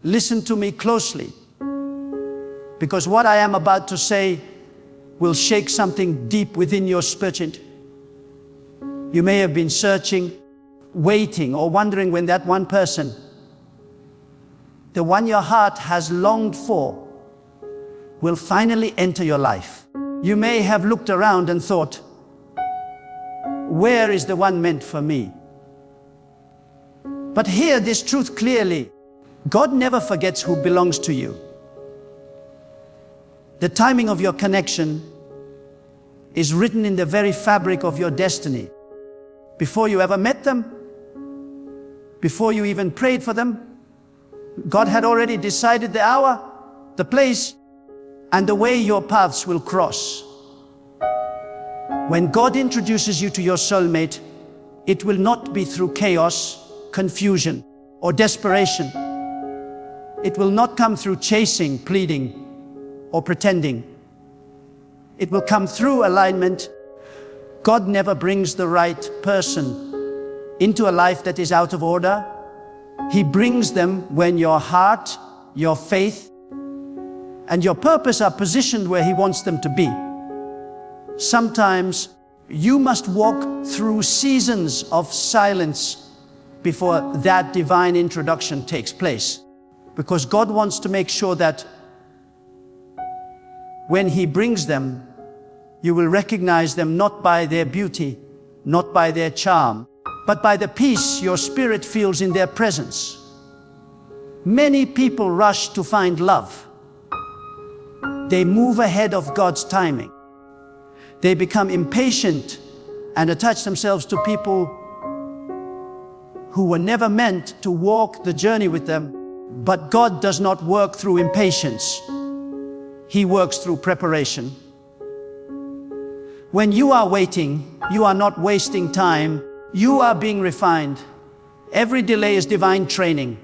Listen to me closely, because what I am about to say will shake something deep within your spirit. You may have been searching, waiting, or wondering when that one person, the one your heart has longed for, will finally enter your life. You may have looked around and thought, where is the one meant for me? But hear this truth clearly. God never forgets who belongs to you. The timing of your connection is written in the very fabric of your destiny. Before you ever met them, before you even prayed for them, God had already decided the hour, the place, and the way your paths will cross. When God introduces you to your soulmate, it will not be through chaos, confusion, or desperation. It will not come through chasing, pleading, or pretending. It will come through alignment. God never brings the right person into a life that is out of order. He brings them when your heart, your faith, and your purpose are positioned where He wants them to be. Sometimes you must walk through seasons of silence before that divine introduction takes place. Because God wants to make sure that when He brings them, you will recognize them not by their beauty, not by their charm, but by the peace your spirit feels in their presence. Many people rush to find love. They move ahead of God's timing. They become impatient and attach themselves to people who were never meant to walk the journey with them. But God does not work through impatience. He works through preparation. When you are waiting, you are not wasting time. You are being refined. Every delay is divine training.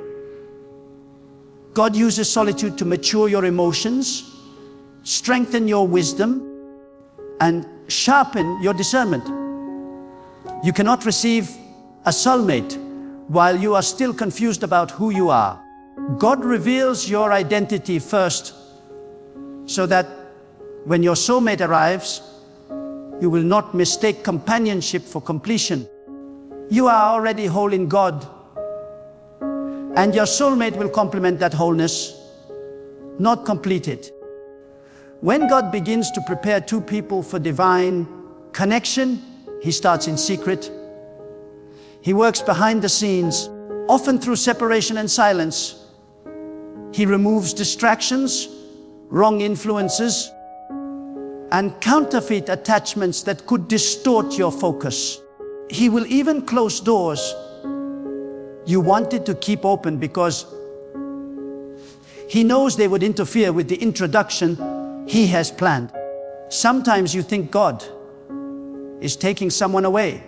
God uses solitude to mature your emotions, strengthen your wisdom, and sharpen your discernment. You cannot receive a soulmate while you are still confused about who you are. God reveals your identity first, so that when your soulmate arrives, you will not mistake companionship for completion. You are already whole in God, and your soulmate will complement that wholeness, not complete it. When God begins to prepare two people for divine connection, He starts in secret. He works behind the scenes, often through separation and silence. He removes distractions, wrong influences, and counterfeit attachments that could distort your focus. He will even close doors you wanted to keep open because He knows they would interfere with the introduction He has planned. Sometimes you think God is taking someone away,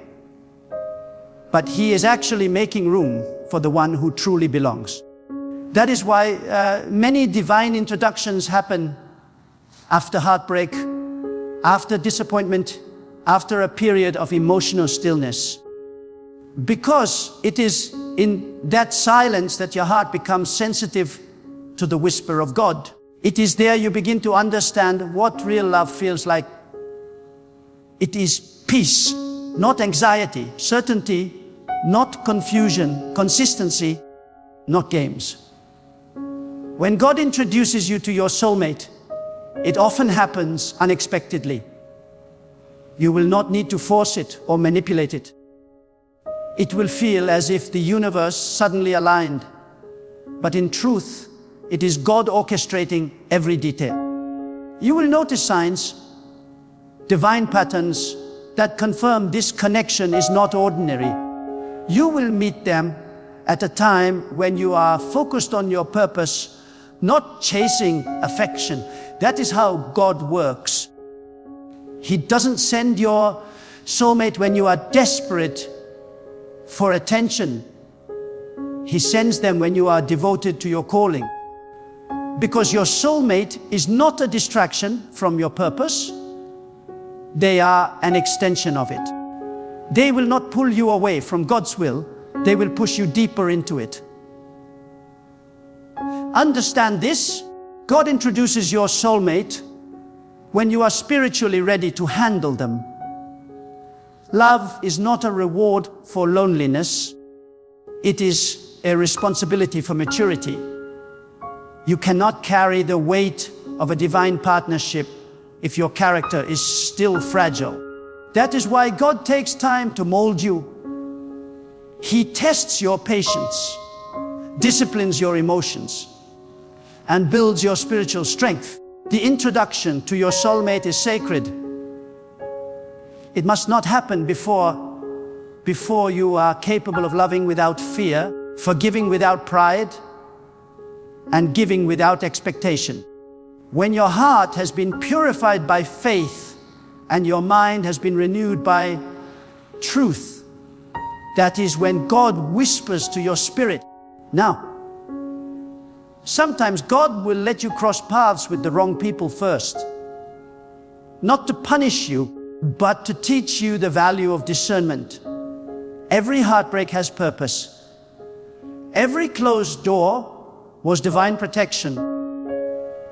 but He is actually making room for the one who truly belongs. That is why many divine introductions happen after heartbreak, after disappointment, after a period of emotional stillness. Because it is in that silence that your heart becomes sensitive to the whisper of God. It is there you begin to understand what real love feels like. It is peace, not anxiety, certainty, not confusion, consistency, not games. When God introduces you to your soulmate, it often happens unexpectedly. You will not need to force it or manipulate it. It will feel as if the universe suddenly aligned. But in truth, it is God orchestrating every detail. You will notice signs, divine patterns that confirm this connection is not ordinary. You will meet them at a time when you are focused on your purpose, not chasing affection. That is how God works. He doesn't send your soulmate when you are desperate for attention. He sends them when you are devoted to your calling. Because your soulmate is not a distraction from your purpose. They are an extension of it. They will not pull you away from God's will. They will push you deeper into it. Understand this. God introduces your soulmate when you are spiritually ready to handle them. Love is not a reward for loneliness. It is a responsibility for maturity. You cannot carry the weight of a divine partnership if your character is still fragile. That is why God takes time to mold you. He tests your patience, disciplines your emotions, and builds your spiritual strength. The introduction to your soulmate is sacred. It must not happen before you are capable of loving without fear, forgiving without pride, and giving without expectation. When your heart has been purified by faith and your mind has been renewed by truth, that is when God whispers to your spirit. Now, sometimes God will let you cross paths with the wrong people first. Not to punish you, but to teach you the value of discernment. Every heartbreak has purpose. Every closed door was divine protection.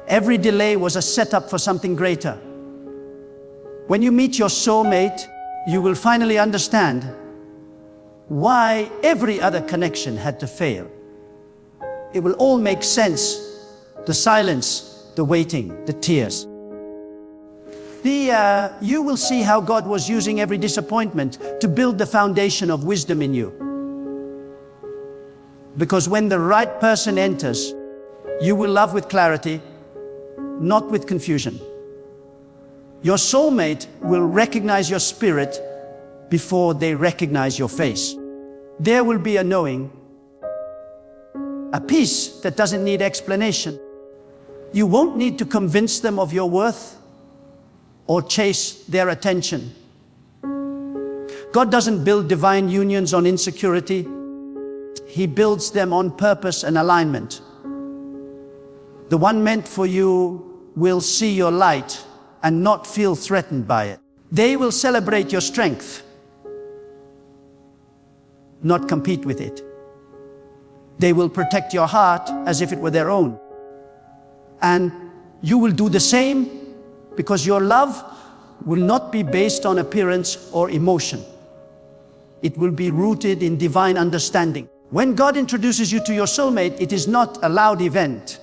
Every delay was a setup for something greater. When you meet your soulmate, you will finally understand why every other connection had to fail. It will all make sense. The silence, the waiting, the tears. You will see how God was using every disappointment to build the foundation of wisdom in you. Because when the right person enters, you will love with clarity, not with confusion. Your soulmate will recognize your spirit before they recognize your face. There will be a knowing, a peace that doesn't need explanation. You won't need to convince them of your worth or chase their attention. God doesn't build divine unions on insecurity. He builds them on purpose and alignment. The one meant for you will see your light and not feel threatened by it. They will celebrate your strength, not compete with it. They will protect your heart as if it were their own. And you will do the same, because your love will not be based on appearance or emotion. It will be rooted in divine understanding. When God introduces you to your soulmate, it is not a loud event.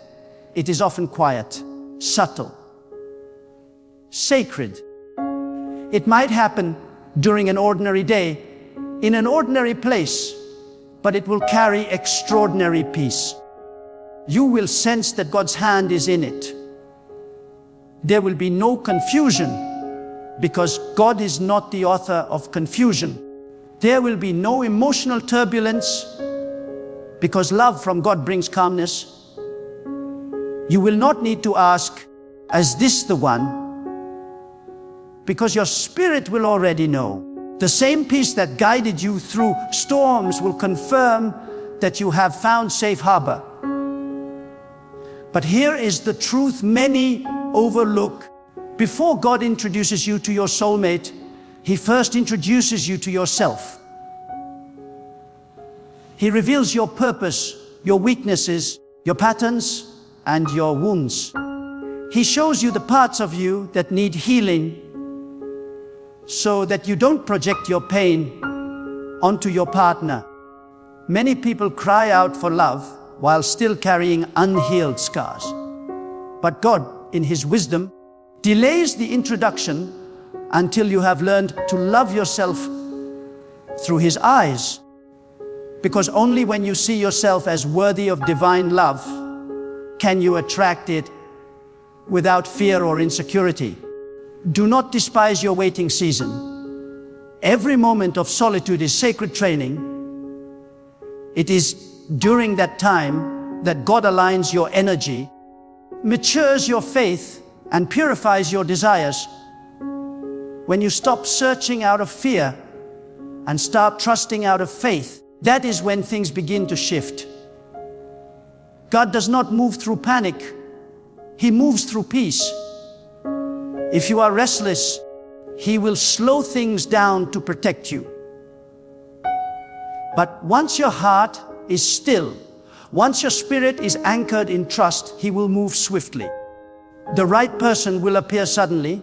It is often quiet, subtle, sacred. It might happen during an ordinary day, in an ordinary place, but it will carry extraordinary peace. You will sense that God's hand is in it. There will be no confusion, because God is not the author of confusion. There will be no emotional turbulence, because love from God brings calmness. You will not need to ask, is this the one? Because your spirit will already know. The same peace that guided you through storms will confirm that you have found safe harbor. But here is the truth many overlook. Before God introduces you to your soulmate, He first introduces you to yourself. He reveals your purpose, your weaknesses, your patterns, and your wounds. He shows you the parts of you that need healing, so that you don't project your pain onto your partner. Many people cry out for love while still carrying unhealed scars. But God, in His wisdom, delays the introduction until you have learned to love yourself through His eyes. Because only when you see yourself as worthy of divine love can you attract it without fear or insecurity. Do not despise your waiting season. Every moment of solitude is sacred training. It is during that time that God aligns your energy, matures your faith, and purifies your desires. When you stop searching out of fear and start trusting out of faith, that is when things begin to shift. God does not move through panic. He moves through peace. If you are restless, He will slow things down to protect you. But once your heart is still, once your spirit is anchored in trust, He will move swiftly. The right person will appear suddenly,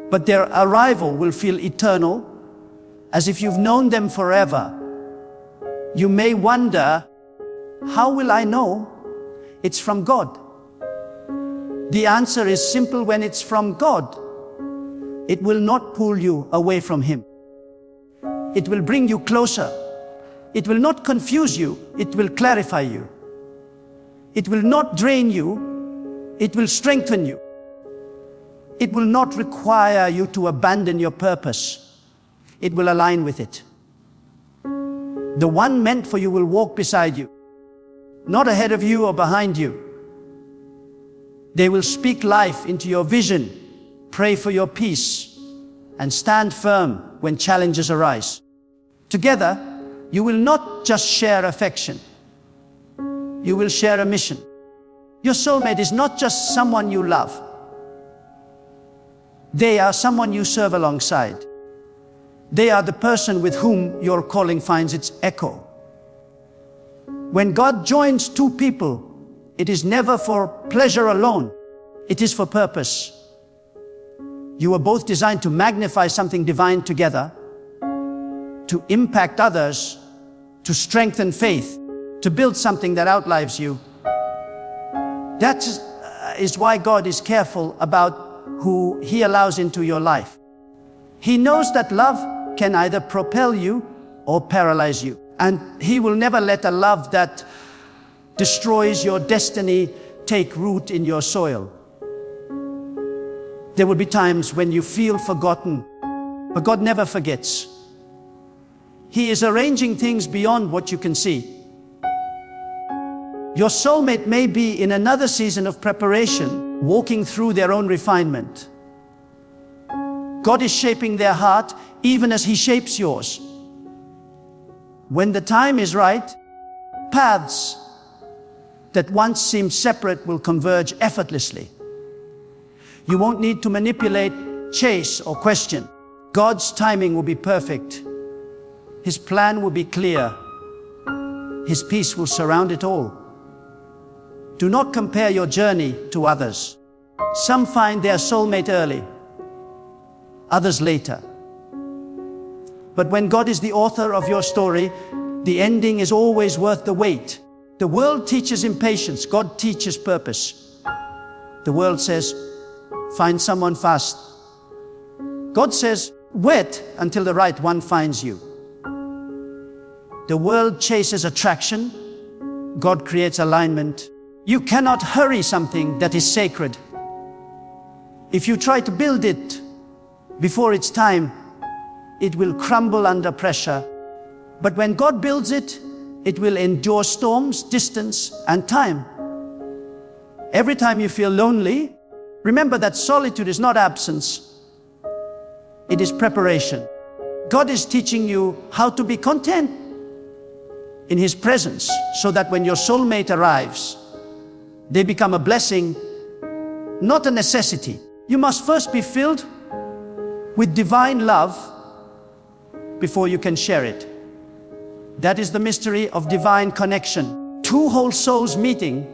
but their arrival will feel eternal, as if you've known them forever. You may wonder, how will I know it's from God? The answer is simple: when it's from God, it will not pull you away from Him. It will bring you closer. It will not confuse you, it will clarify you. It will not drain you, it will strengthen you. It will not require you to abandon your purpose. It will align with it. The one meant for you will walk beside you, not ahead of you or behind you. They will speak life into your vision, pray for your peace, and stand firm when challenges arise. Together, you will not just share affection. You will share a mission. Your soulmate is not just someone you love. They are someone you serve alongside. They are the person with whom your calling finds its echo. When God joins two people, it is never for pleasure alone. It is for purpose. You are both designed to magnify something divine together, to impact others, to strengthen faith, to build something that outlives you. That is why God is careful about who He allows into your life. He knows that love can either propel you or paralyze you. And He will never let a love that destroys your destiny take root in your soil. There will be times when you feel forgotten, but God never forgets. He is arranging things beyond what you can see. Your soulmate may be in another season of preparation, walking through their own refinement. God is shaping their heart even as He shapes yours. When the time is right, paths that once seemed separate will converge effortlessly. You won't need to manipulate, chase, or question. God's timing will be perfect. His plan will be clear. His peace will surround it all. Do not compare your journey to others. Some find their soulmate early, others later. But when God is the author of your story, the ending is always worth the wait. The world teaches impatience, God teaches purpose. The world says, find someone fast. God says, wait until the right one finds you. The world chases attraction, God creates alignment. You cannot hurry something that is sacred. If you try to build it before its time, it will crumble under pressure. But when God builds it, it will endure storms, distance, and time. Every time you feel lonely, remember that solitude is not absence. It is preparation. God is teaching you how to be content in His presence, so that when your soulmate arrives, they become a blessing, not a necessity. You must first be filled with divine love before you can share it. That is the mystery of divine connection. Two whole souls meeting,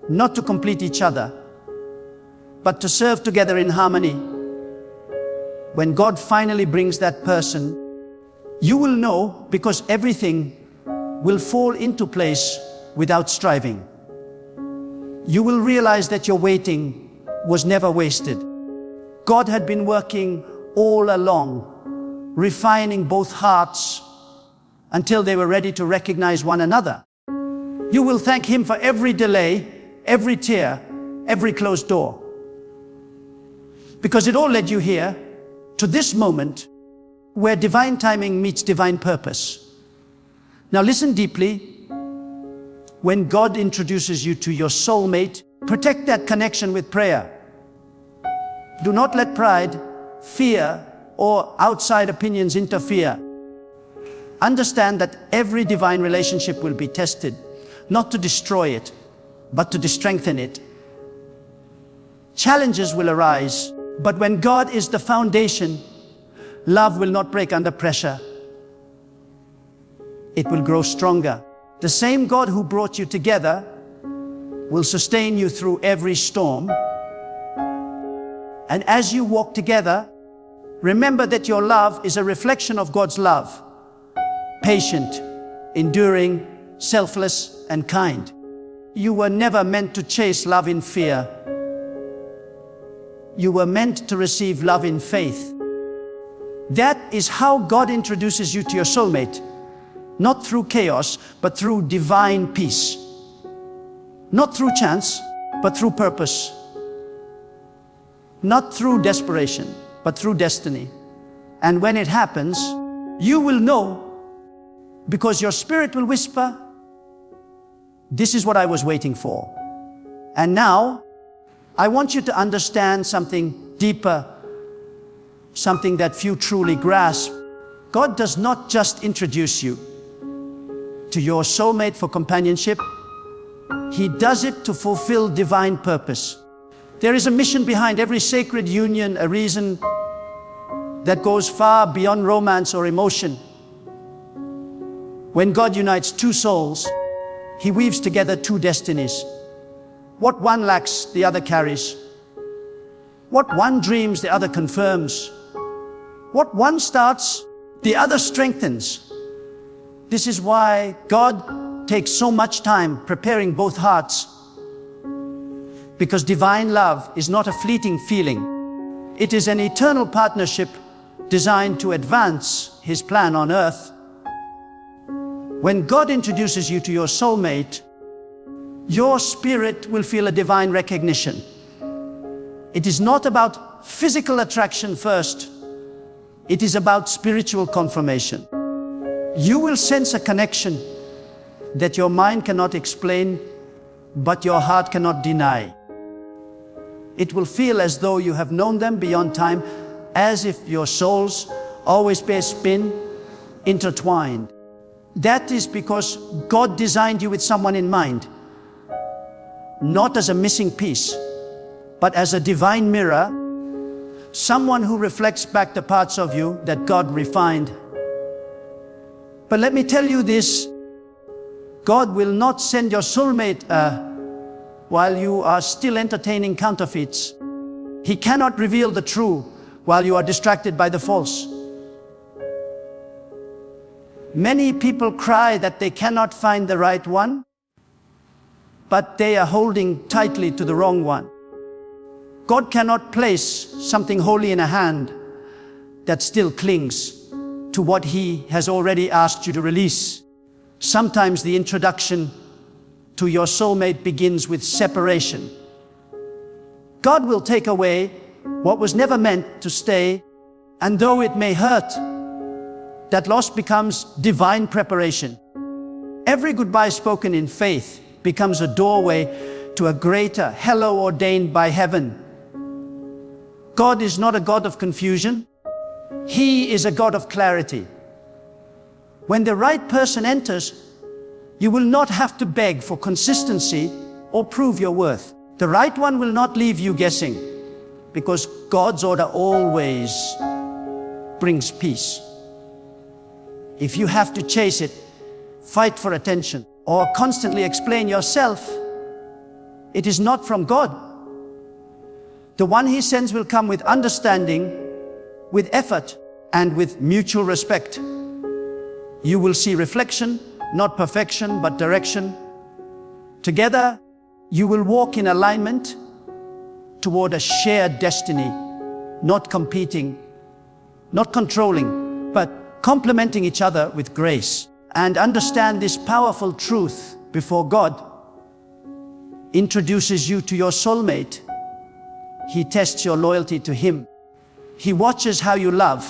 not to complete each other, but to serve together in harmony. When God finally brings that person, you will know, because everything will fall into place without striving. You will realize that your waiting was never wasted. God had been working all along, refining both hearts until they were ready to recognize one another. You will thank Him for every delay, every tear, every closed door. Because it all led you here, to this moment, where divine timing meets divine purpose. Now listen deeply. When God introduces you to your soulmate, protect that connection with prayer. Do not let pride, fear, or outside opinions interfere. Understand that every divine relationship will be tested, not to destroy it, but to strengthen it. Challenges will arise, but when God is the foundation, love will not break under pressure. it will grow stronger. The same God who brought you together will sustain you through every storm. And as you walk together, remember that your love is a reflection of God's love. Patient, enduring, selfless, and kind. You were never meant to chase love in fear. You were meant to receive love in faith. That is how God introduces you to your soulmate. Not through chaos, but through divine peace. Not through chance, but through purpose. Not through desperation, but through destiny. And when it happens, you will know, because your spirit will whisper, "This is what I was waiting for." And now, I want you to understand something deeper, something that few truly grasp. God does not just introduce you to your soulmate for companionship. He does it to fulfill divine purpose. There is a mission behind every sacred union, a reason that goes far beyond romance or emotion. When God unites two souls, He weaves together two destinies. What one lacks, the other carries. What one dreams, the other confirms. What one starts, the other strengthens. This is why God takes so much time preparing both hearts. Because divine love is not a fleeting feeling. It is an eternal partnership designed to advance His plan on earth. When God introduces you to your soulmate, your spirit will feel a divine recognition. It is not about physical attraction first. It is about spiritual confirmation. You will sense a connection that your mind cannot explain, but your heart cannot deny. It will feel as though you have known them beyond time, as if your souls always been intertwined. That is because God designed you with someone in mind, not as a missing piece, but as a divine mirror, someone who reflects back the parts of you that God refined. But let me tell you this, God will not send your soulmate while you are still entertaining counterfeits. He cannot reveal the true while you are distracted by the false. Many people cry that they cannot find the right one, but they are holding tightly to the wrong one. God cannot place something holy in a hand that still clings to what He has already asked you to release. Sometimes the introduction to your soulmate begins with separation. God will take away what was never meant to stay, and though it may hurt, that loss becomes divine preparation. Every goodbye spoken in faith becomes a doorway to a greater hello ordained by heaven. God is not a God of confusion. He is a God of clarity. When the right person enters, you will not have to beg for consistency or prove your worth. The right one will not leave you guessing, because God's order always brings peace. If you have to chase it, fight for attention, or constantly explain yourself, it is not from God. The one He sends will come with understanding, with effort, and with mutual respect. You will see reflection, not perfection, but direction. Together, you will walk in alignment toward a shared destiny, not competing, not controlling, but complementing each other with grace. And understand this powerful truth: before God introduces you to your soulmate, He tests your loyalty to Him. He watches how you love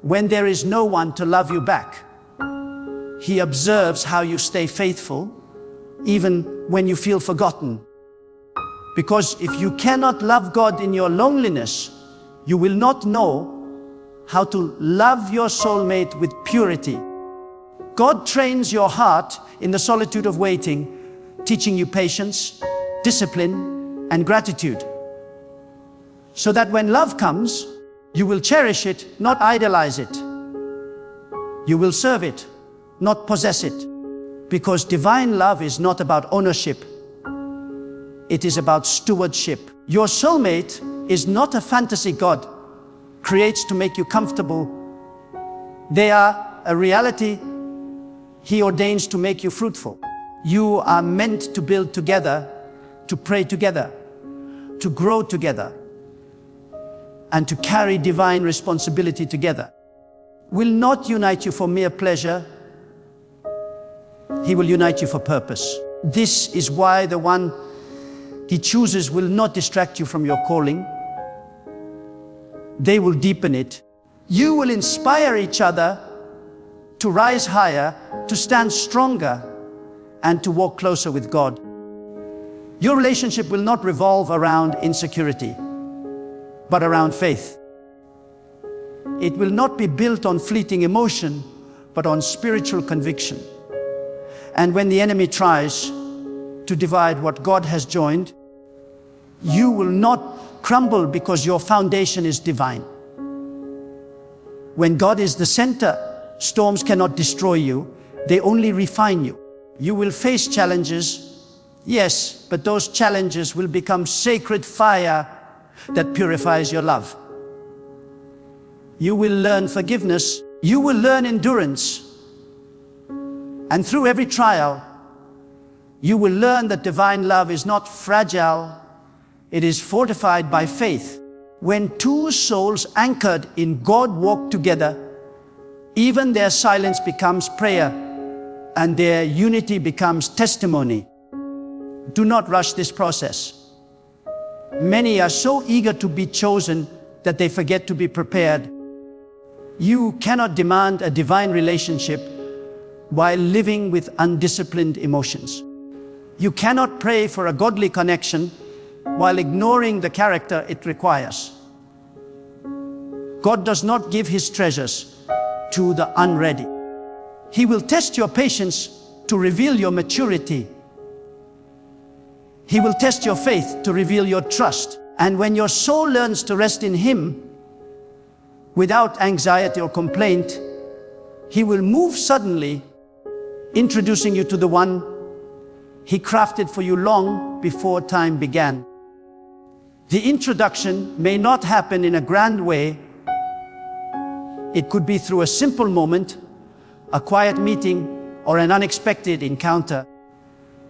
when there is no one to love you back. He observes how you stay faithful even when you feel forgotten. Because if you cannot love God in your loneliness, you will not know how to love your soulmate with purity. God trains your heart in the solitude of waiting, teaching you patience, discipline, and gratitude. So that when love comes, you will cherish it, not idolize it. You will serve it, not possess it. Because divine love is not about ownership. It is about stewardship. Your soulmate is not a fantasy God creates to make you comfortable. They are a reality He ordains to make you fruitful. You are meant to build together, to pray together, to grow together, and to carry divine responsibility together. Will not unite you for mere pleasure. He will unite you for purpose. This is why the one He chooses will not distract you from your calling. They will deepen it. You will inspire each other to rise higher, to stand stronger, and to walk closer with God. Your relationship will not revolve around insecurity, but around faith. It will not be built on fleeting emotion, but on spiritual conviction. And when the enemy tries to divide what God has joined, you will not crumble because your foundation is divine. When God is the center, storms cannot destroy you, they only refine you. You will face challenges, yes, but those challenges will become sacred fire that purifies your love. You will learn forgiveness, you will learn endurance, and through every trial, you will learn that divine love is not fragile, it is fortified by faith. When two souls anchored in God walk together, even their silence becomes prayer, and their unity becomes testimony. Do not rush this process. Many are so eager to be chosen that they forget to be prepared. You cannot demand a divine relationship while living with undisciplined emotions. You cannot pray for a godly connection while ignoring the character it requires. God does not give His treasures to the unready. He will test your patience to reveal your maturity. He will test your faith to reveal your trust. And when your soul learns to rest in Him without anxiety or complaint, He will move suddenly, introducing you to the one He crafted for you long before time began. The introduction may not happen in a grand way. It could be through a simple moment, a quiet meeting, or an unexpected encounter.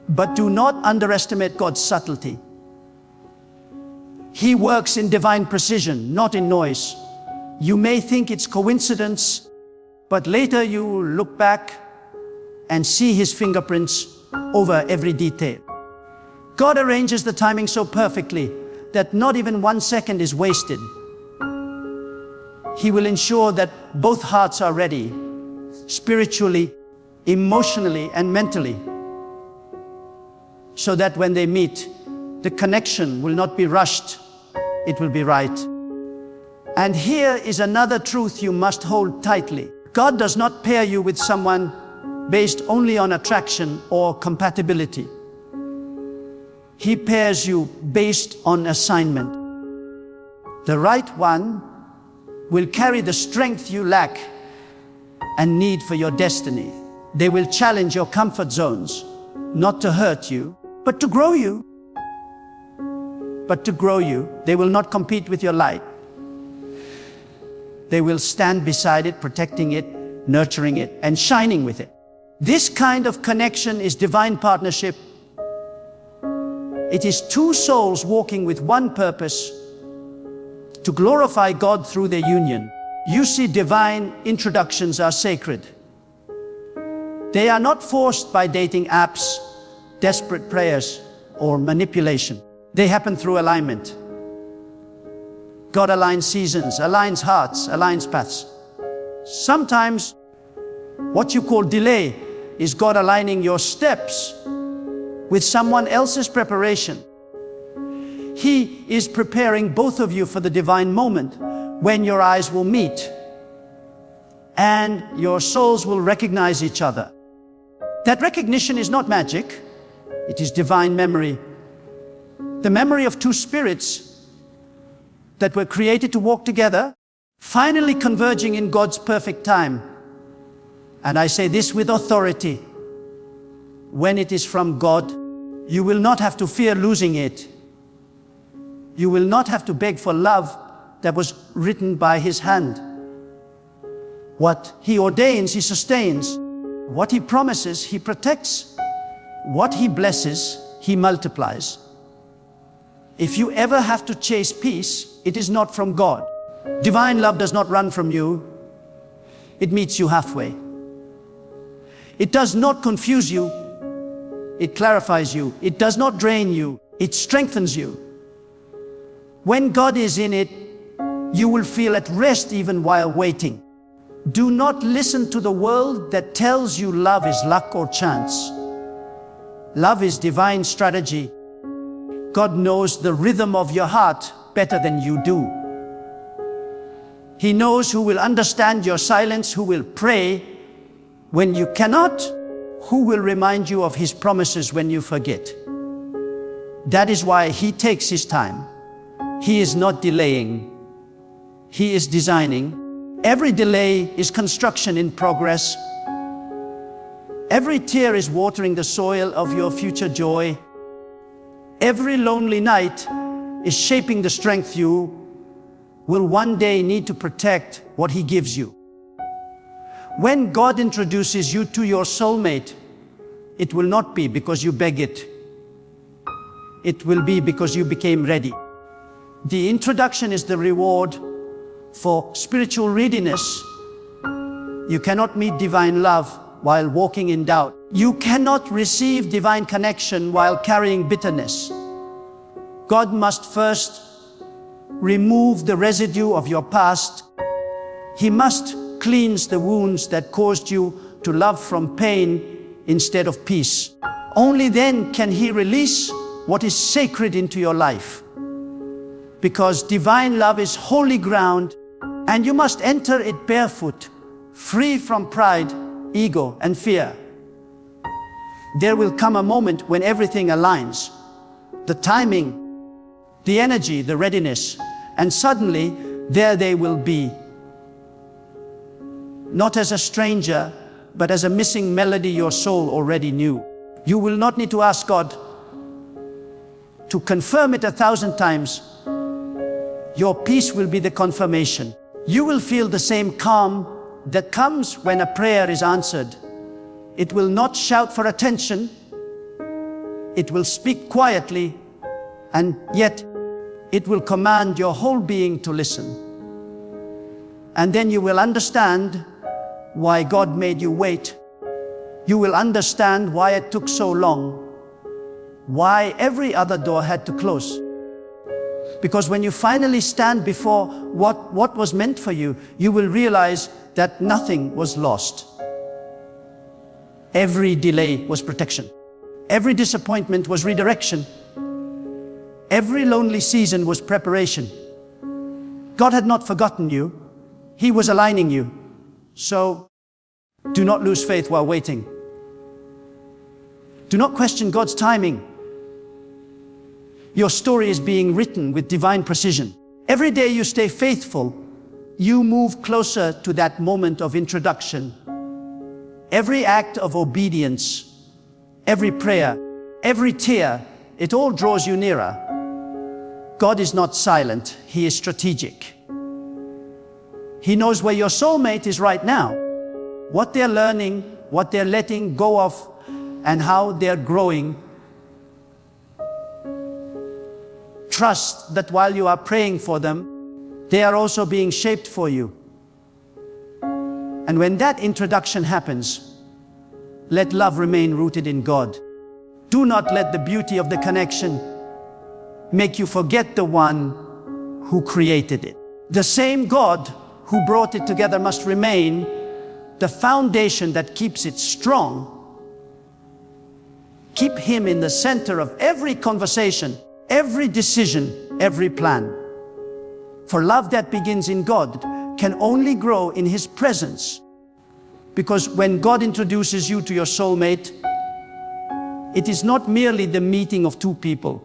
But do not underestimate God's subtlety. He works in divine precision, not in noise. You may think it's coincidence, but later you will look back and see His fingerprints over every detail. God arranges the timing so perfectly that not even 1 second is wasted. He will ensure that both hearts are ready, spiritually, emotionally, and mentally, so that when they meet, the connection will not be rushed, it will be right. And here is another truth you must hold tightly. God does not pair you with someone based only on attraction or compatibility. He pairs you based on assignment. The right one will carry the strength you lack and need for your destiny. They will challenge your comfort zones, not to hurt you, but to grow you. They will not compete with your light. They will stand beside it, protecting it, nurturing it, and shining with it. This kind of connection is divine partnership. It is two souls walking with one purpose: to glorify God through their union. You see, divine introductions are sacred. They are not forced by dating apps, desperate prayers, or manipulation. They happen through alignment. God aligns seasons, aligns hearts, aligns paths. Sometimes what you call delay is God aligning your steps with someone else's preparation. He is preparing both of you for the divine moment when your eyes will meet and your souls will recognize each other. That recognition is not magic, it is divine memory. The memory of two spirits that were created to walk together, finally converging in God's perfect time. And I say this with authority. When it is from God, you will not have to fear losing it. You will not have to beg for love that was written by His hand. What He ordains, He sustains. What He promises, He protects. What He blesses, He multiplies. If you ever have to chase peace, it is not from God. Divine love does not run from you. It meets you halfway. It does not confuse you. It clarifies you. It does not drain you. It strengthens you. When God is in it, you will feel at rest even while waiting. Do not listen to the world that tells you love is luck or chance. Love is divine strategy. God knows the rhythm of your heart better than you do. He knows who will understand your silence, who will pray when you cannot, who will remind you of His promises when you forget. That is why He takes His time. He is not delaying. He is designing. Every delay is construction in progress. Every tear is watering the soil of your future joy. Every lonely night is shaping the strength you will one day need to protect what He gives you. When God introduces you to your soulmate, it will not be because you beg it. It will be because you became ready. The introduction is the reward for spiritual readiness. You cannot meet divine love while walking in doubt. You cannot receive divine connection while carrying bitterness. God must first remove the residue of your past. He must cleanse the wounds that caused you to love from pain instead of peace. Only then can He release what is sacred into your life. Because divine love is holy ground, and you must enter it barefoot, free from pride, ego, and fear. There will come a moment when everything aligns. The timing, the energy, the readiness, and suddenly there they will be. Not as a stranger, but as a missing melody your soul already knew. You will not need to ask God to confirm it 1,000 times. Your peace will be the confirmation. You will feel the same calm that comes when a prayer is answered. It will not shout for attention. It will speak quietly, and yet it will command your whole being to listen. And then you will understand why God made you wait. You will understand why it took so long, why every other door had to close. Because when you finally stand before what was meant for you, you will realize that nothing was lost. Every delay was protection. Every disappointment was redirection. Every lonely season was preparation. God had not forgotten you. He was aligning you. So, do not lose faith while waiting. Do not question God's timing. Your story is being written with divine precision. Every day you stay faithful, you move closer to that moment of introduction. Every act of obedience, every prayer, every tear, it all draws you nearer. God is not silent, He is strategic. He knows where your soulmate is right now, what they're learning, what they're letting go of, and how they're growing. Trust that while you are praying for them, they are also being shaped for you. And when that introduction happens, let love remain rooted in God. Do not let the beauty of the connection make you forget the one who created it. The same God who brought it together must remain the foundation that keeps it strong. Keep Him in the center of every conversation, every decision, every plan. For love that begins in God can only grow in His presence. Because when God introduces you to your soulmate, it is not merely the meeting of two people.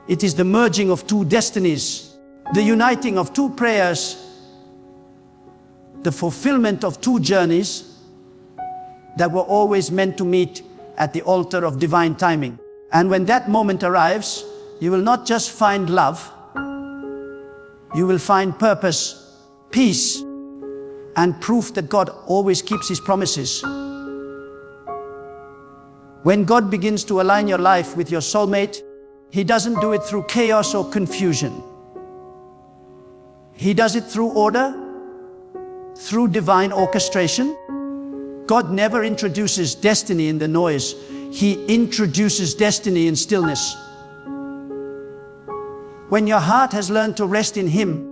It is the merging of two destinies, the uniting of two prayers, the fulfillment of two journeys that were always meant to meet at the altar of divine timing. And when that moment arrives, you will not just find love, you will find purpose, peace, and proof that God always keeps His promises. When God begins to align your life with your soulmate, He doesn't do it through chaos or confusion. He does it through order, through divine orchestration. God never introduces destiny in the noise. He introduces destiny in stillness. When your heart has learned to rest in Him,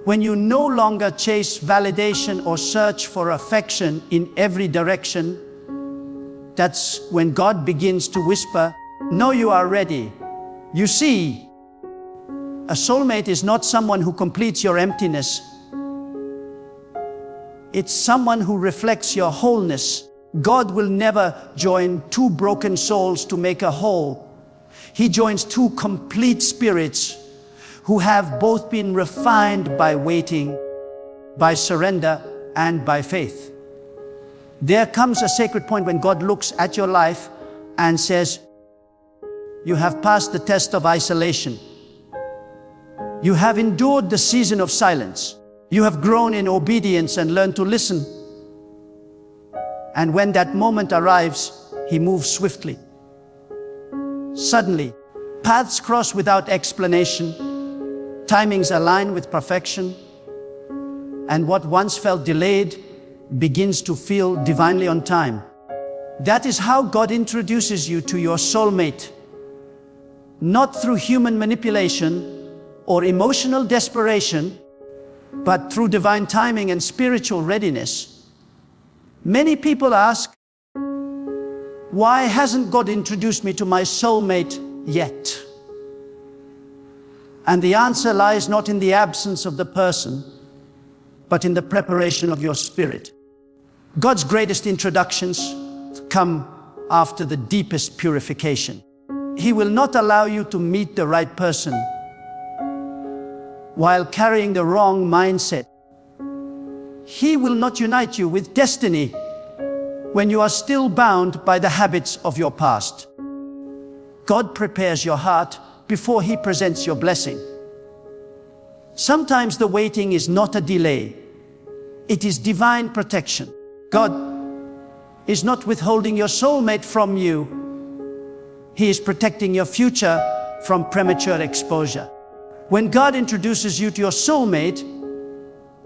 when you no longer chase validation or search for affection in every direction, that's when God begins to whisper, "No, you are ready." You see, a soulmate is not someone who completes your emptiness. It's someone who reflects your wholeness. God will never join two broken souls to make a whole. He joins two complete spirits who have both been refined by waiting, by surrender, and by faith. There comes a sacred point when God looks at your life and says, "You have passed the test of isolation. You have endured the season of silence. You have grown in obedience and learned to listen." And when that moment arrives, He moves swiftly. Suddenly, paths cross without explanation, timings align with perfection, and what once felt delayed begins to feel divinely on time. That is how God introduces you to your soulmate. Not through human manipulation or emotional desperation, but through divine timing and spiritual readiness. Many people ask, "Why hasn't God introduced me to my soulmate yet?" And the answer lies not in the absence of the person, but in the preparation of your spirit. God's greatest introductions come after the deepest purification. He will not allow you to meet the right person while carrying the wrong mindset. He will not unite you with destiny when you are still bound by the habits of your past. God prepares your heart before He presents your blessing. Sometimes the waiting is not a delay. It is divine protection. God is not withholding your soulmate from you. He is protecting your future from premature exposure. When God introduces you to your soulmate,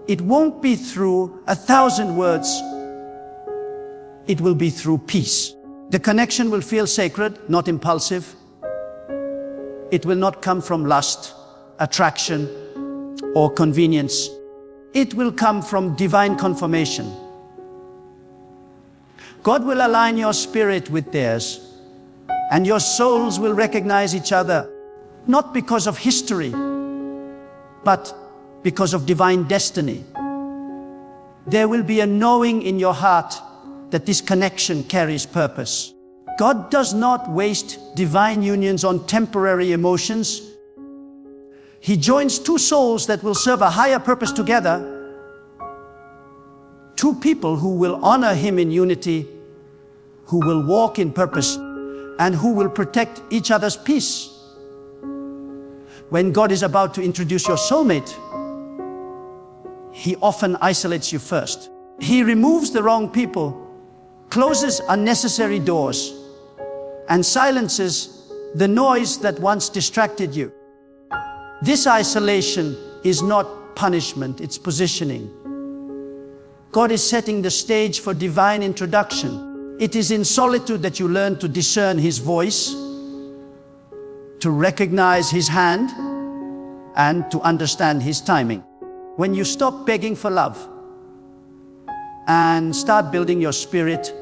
it won't be through 1,000 words. It will be through peace. The connection will feel sacred, not impulsive. It will not come from lust, attraction, or convenience. It will come from divine confirmation. God will align your spirit with theirs, and your souls will recognize each other, not because of history, but because of divine destiny. There will be a knowing in your heart that this connection carries purpose. God does not waste divine unions on temporary emotions. He joins two souls that will serve a higher purpose together. Two people who will honor Him in unity, who will walk in purpose, and who will protect each other's peace. When God is about to introduce your soulmate, He often isolates you first. He removes the wrong people, closes unnecessary doors, and silences the noise that once distracted you. This isolation is not punishment, it's positioning. God is setting the stage for divine introduction. It is in solitude that you learn to discern His voice, to recognize His hand, and to understand His timing. When you stop begging for love and start building your spirit,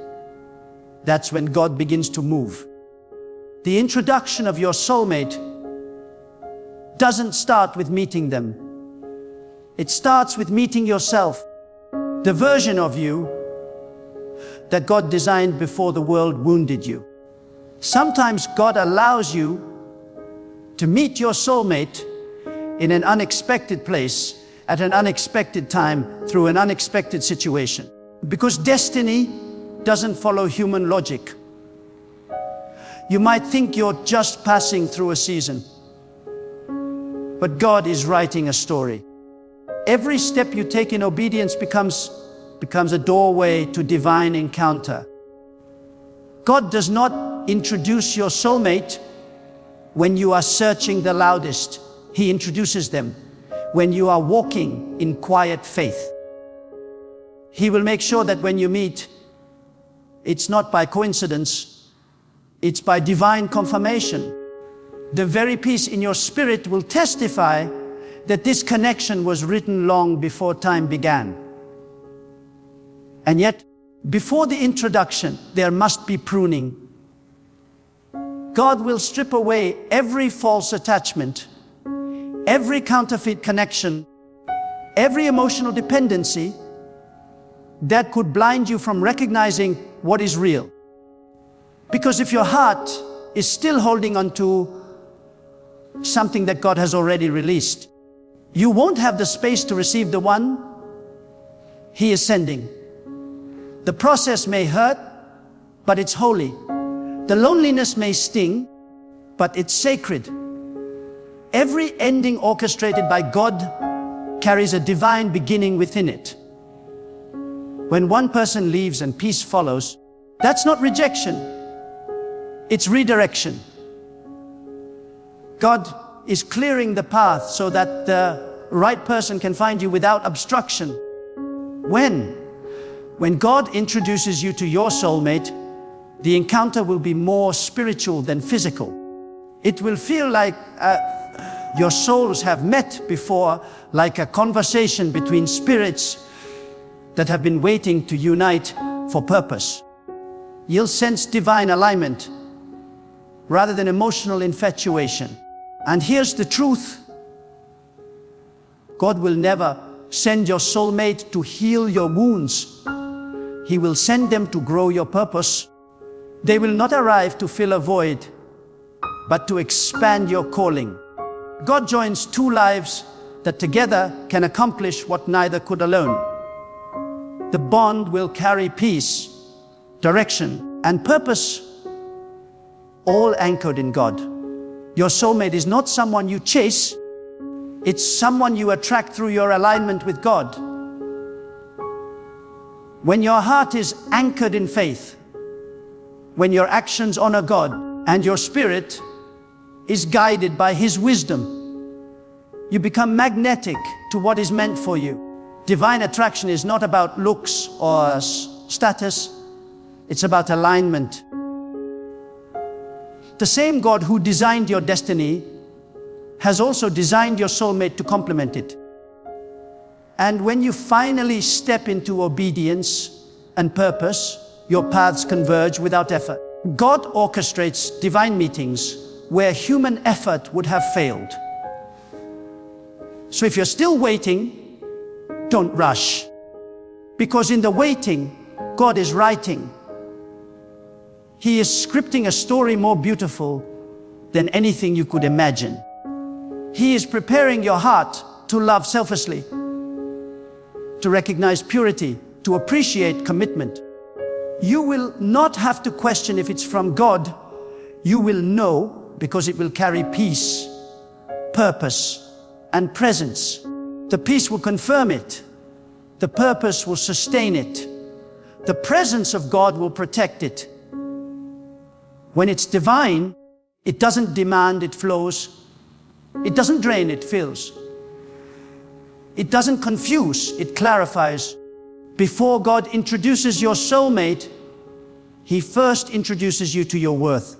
that's when God begins to move. The introduction of your soulmate doesn't start with meeting them. It starts with meeting yourself, the version of you that God designed before the world wounded you. Sometimes God allows you to meet your soulmate in an unexpected place at an unexpected time through an unexpected situation. Because destiny doesn't follow human logic. You might think you're just passing through a season, but God is writing a story. Every step you take in obedience becomes a doorway to divine encounter. God does not introduce your soulmate when you are searching the loudest. He introduces them when you are walking in quiet faith. He will make sure that when you meet, it's not by coincidence, it's by divine confirmation. The very peace in your spirit will testify that this connection was written long before time began. And yet, before the introduction, there must be pruning. God will strip away every false attachment, every counterfeit connection, every emotional dependency that could blind you from recognizing what is real. Because if your heart is still holding on to something that God has already released, you won't have the space to receive the one He is sending. The process may hurt, but it's holy. The loneliness may sting, but it's sacred. Every ending orchestrated by God carries a divine beginning within it. When one person leaves and peace follows, that's not rejection, it's redirection. God is clearing the path so that the right person can find you without obstruction. When God introduces you to your soulmate, the encounter will be more spiritual than physical. It will feel like your souls have met before, like a conversation between spirits that have been waiting to unite for purpose. You'll sense divine alignment rather than emotional infatuation. And here's the truth. God will never send your soulmate to heal your wounds. He will send them to grow your purpose. They will not arrive to fill a void, but to expand your calling. God joins two lives that together can accomplish what neither could alone. The bond will carry peace, direction, and purpose, all anchored in God. Your soulmate is not someone you chase, it's someone you attract through your alignment with God. When your heart is anchored in faith, when your actions honor God, and your spirit is guided by His wisdom, you become magnetic to what is meant for you. Divine attraction is not about looks or status, it's about alignment. The same God who designed your destiny has also designed your soulmate to complement it. And when you finally step into obedience and purpose, your paths converge without effort. God orchestrates divine meetings where human effort would have failed. So if you're still waiting, don't rush. Because in the waiting, God is writing. He is scripting a story more beautiful than anything you could imagine. He is preparing your heart to love selflessly, to recognize purity, to appreciate commitment. You will not have to question if it's from God. You will know because it will carry peace, purpose, and presence. The peace will confirm it. The purpose will sustain it. The presence of God will protect it. When it's divine, it doesn't demand, it flows. It doesn't drain, it fills. It doesn't confuse, it clarifies. Before God introduces your soulmate, He first introduces you to your worth.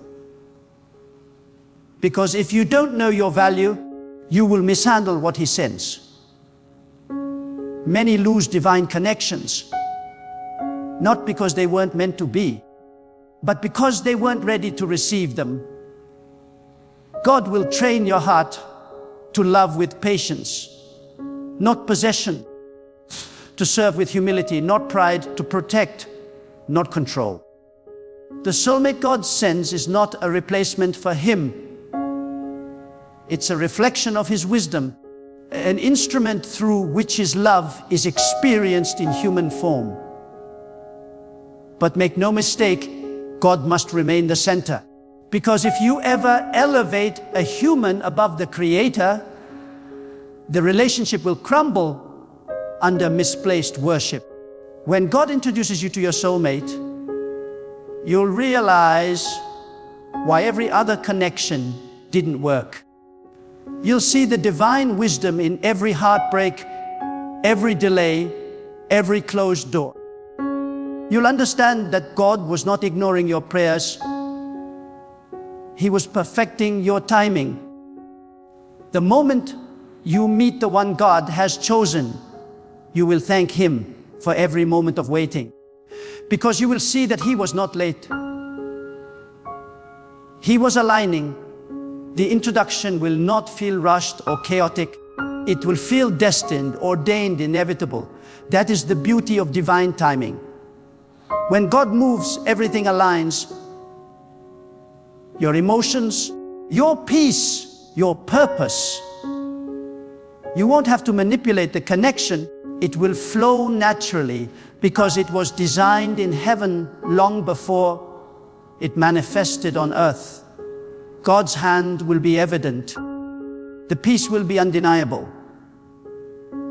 Because if you don't know your value, you will mishandle what He sends. Many lose divine connections, not because they weren't meant to be, but because they weren't ready to receive them. God will train your heart to love with patience, not possession, to serve with humility, not pride, to protect, not control. The soulmate God sends is not a replacement for Him. It's a reflection of His wisdom, an instrument through which His love is experienced in human form. But make no mistake, God must remain the center. Because if you ever elevate a human above the Creator, the relationship will crumble under misplaced worship. When God introduces you to your soulmate, you'll realize why every other connection didn't work. You'll see the divine wisdom in every heartbreak, every delay, every closed door. You'll understand that God was not ignoring your prayers. He was perfecting your timing. The moment you meet the one God has chosen, you will thank Him for every moment of waiting. Because you will see that He was not late. He was aligning. The introduction will not feel rushed or chaotic. It will feel destined, ordained, inevitable. That is the beauty of divine timing. When God moves, everything aligns. Your emotions, your peace, your purpose. You won't have to manipulate the connection. It will flow naturally because it was designed in heaven long before it manifested on earth. God's hand will be evident. The peace will be undeniable.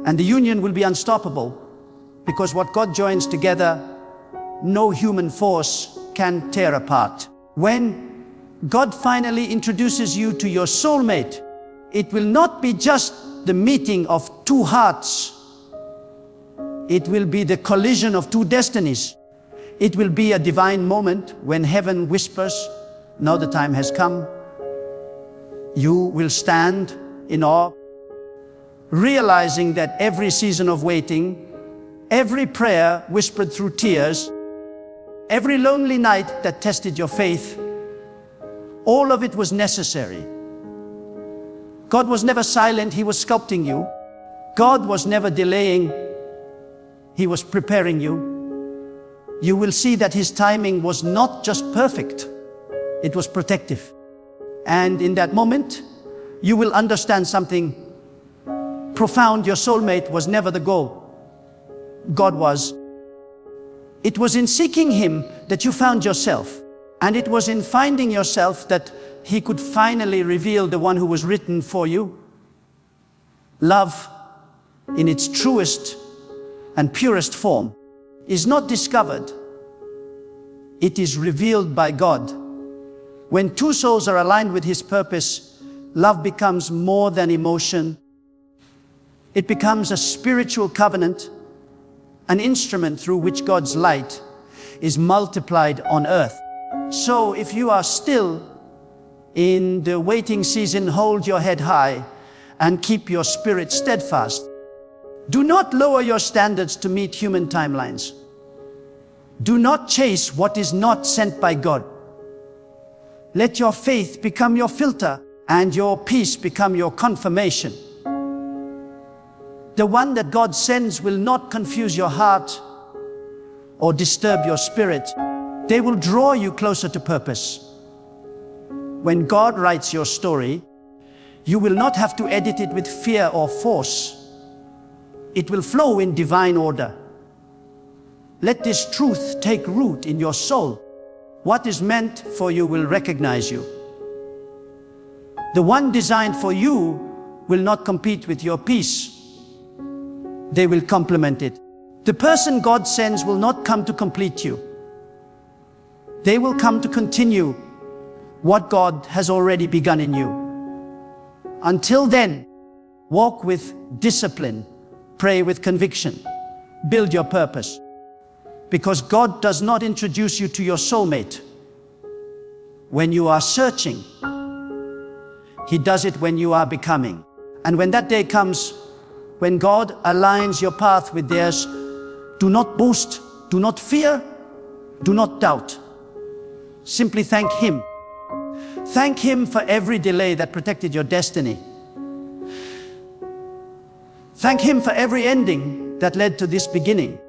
And the union will be unstoppable, because what God joins together, no human force can tear apart. When God finally introduces you to your soulmate, it will not be just the meeting of two hearts. It will be the collision of two destinies. It will be a divine moment when heaven whispers, "Now the time has come." You will stand in awe, realizing that every season of waiting, every prayer whispered through tears, every lonely night that tested your faith, all of it was necessary. God was never silent, He was sculpting you. God was never delaying, He was preparing you. You will see that His timing was not just perfect, it was protective. And in that moment, you will understand something profound. Your soulmate was never the goal. God was. It was in seeking Him that you found yourself. And it was in finding yourself that He could finally reveal the one who was written for you. Love, in its truest and purest form, is not discovered. It is revealed by God. When two souls are aligned with His purpose, love becomes more than emotion. It becomes a spiritual covenant, an instrument through which God's light is multiplied on earth. So if you are still in the waiting season, hold your head high and keep your spirit steadfast. Do not lower your standards to meet human timelines. Do not chase what is not sent by God. Let your faith become your filter and your peace become your confirmation. The one that God sends will not confuse your heart or disturb your spirit. They will draw you closer to purpose. When God writes your story, you will not have to edit it with fear or force. It will flow in divine order. Let this truth take root in your soul. What is meant for you will recognize you. The one designed for you will not compete with your peace. They will complement it. The person God sends will not come to complete you. They will come to continue what God has already begun in you. Until then, walk with discipline, pray with conviction, build your purpose. Because God does not introduce you to your soulmate when you are searching. He does it when you are becoming. And when that day comes, when God aligns your path with theirs, do not boast, do not fear, do not doubt. Simply thank Him. Thank Him for every delay that protected your destiny. Thank Him for every ending that led to this beginning.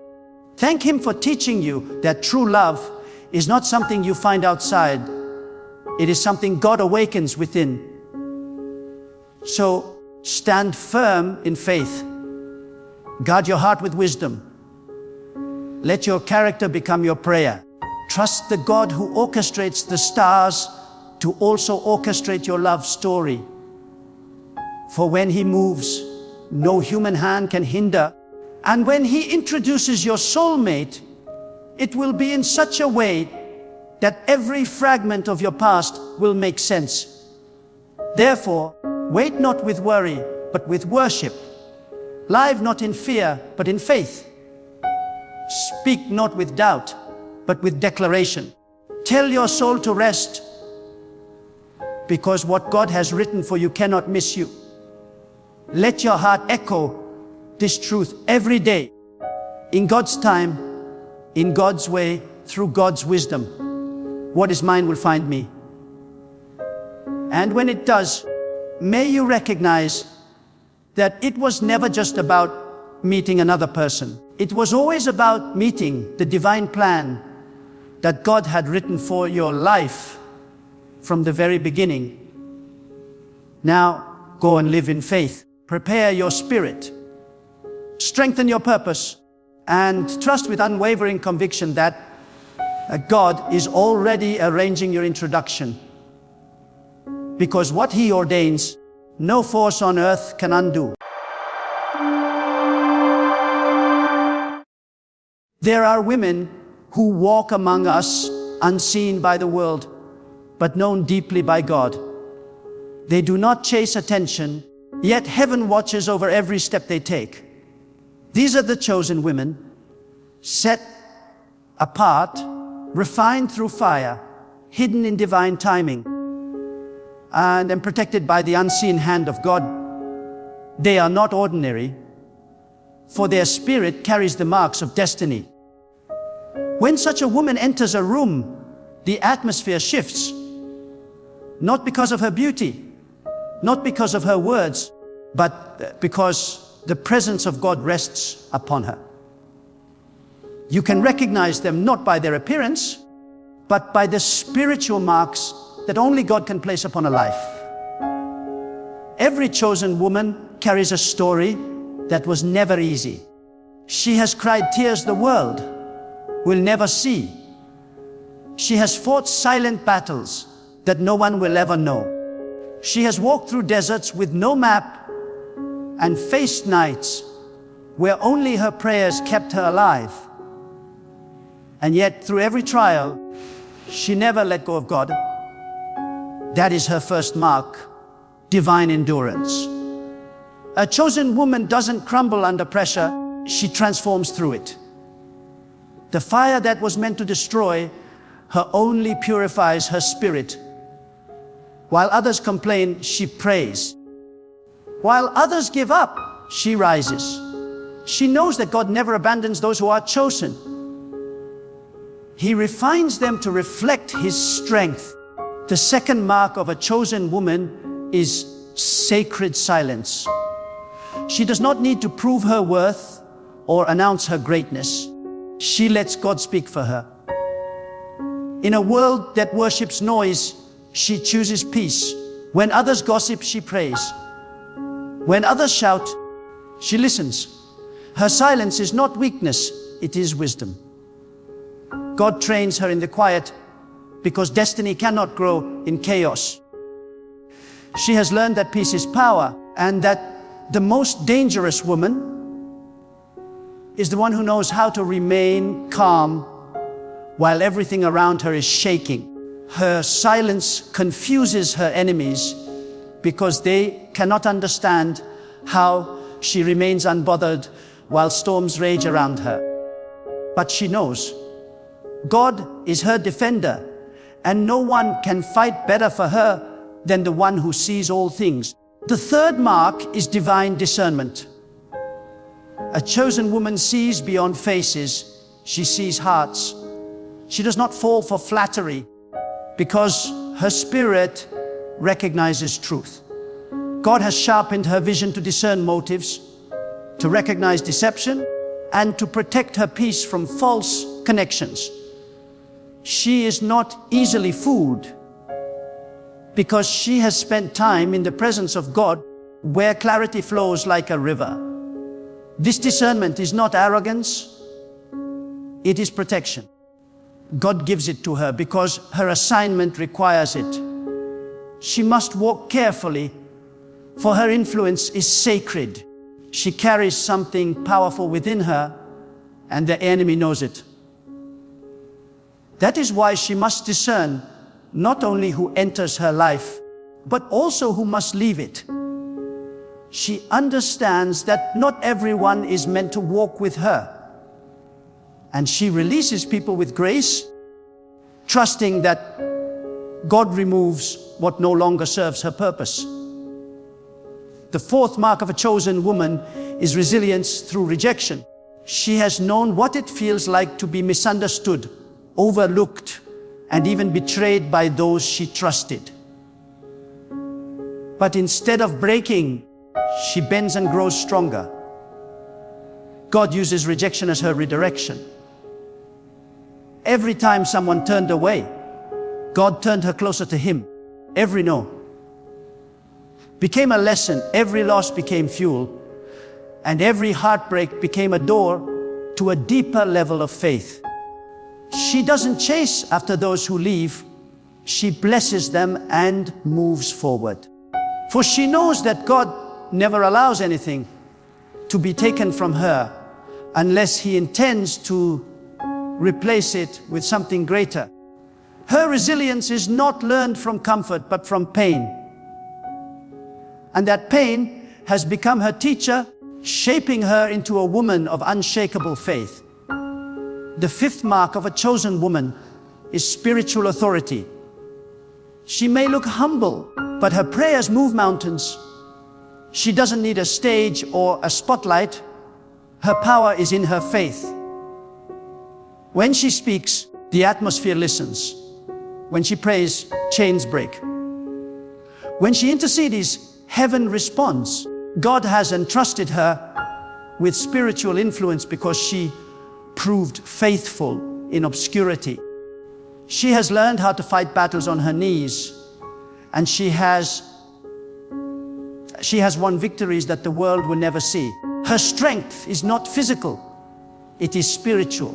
Thank Him for teaching you that true love is not something you find outside. It is something God awakens within. So Stand firm in faith. Guard your heart with wisdom. Let your character become your prayer. Trust the God who orchestrates the stars to also orchestrate your love story. For when He moves, no human hand can hinder. And when He introduces your soulmate, it will be in such a way that every fragment of your past will make sense. Therefore, wait not with worry, but with worship. Live not in fear, but in faith. Speak not with doubt, but with declaration. Tell your soul to rest, because what God has written for you cannot miss you. Let your heart echo this truth every day. In God's time, in God's way, through God's wisdom. What is mine will find me. And when it does, may you recognize that it was never just about meeting another person. It was always about meeting the divine plan that God had written for your life from the very beginning. Now, go and live in faith. Prepare your spirit. Strengthen your purpose and trust with unwavering conviction that God is already arranging your introduction. Because what He ordains, no force on earth can undo. There are women who walk among us unseen by the world, but known deeply by God. They do not chase attention, yet heaven watches over every step they take. These are the chosen women, set apart, refined through fire, hidden in divine timing, and protected by the unseen hand of God. They are not ordinary, for their spirit carries the marks of destiny. When such a woman enters a room, the atmosphere shifts, not because of her beauty, not because of her words, but because the presence of God rests upon her. You can recognize them not by their appearance, but by the spiritual marks that only God can place upon a life. Every chosen woman carries a story that was never easy. She has cried tears the world will never see. She has fought silent battles that no one will ever know. She has walked through deserts with no map and faced nights where only her prayers kept her alive. And yet, through every trial, she never let go of God. That is her first mark, divine endurance. A chosen woman doesn't crumble under pressure, she transforms through it. The fire that was meant to destroy her only purifies her spirit. While others complain, she prays. While others give up, she rises. She knows that God never abandons those who are chosen. He refines them to reflect His strength. The second mark of a chosen woman is sacred silence. She does not need to prove her worth or announce her greatness. She lets God speak for her. In a world that worships noise, she chooses peace. When others gossip, she prays. When others shout, she listens. Her silence is not weakness, it is wisdom. God trains her in the quiet because destiny cannot grow in chaos. She has learned that peace is power, and that the most dangerous woman is the one who knows how to remain calm while everything around her is shaking. Her silence confuses her enemies because they cannot understand how she remains unbothered while storms rage around her. But she knows God is her defender, and no one can fight better for her than the one who sees all things. The third mark is divine discernment. A chosen woman sees beyond faces, she sees hearts. She does not fall for flattery because her spirit recognizes truth. God has sharpened her vision to discern motives, to recognize deception, and to protect her peace from false connections. She is not easily fooled because she has spent time in the presence of God where clarity flows like a river. This discernment is not arrogance, it is protection. God gives it to her because her assignment requires it. She must walk carefully, for her influence is sacred. She carries something powerful within her, and the enemy knows it. That is why she must discern not only who enters her life, but also who must leave it. She understands that not everyone is meant to walk with her. And she releases people with grace, trusting that God removes what no longer serves her purpose. The fourth mark of a chosen woman is resilience through rejection. She has known what it feels like to be misunderstood, overlooked, and even betrayed by those she trusted. But instead of breaking, she bends and grows stronger. God uses rejection as her redirection. Every time someone turned away, God turned her closer to Him. Every no became a lesson, every loss became fuel, and every heartbreak became a door to a deeper level of faith. She doesn't chase after those who leave, she blesses them and moves forward. For she knows that God never allows anything to be taken from her unless He intends to replace it with something greater. Her resilience is not learned from comfort, but from pain. And that pain has become her teacher, shaping her into a woman of unshakable faith. The fifth mark of a chosen woman is spiritual authority. She may look humble, but her prayers move mountains. She doesn't need a stage or a spotlight. Her power is in her faith. When she speaks, the atmosphere listens. When she prays, chains break. When she intercedes, heaven responds. God has entrusted her with spiritual influence because she proved faithful in obscurity. She has learned how to fight battles on her knees, and she has won victories that the world will never see. Her strength is not physical, it is spiritual.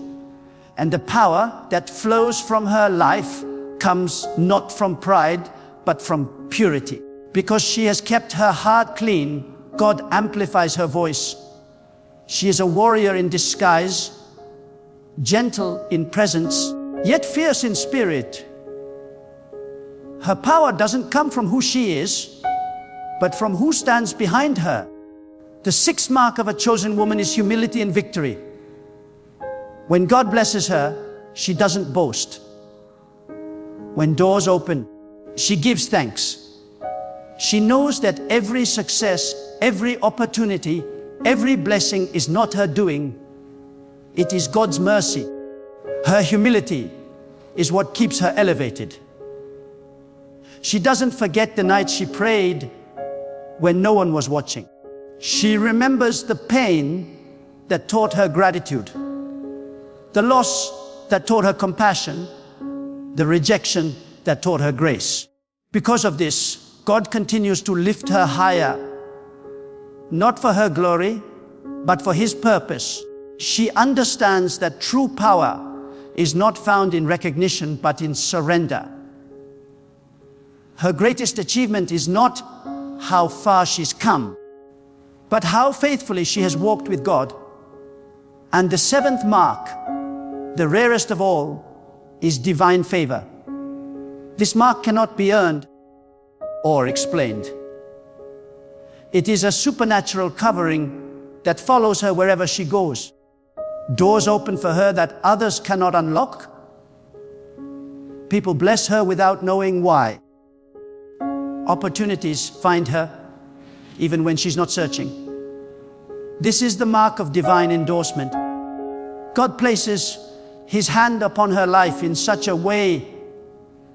And the power that flows from her life comes not from pride, but from purity. Because she has kept her heart clean, God amplifies her voice. She is a warrior in disguise, gentle in presence, yet fierce in spirit. Her power doesn't come from who she is, but from who stands behind her. The sixth mark of a chosen woman is humility and victory. When God blesses her, she doesn't boast. When doors open, she gives thanks. She knows that every success, every opportunity, every blessing is not her doing. It is God's mercy. Her humility is what keeps her elevated. She doesn't forget the night she prayed when no one was watching. She remembers the pain that taught her gratitude, the loss that taught her compassion, the rejection that taught her grace. Because of this, God continues to lift her higher, not for her glory, but for His purpose. She understands that true power is not found in recognition, but in surrender. Her greatest achievement is not how far she's come, but how faithfully she has walked with God. And the seventh mark, the rarest of all, is divine favor. This mark cannot be earned or explained. It is a supernatural covering that follows her wherever she goes. Doors open for her that others cannot unlock. People bless her without knowing why. Opportunities find her even when she's not searching. This is the mark of divine endorsement. God places His hand upon her life in such a way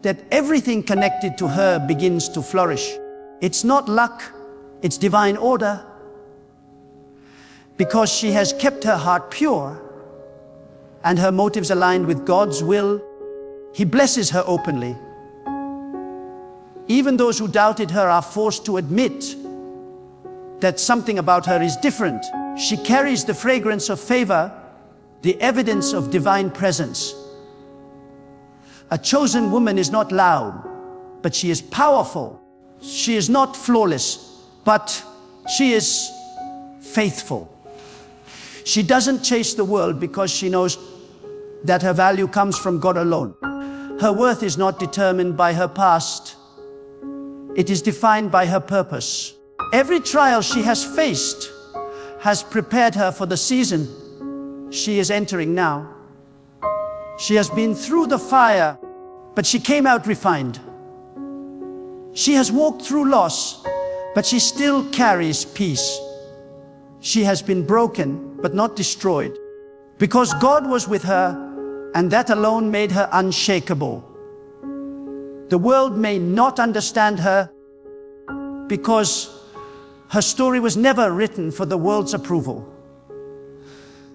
that everything connected to her begins to flourish. It's not luck, it's divine order. Because she has kept her heart pure and her motives aligned with God's will, He blesses her openly. Even those who doubted her are forced to admit that something about her is different. She carries the fragrance of favor, the evidence of divine presence. A chosen woman is not loud, but she is powerful. She is not flawless, but she is faithful. She doesn't chase the world because she knows that her value comes from God alone. Her worth is not determined by her past. It is defined by her purpose. Every trial she has faced has prepared her for the season she is entering now. She has been through the fire, but she came out refined. She has walked through loss, but she still carries peace. She has been broken, but not destroyed, because God was with her, and that alone made her unshakable. The world may not understand her because her story was never written for the world's approval.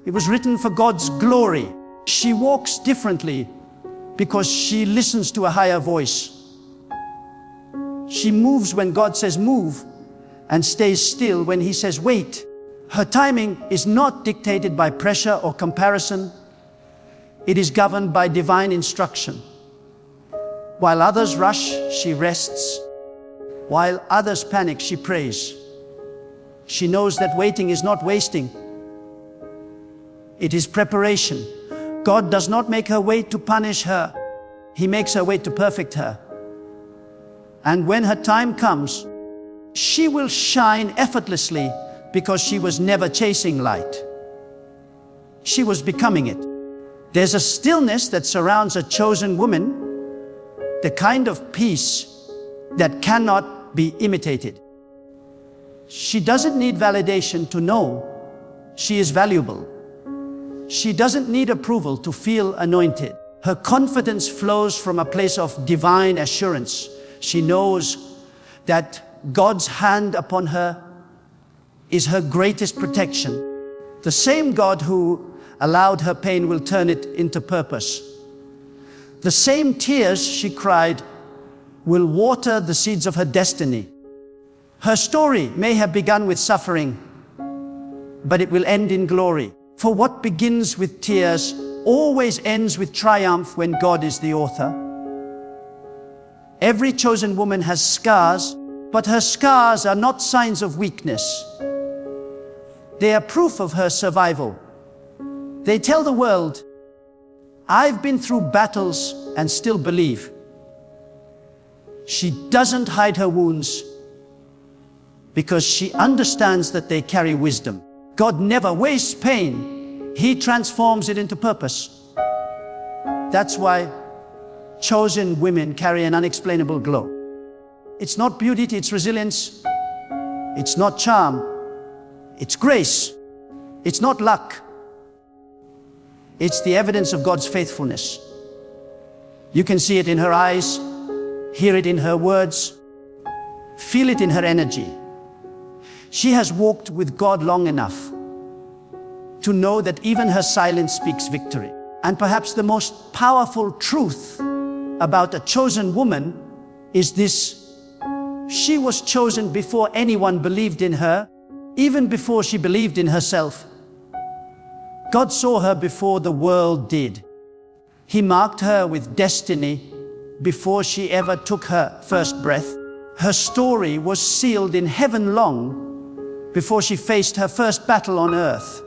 It was written for God's glory. She walks differently because she listens to a higher voice. She moves when God says move and stays still when He says wait. Her timing is not dictated by pressure or comparison. It is governed by divine instruction. While others rush, she rests. While others panic, she prays. She knows that waiting is not wasting. It is preparation. God does not make her wait to punish her. He makes her wait to perfect her. And when her time comes, she will shine effortlessly because she was never chasing light. She was becoming it. There's a stillness that surrounds a chosen woman, the kind of peace that cannot be imitated. She doesn't need validation to know she is valuable. She doesn't need approval to feel anointed. Her confidence flows from a place of divine assurance. She knows that God's hand upon her is her greatest protection. The same God who allowed her pain will turn it into purpose. The same tears she cried will water the seeds of her destiny. Her story may have begun with suffering, but it will end in glory. For what begins with tears always ends with triumph when God is the author. Every chosen woman has scars, but her scars are not signs of weakness. They are proof of her survival. They tell the world, I've been through battles and still believe. She doesn't hide her wounds because she understands that they carry wisdom. God never wastes pain. He transforms it into purpose. That's why chosen women carry an unexplainable glow. It's not beauty, it's resilience. It's not charm. It's grace. It's not luck. It's the evidence of God's faithfulness. You can see it in her eyes, hear it in her words, feel it in her energy. She has walked with God long enough to know that even her silence speaks victory. And perhaps the most powerful truth about a chosen woman is this: she was chosen before anyone believed in her, even before she believed in herself. God saw her before the world did. He marked her with destiny before she ever took her first breath. Her story was sealed in heaven long before she faced her first battle on earth.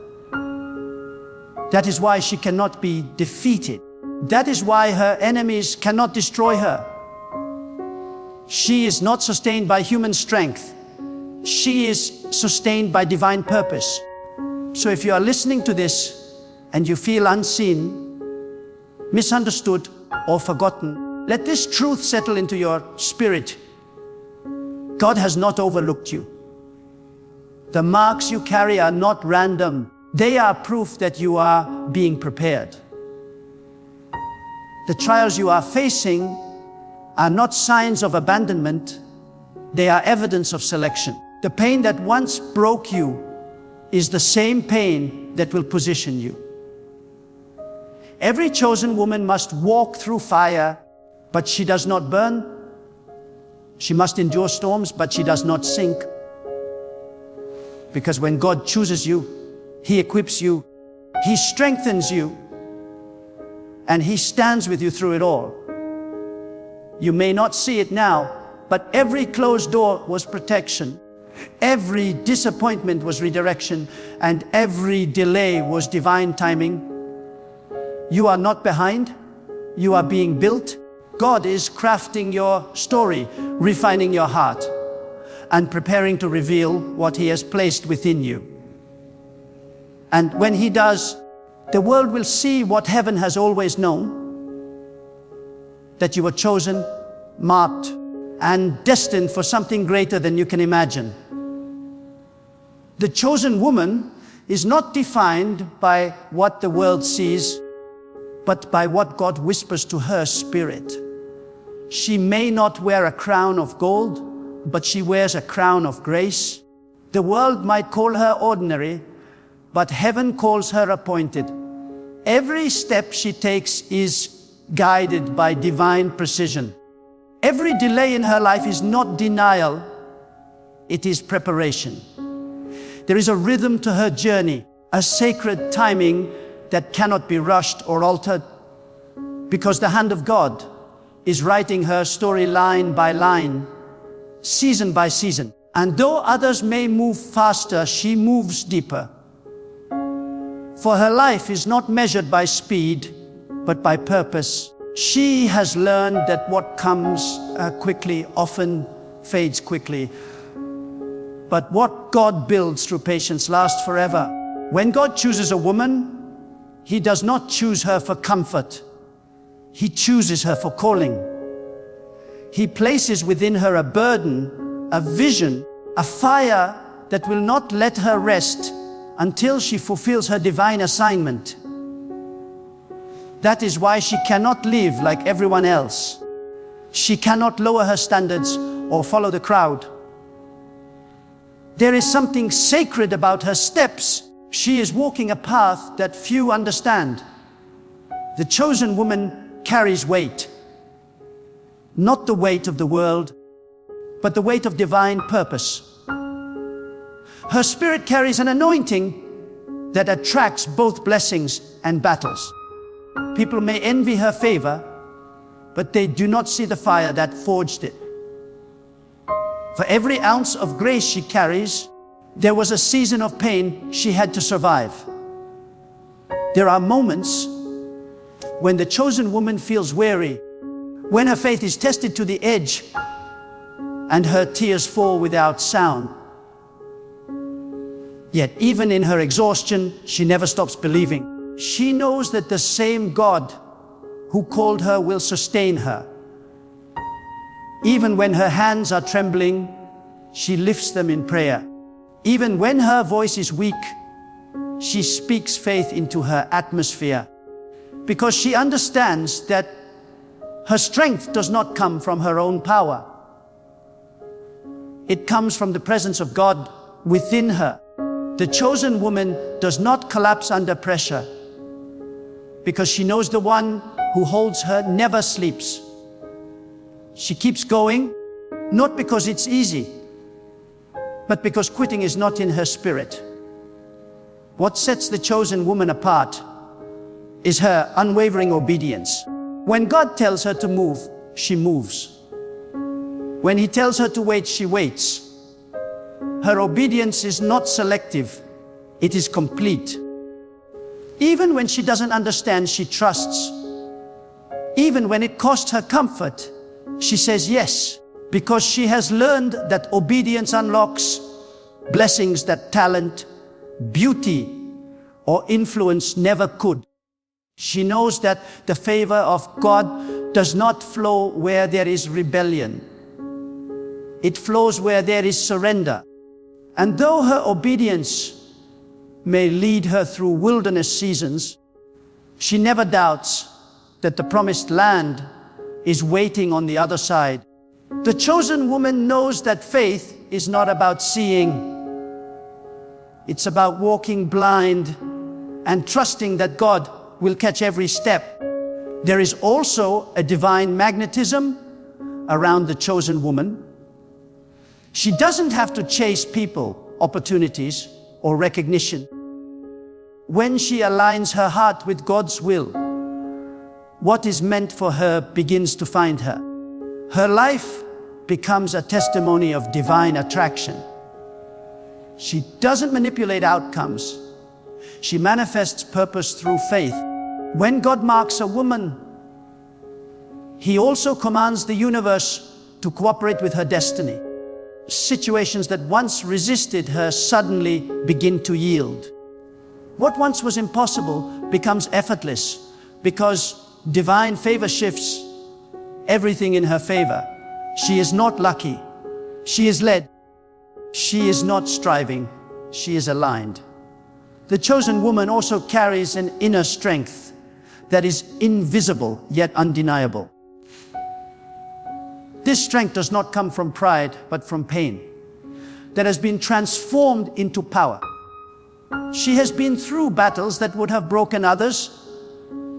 That is why she cannot be defeated. That is why her enemies cannot destroy her. She is not sustained by human strength. She is sustained by divine purpose. So if you are listening to this and you feel unseen, misunderstood, or forgotten, let this truth settle into your spirit. God has not overlooked you. The marks you carry are not random. They are proof that you are being prepared. The trials you are facing are not signs of abandonment. They are evidence of selection. The pain that once broke you is the same pain that will position you. Every chosen woman must walk through fire, but she does not burn. She must endure storms, but she does not sink. Because when God chooses you, He equips you, He strengthens you, and He stands with you through it all. You may not see it now, but every closed door was protection. Every disappointment was redirection, and every delay was divine timing. You are not behind. You are being built. God is crafting your story, refining your heart, and preparing to reveal what He has placed within you. And when He does, the world will see what heaven has always known, that you were chosen, marked, and destined for something greater than you can imagine. The chosen woman is not defined by what the world sees, but by what God whispers to her spirit. She may not wear a crown of gold, but she wears a crown of grace. The world might call her ordinary, but heaven calls her appointed. Every step she takes is guided by divine precision. Every delay in her life is not denial, it is preparation. There is a rhythm to her journey, a sacred timing that cannot be rushed or altered, because the hand of God is writing her story line by line, season by season. And though others may move faster, she moves deeper. For her life is not measured by speed, but by purpose. She has learned that what comes quickly often fades quickly. But what God builds through patience lasts forever. When God chooses a woman, He does not choose her for comfort. He chooses her for calling. He places within her a burden, a vision, a fire that will not let her rest until she fulfills her divine assignment. That is why she cannot live like everyone else. She cannot lower her standards or follow the crowd. There is something sacred about her steps. She is walking a path that few understand. The chosen woman carries weight. Not the weight of the world, but the weight of divine purpose. Her spirit carries an anointing that attracts both blessings and battles. People may envy her favor, but they do not see the fire that forged it. For every ounce of grace she carries, there was a season of pain she had to survive. There are moments when the chosen woman feels weary, when her faith is tested to the edge, and her tears fall without sound. Yet even in her exhaustion, she never stops believing. She knows that the same God who called her will sustain her. Even when her hands are trembling, she lifts them in prayer. Even when her voice is weak, she speaks faith into her atmosphere, because she understands that her strength does not come from her own power. It comes from the presence of God within her. The chosen woman does not collapse under pressure, because she knows the one who holds her never sleeps. She keeps going, not because it's easy, but because quitting is not in her spirit. What sets the chosen woman apart is her unwavering obedience. When God tells her to move, she moves. When He tells her to wait, she waits. Her obedience is not selective, it is complete. Even when she doesn't understand, she trusts. Even when it costs her comfort, she says yes, because she has learned that obedience unlocks blessings that talent, beauty, or influence never could. She knows that the favor of God does not flow where there is rebellion. It flows where there is surrender. And though her obedience may lead her through wilderness seasons, she never doubts that the promised land is waiting on the other side. The chosen woman knows that faith is not about seeing. It's about walking blind and trusting that God will catch every step. There is also a divine magnetism around the chosen woman. She doesn't have to chase people. opportunities or recognition. When she aligns her heart with God's will, what is meant for her begins to find her. Her life becomes a testimony of divine attraction. She doesn't manipulate outcomes. She manifests purpose through faith. When God marks a woman, He also commands the universe to cooperate with her destiny. Situations that once resisted her suddenly begin to yield. What once was impossible becomes effortless because divine favor shifts everything in her favor. She is not lucky. She is led. She is not striving. She is aligned. The chosen woman also carries an inner strength that is invisible yet undeniable. This strength does not come from pride, but from pain that has been transformed into power. She has been through battles that would have broken others,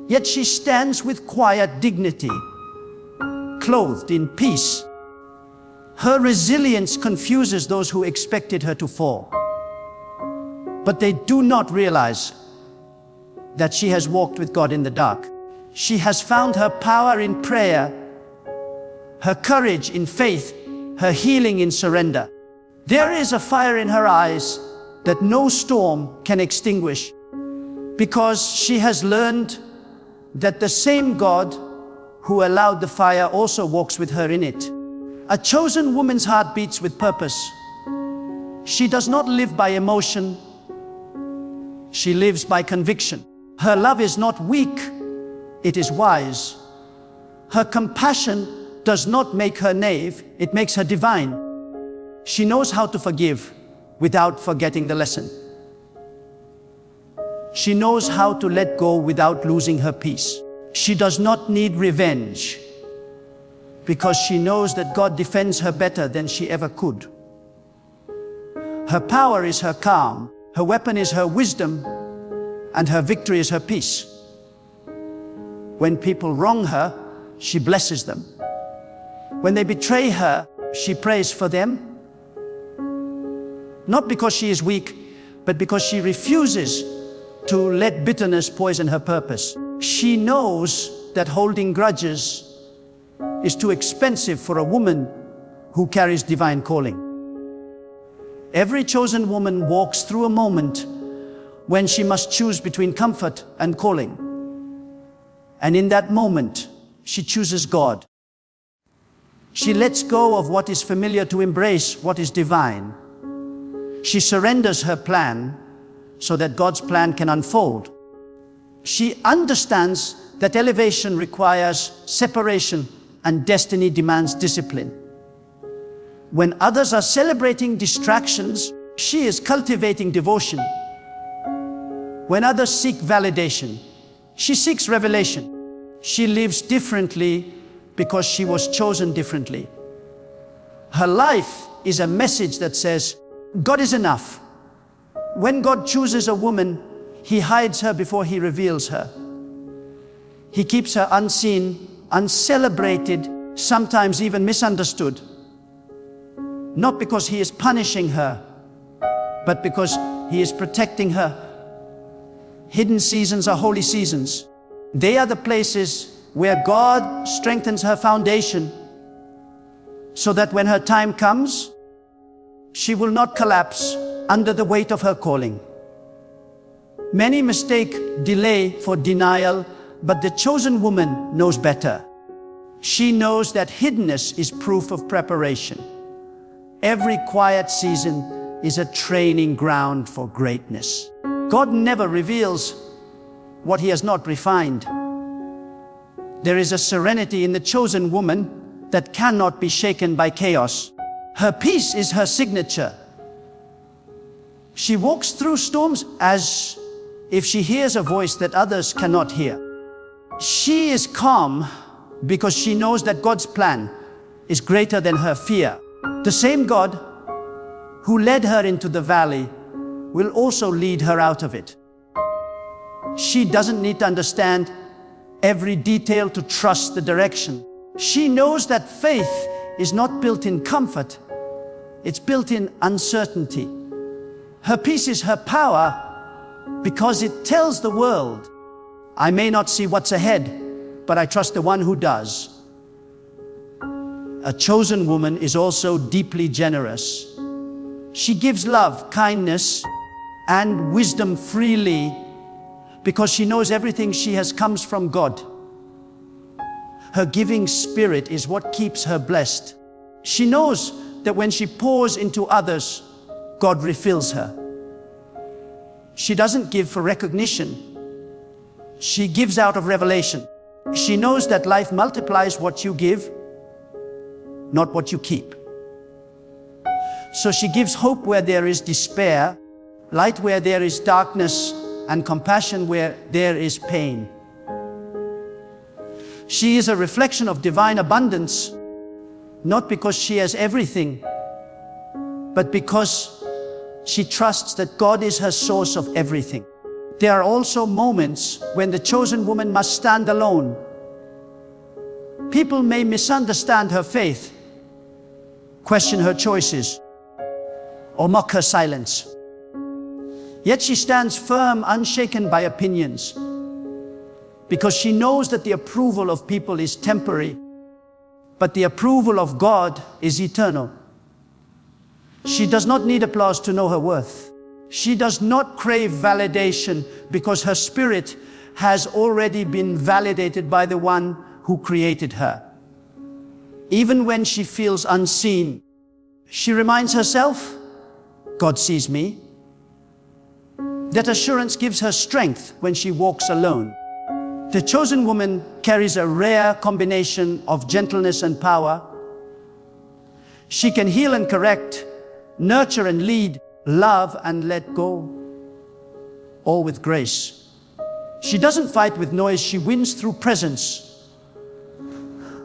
yet she stands with quiet dignity, clothed in peace. Her resilience confuses those who expected her to fall. But they do not realize that she has walked with God in the dark. She has found her power in prayer, her courage in faith, her healing in surrender. There is a fire in her eyes that no storm can extinguish, because she has learned that the same God who allowed the fire also walks with her in it. A chosen woman's heart beats with purpose. She does not live by emotion. She lives by conviction. Her love is not weak, it is wise. Her compassion does not make her naive, it makes her divine. She knows how to forgive without forgetting the lesson. She knows how to let go without losing her peace. She does not need revenge because she knows that God defends her better than she ever could. Her power is her calm, her weapon is her wisdom, and her victory is her peace. When people wrong her, she blesses them. When they betray her, she prays for them. Not because she is weak, but because she refuses to let bitterness poison her purpose. She knows that holding grudges is too expensive for a woman who carries divine calling. Every chosen woman walks through a moment when she must choose between comfort and calling. And in that moment, she chooses God. She lets go of what is familiar to embrace what is divine. She surrenders her plan so that God's plan can unfold. She understands that elevation requires separation and destiny demands discipline. When others are celebrating distractions, she is cultivating devotion. When others seek validation, she seeks revelation. She lives differently because she was chosen differently. Her life is a message that says, God is enough. When God chooses a woman, He hides her before He reveals her. He keeps her unseen, uncelebrated, sometimes even misunderstood. Not because He is punishing her, but because He is protecting her. Hidden seasons are holy seasons. They are the places where God strengthens her foundation so that when her time comes, she will not collapse under the weight of her calling. Many mistake delay for denial, but the chosen woman knows better. She knows that hiddenness is proof of preparation. Every quiet season is a training ground for greatness. God never reveals what He has not refined. There is a serenity in the chosen woman that cannot be shaken by chaos. Her peace is her signature. She walks through storms as if she hears a voice that others cannot hear. She is calm because she knows that God's plan is greater than her fear. The same God who led her into the valley will also lead her out of it. She doesn't need to understand every detail to trust the direction. She knows that faith is not built in comfort, it's built in uncertainty. Her peace is her power because it tells the world, I may not see what's ahead, but I trust the one who does. A chosen woman is also deeply generous. She gives love, kindness, and wisdom freely because she knows everything she has comes from God. Her giving spirit is what keeps her blessed. She knows that when she pours into others, God refills her. She doesn't give for recognition. She gives out of revelation. She knows that life multiplies what you give, not what you keep. So she gives hope where there is despair, light where there is darkness, and compassion where there is pain. She is a reflection of divine abundance, not because she has everything, but because she trusts that God is her source of everything. There are also moments when the chosen woman must stand alone. People may misunderstand her faith, question her choices, or mock her silence. Yet she stands firm, unshaken by opinions, because she knows that the approval of people is temporary, but the approval of God is eternal. She does not need applause to know her worth. She does not crave validation because her spirit has already been validated by the one who created her. Even when she feels unseen, she reminds herself, God sees me. That assurance gives her strength when she walks alone. The chosen woman carries a rare combination of gentleness and power. She can heal and correct, nurture and lead, love and let go, all with grace. She doesn't fight with noise, she wins through presence.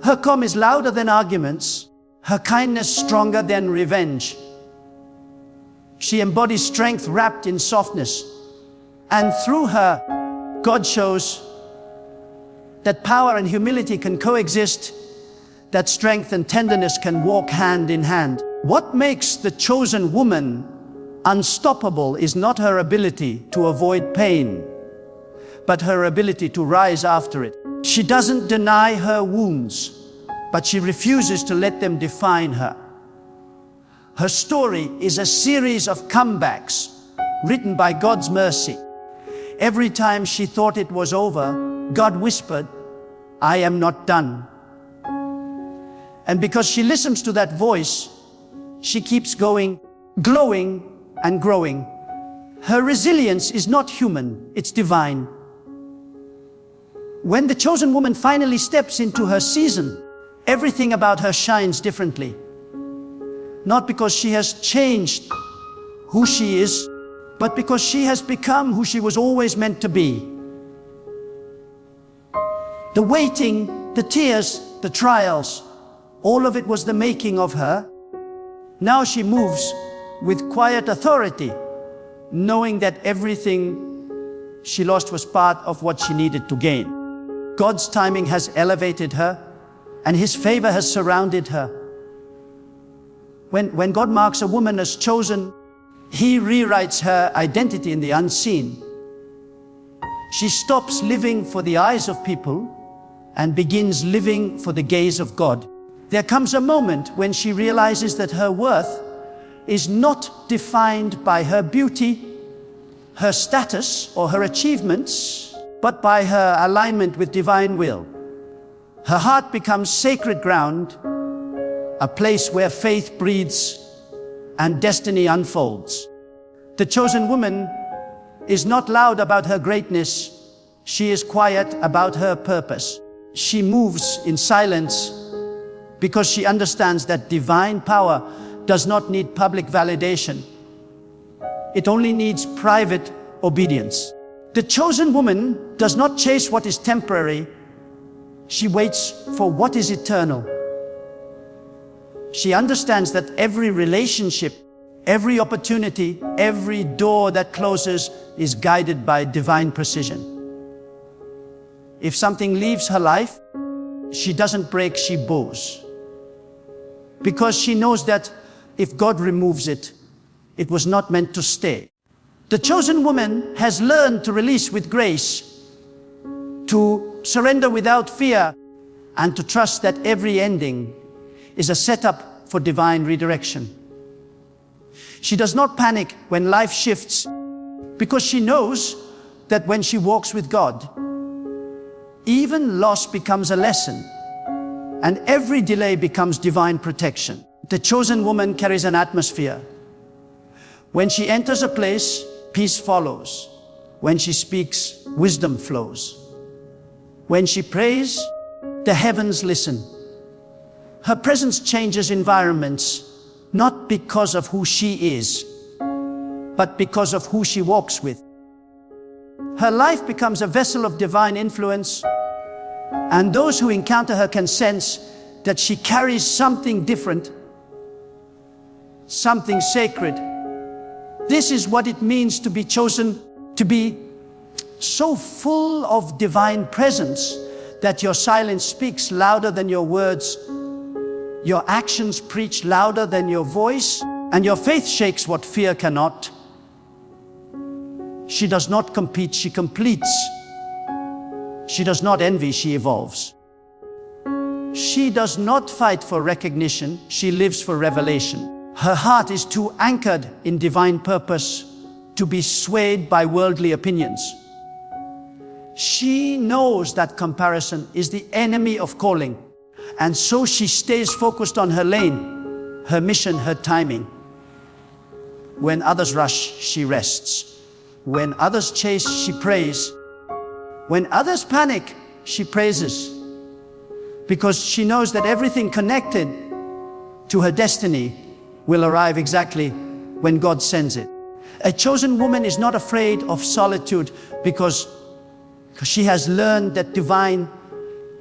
Her calm is louder than arguments, her kindness stronger than revenge. She embodies strength wrapped in softness. And through her, God shows that power and humility can coexist, that strength and tenderness can walk hand in hand. What makes the chosen woman unstoppable is not her ability to avoid pain, but her ability to rise after it. She doesn't deny her wounds, but she refuses to let them define her. Her story is a series of comebacks written by God's mercy. Every time she thought it was over, God whispered, I am not done. And because she listens to that voice, she keeps going, glowing and growing. Her resilience is not human, it's divine. When the chosen woman finally steps into her season, everything about her shines differently. Not because she has changed who she is, but because she has become who she was always meant to be. The waiting, the tears, the trials, all of it was the making of her. Now she moves with quiet authority, knowing that everything she lost was part of what she needed to gain. God's timing has elevated her, and His favor has surrounded her. When God marks a woman as chosen, He rewrites her identity in the unseen. She stops living for the eyes of people and begins living for the gaze of God. There comes a moment when she realizes that her worth is not defined by her beauty, her status, or her achievements, but by her alignment with divine will. Her heart becomes sacred ground, a place where faith breathes and destiny unfolds. The chosen woman is not loud about her greatness. She is quiet about her purpose. She moves in silence because she understands that divine power does not need public validation. It only needs private obedience. The chosen woman does not chase what is temporary. She waits for what is eternal. She understands that every relationship, every opportunity, every door that closes is guided by divine precision. If something leaves her life, she doesn't break, she bows. Because she knows that if God removes it, It was not meant to stay. The chosen woman has learned to release with grace, to surrender without fear, and to trust that every ending is a setup for divine redirection. She does not panic when life shifts, because she knows that when she walks with God, even loss becomes a lesson, and every delay becomes divine protection. The chosen woman carries an atmosphere. When she enters a place, peace follows. When she speaks, wisdom flows. When she prays, the heavens listen. Her presence changes environments, not because of who she is, but because of who she walks with. Her life becomes a vessel of divine influence, and those who encounter her can sense that she carries something different, something sacred. This is what it means to be chosen, to be so full of divine presence that your silence speaks louder than your words, your actions preach louder than your voice, and your faith shakes what fear cannot. She does not compete, she completes. She does not envy, she evolves. She does not fight for recognition, she lives for revelation. Her heart is too anchored in divine purpose to be swayed by worldly opinions. She knows that comparison is the enemy of calling, and so she stays focused on her lane, her mission, her timing. When others rush, she rests. When others chase, she prays. When others panic, she praises. Because she knows that everything connected to her destiny will arrive exactly when God sends it. A chosen woman is not afraid of solitude because she has learned that divine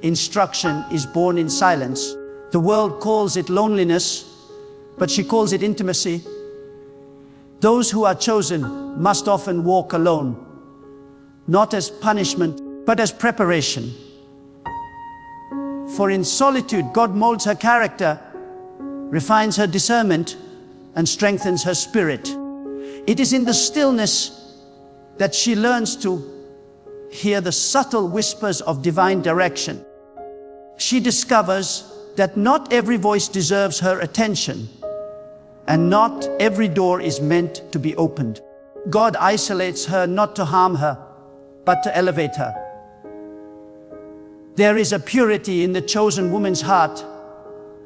instruction is born in silence. The world calls it loneliness, but she calls it intimacy. Those who are chosen must often walk alone, not as punishment, but as preparation. For in solitude, God molds her character, refines her discernment, and strengthens her spirit. It is in the stillness that she learns to hear the subtle whispers of divine direction. She discovers that not every voice deserves her attention, and not every door is meant to be opened. God isolates her not to harm her, but to elevate her. There is a purity in the chosen woman's heart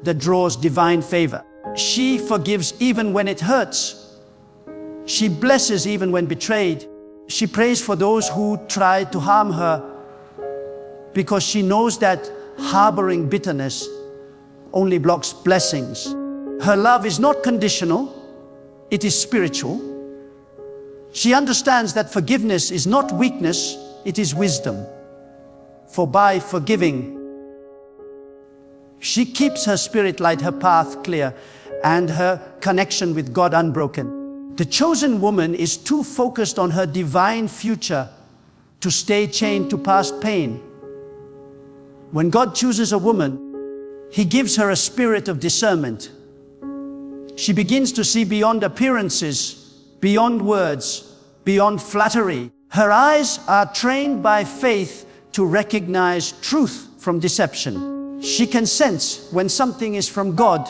that draws divine favor. She forgives even when it hurts. She blesses even when betrayed. She prays for those who try to harm her because she knows that harboring bitterness only blocks blessings. Her love is not conditional, it is spiritual. She understands that forgiveness is not weakness, it is wisdom. For by forgiving, she keeps her spirit light, her path clear, and her connection with God unbroken. The chosen woman is too focused on her divine future to stay chained to past pain. When God chooses a woman, He gives her a spirit of discernment. She begins to see beyond appearances, beyond words, beyond flattery. Her eyes are trained by faith to recognize truth from deception. She can sense when something is from God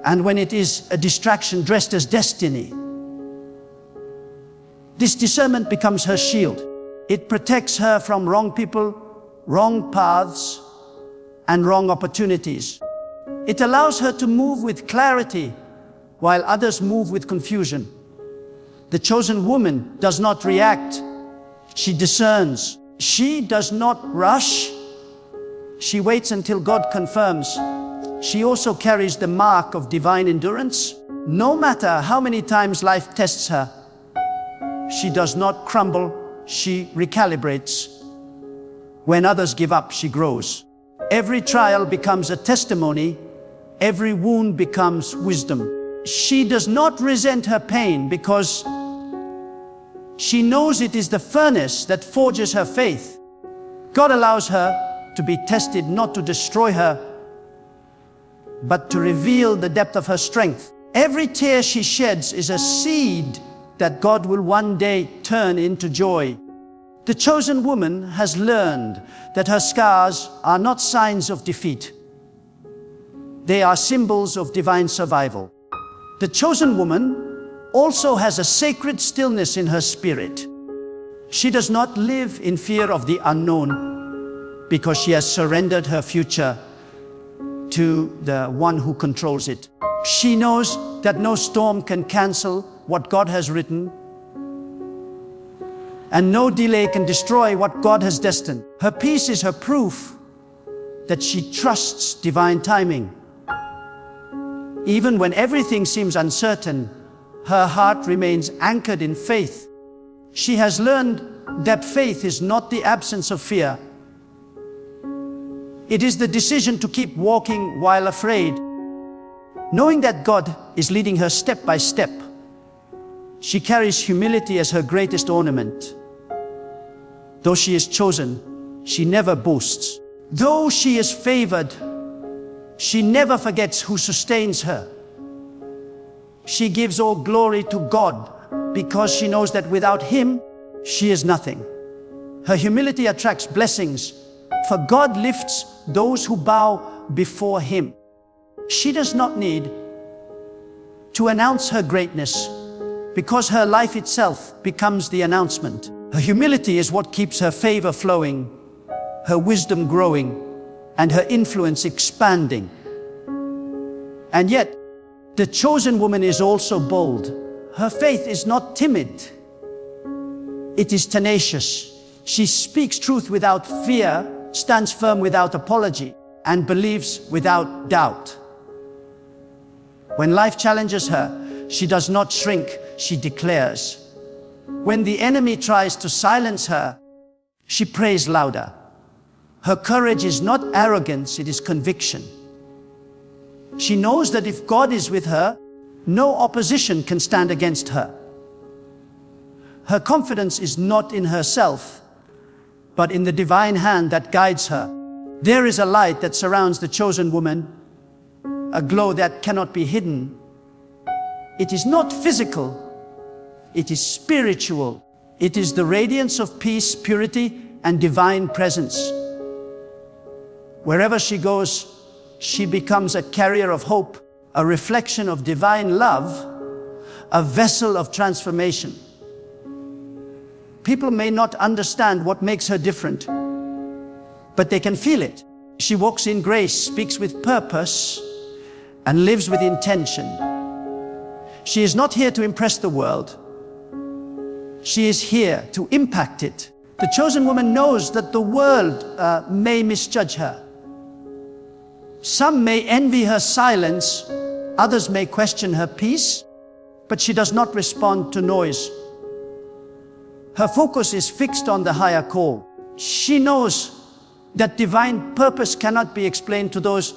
and when it is a distraction dressed as destiny. This discernment becomes her shield. It protects her from wrong people, wrong paths, and wrong opportunities. It allows her to move with clarity while others move with confusion. The chosen woman does not react, she discerns. She does not rush, she waits until God confirms. She also carries the mark of divine endurance. No matter how many times life tests her, she does not crumble, she recalibrates. When others give up, she grows. Every trial becomes a testimony, every wound becomes wisdom. She does not resent her pain because she knows it is the furnace that forges her faith. God allows her to be tested not to destroy her, but to reveal the depth of her strength. Every tear she sheds is a seed that God will one day turn into joy. The chosen woman has learned that her scars are not signs of defeat. They are symbols of divine survival. The chosen woman also has a sacred stillness in her spirit. She does not live in fear of the unknown because she has surrendered her future to the one who controls it. She knows that no storm can cancel what God has written, and no delay can destroy what God has destined. Her peace is her proof that she trusts divine timing. Even when everything seems uncertain, her heart remains anchored in faith. She has learned that faith is not the absence of fear. It is the decision to keep walking while afraid. Knowing that God is leading her step by step, she carries humility as her greatest ornament. Though she is chosen, she never boasts. Though she is favored, she never forgets who sustains her. She gives all glory to God because she knows that without Him, she is nothing. Her humility attracts blessings, for God lifts those who bow before Him. She does not need to announce her greatness because her life itself becomes the announcement. Her humility is what keeps her favor flowing, her wisdom growing, and her influence expanding. And yet, the chosen woman is also bold. Her faith is not timid. It is tenacious. She speaks truth without fear, stands firm without apology, and believes without doubt. When life challenges her, she does not shrink, she declares. When the enemy tries to silence her, she prays louder. Her courage is not arrogance, it is conviction. She knows that if God is with her, no opposition can stand against her. Her confidence is not in herself, but in the divine hand that guides her. There is a light that surrounds the chosen woman, a glow that cannot be hidden. It is not physical, it is spiritual. It is the radiance of peace, purity, and divine presence. Wherever she goes, she becomes a carrier of hope, a reflection of divine love, a vessel of transformation. People may not understand what makes her different, but they can feel it. She walks in grace, speaks with purpose, and lives with intention. She is not here to impress the world. She is here to impact it. The chosen woman knows that the world may misjudge her. Some may envy her silence, others may question her peace, but she does not respond to noise. Her focus is fixed on the higher call. She knows that divine purpose cannot be explained to those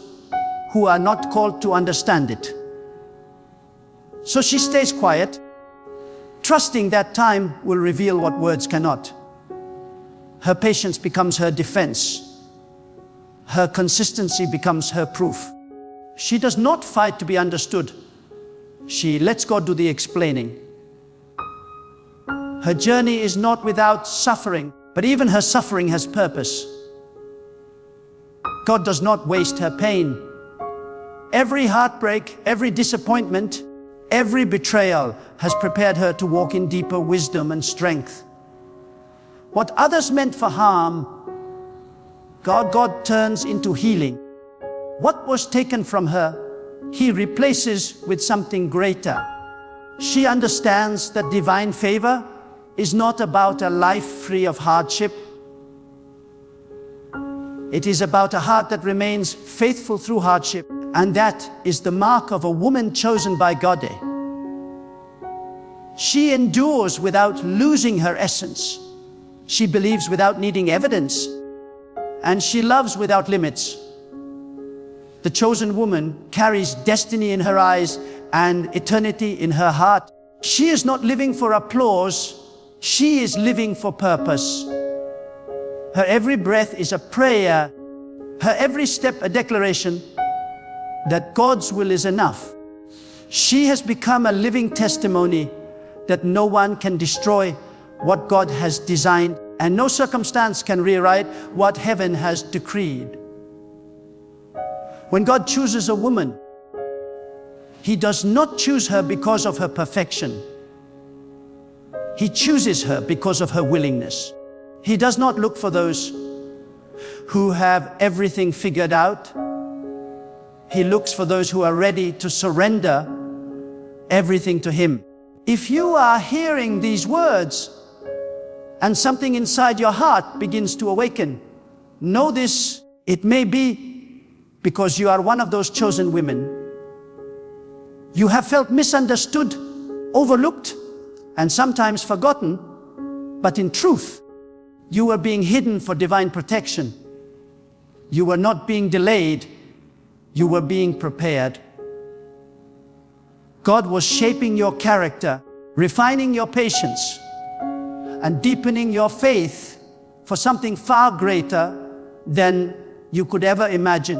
who are not called to understand it. So she stays quiet, trusting that time will reveal what words cannot. Her patience becomes her defense. Her consistency becomes her proof. She does not fight to be understood. She lets God do the explaining. Her journey is not without suffering, but even her suffering has purpose. God does not waste her pain. Every heartbreak, every disappointment, every betrayal has prepared her to walk in deeper wisdom and strength. What others meant for harm, God turns into healing. What was taken from her, He replaces with something greater. She understands that divine favor is not about a life free of hardship. It is about a heart that remains faithful through hardship, and that is the mark of a woman chosen by God. She endures without losing her essence. She believes without needing evidence, and she loves without limits. The chosen woman carries destiny in her eyes and eternity in her heart. She is not living for applause, she is living for purpose. Her every breath is a prayer, her every step a declaration that God's will is enough. She has become a living testimony that no one can destroy what God has designed, and no circumstance can rewrite what heaven has decreed. When God chooses a woman, He does not choose her because of her perfection. He chooses her because of her willingness. He does not look for those who have everything figured out. He looks for those who are ready to surrender everything to Him. If you are hearing these words and something inside your heart begins to awaken, know this: it may be because you are one of those chosen women. You have felt misunderstood, overlooked, and sometimes forgotten, but in truth, you were being hidden for divine protection. You were not being delayed, you were being prepared. God was shaping your character, refining your patience, and deepening your faith for something far greater than you could ever imagine.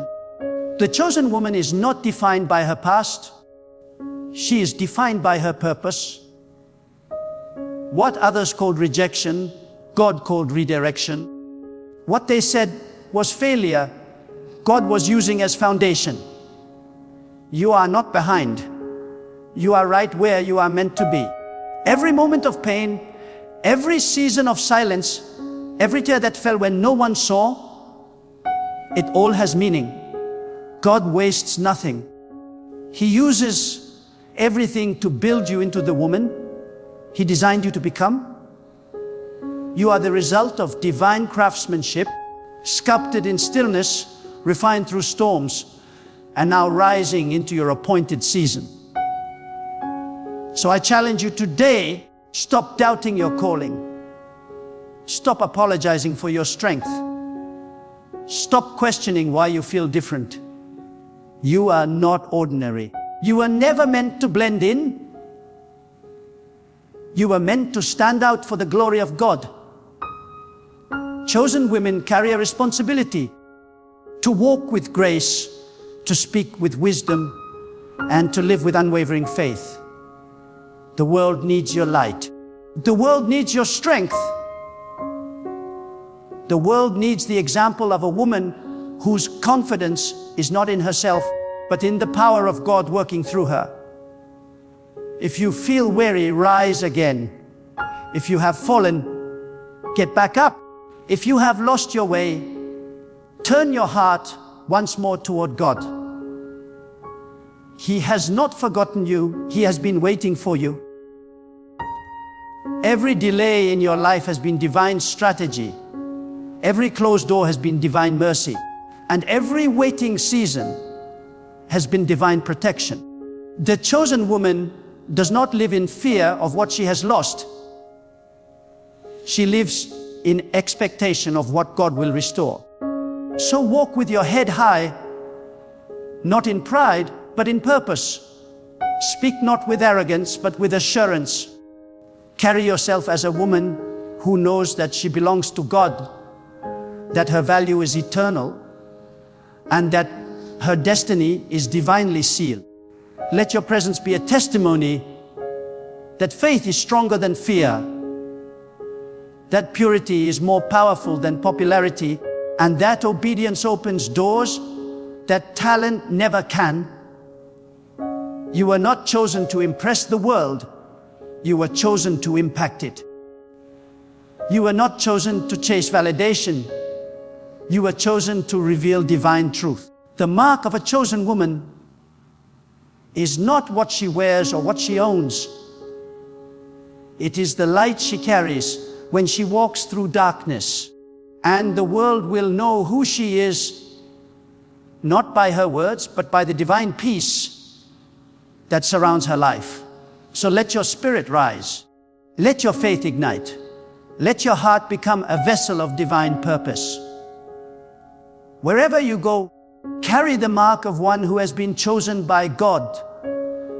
The chosen woman is not defined by her past. She is defined by her purpose. What others called rejection, God called redirection. What they said was failure, God was using as foundation. You are not behind. You are right where you are meant to be. Every moment of pain, every season of silence, every tear that fell when no one saw, it all has meaning. God wastes nothing. He uses everything to build you into the woman He designed you to become. You are the result of divine craftsmanship, sculpted in stillness, refined through storms, and now rising into your appointed season. So I challenge you today, stop doubting your calling. Stop apologizing for your strength. Stop questioning why you feel different. You are not ordinary. You were never meant to blend in. You were meant to stand out for the glory of God. Chosen women carry a responsibility to walk with grace, to speak with wisdom, and to live with unwavering faith. The world needs your light. The world needs your strength. The world needs the example of a woman whose confidence is not in herself, but in the power of God working through her. If you feel weary, rise again. If you have fallen, get back up. If you have lost your way, turn your heart once more toward God. He has not forgotten you. He has been waiting for you. Every delay in your life has been divine strategy. Every closed door has been divine mercy. And every waiting season has been divine protection. The chosen woman does not live in fear of what she has lost. She lives in expectation of what God will restore. So walk with your head high, not in pride, but in purpose. Speak not with arrogance, but with assurance. Carry yourself as a woman who knows that she belongs to God, that her value is eternal, and that her destiny is divinely sealed. Let your presence be a testimony that faith is stronger than fear, that purity is more powerful than popularity, and that obedience opens doors that talent never can. You were not chosen to impress the world. You were chosen to impact it. You were not chosen to chase validation. You were chosen to reveal divine truth. The mark of a chosen woman is not what she wears or what she owns. It is the light she carries when she walks through darkness. And the world will know who she is, not by her words, but by the divine peace that surrounds her life. So let your spirit rise. Let your faith ignite. Let your heart become a vessel of divine purpose. Wherever you go, carry the mark of one who has been chosen by God,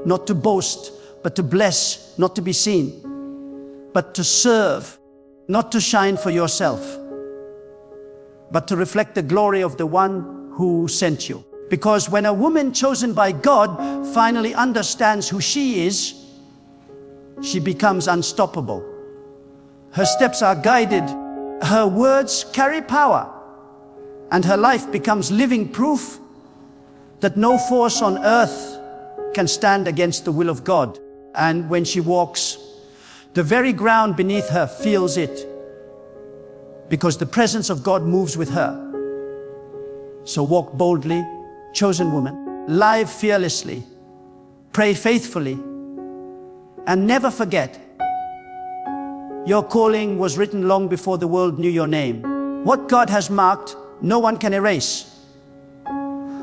not to boast, but to bless, not to be seen, but to serve, not to shine for yourself, but to reflect the glory of the one who sent you. Because when a woman chosen by God finally understands who she is, she becomes unstoppable. Her steps are guided, her words carry power, and her life becomes living proof that no force on earth can stand against the will of God. And when she walks, the very ground beneath her feels it, because the presence of God moves with her. So walk boldly, chosen woman, live fearlessly, pray faithfully, and never forget, your calling was written long before the world knew your name. What God has marked, no one can erase.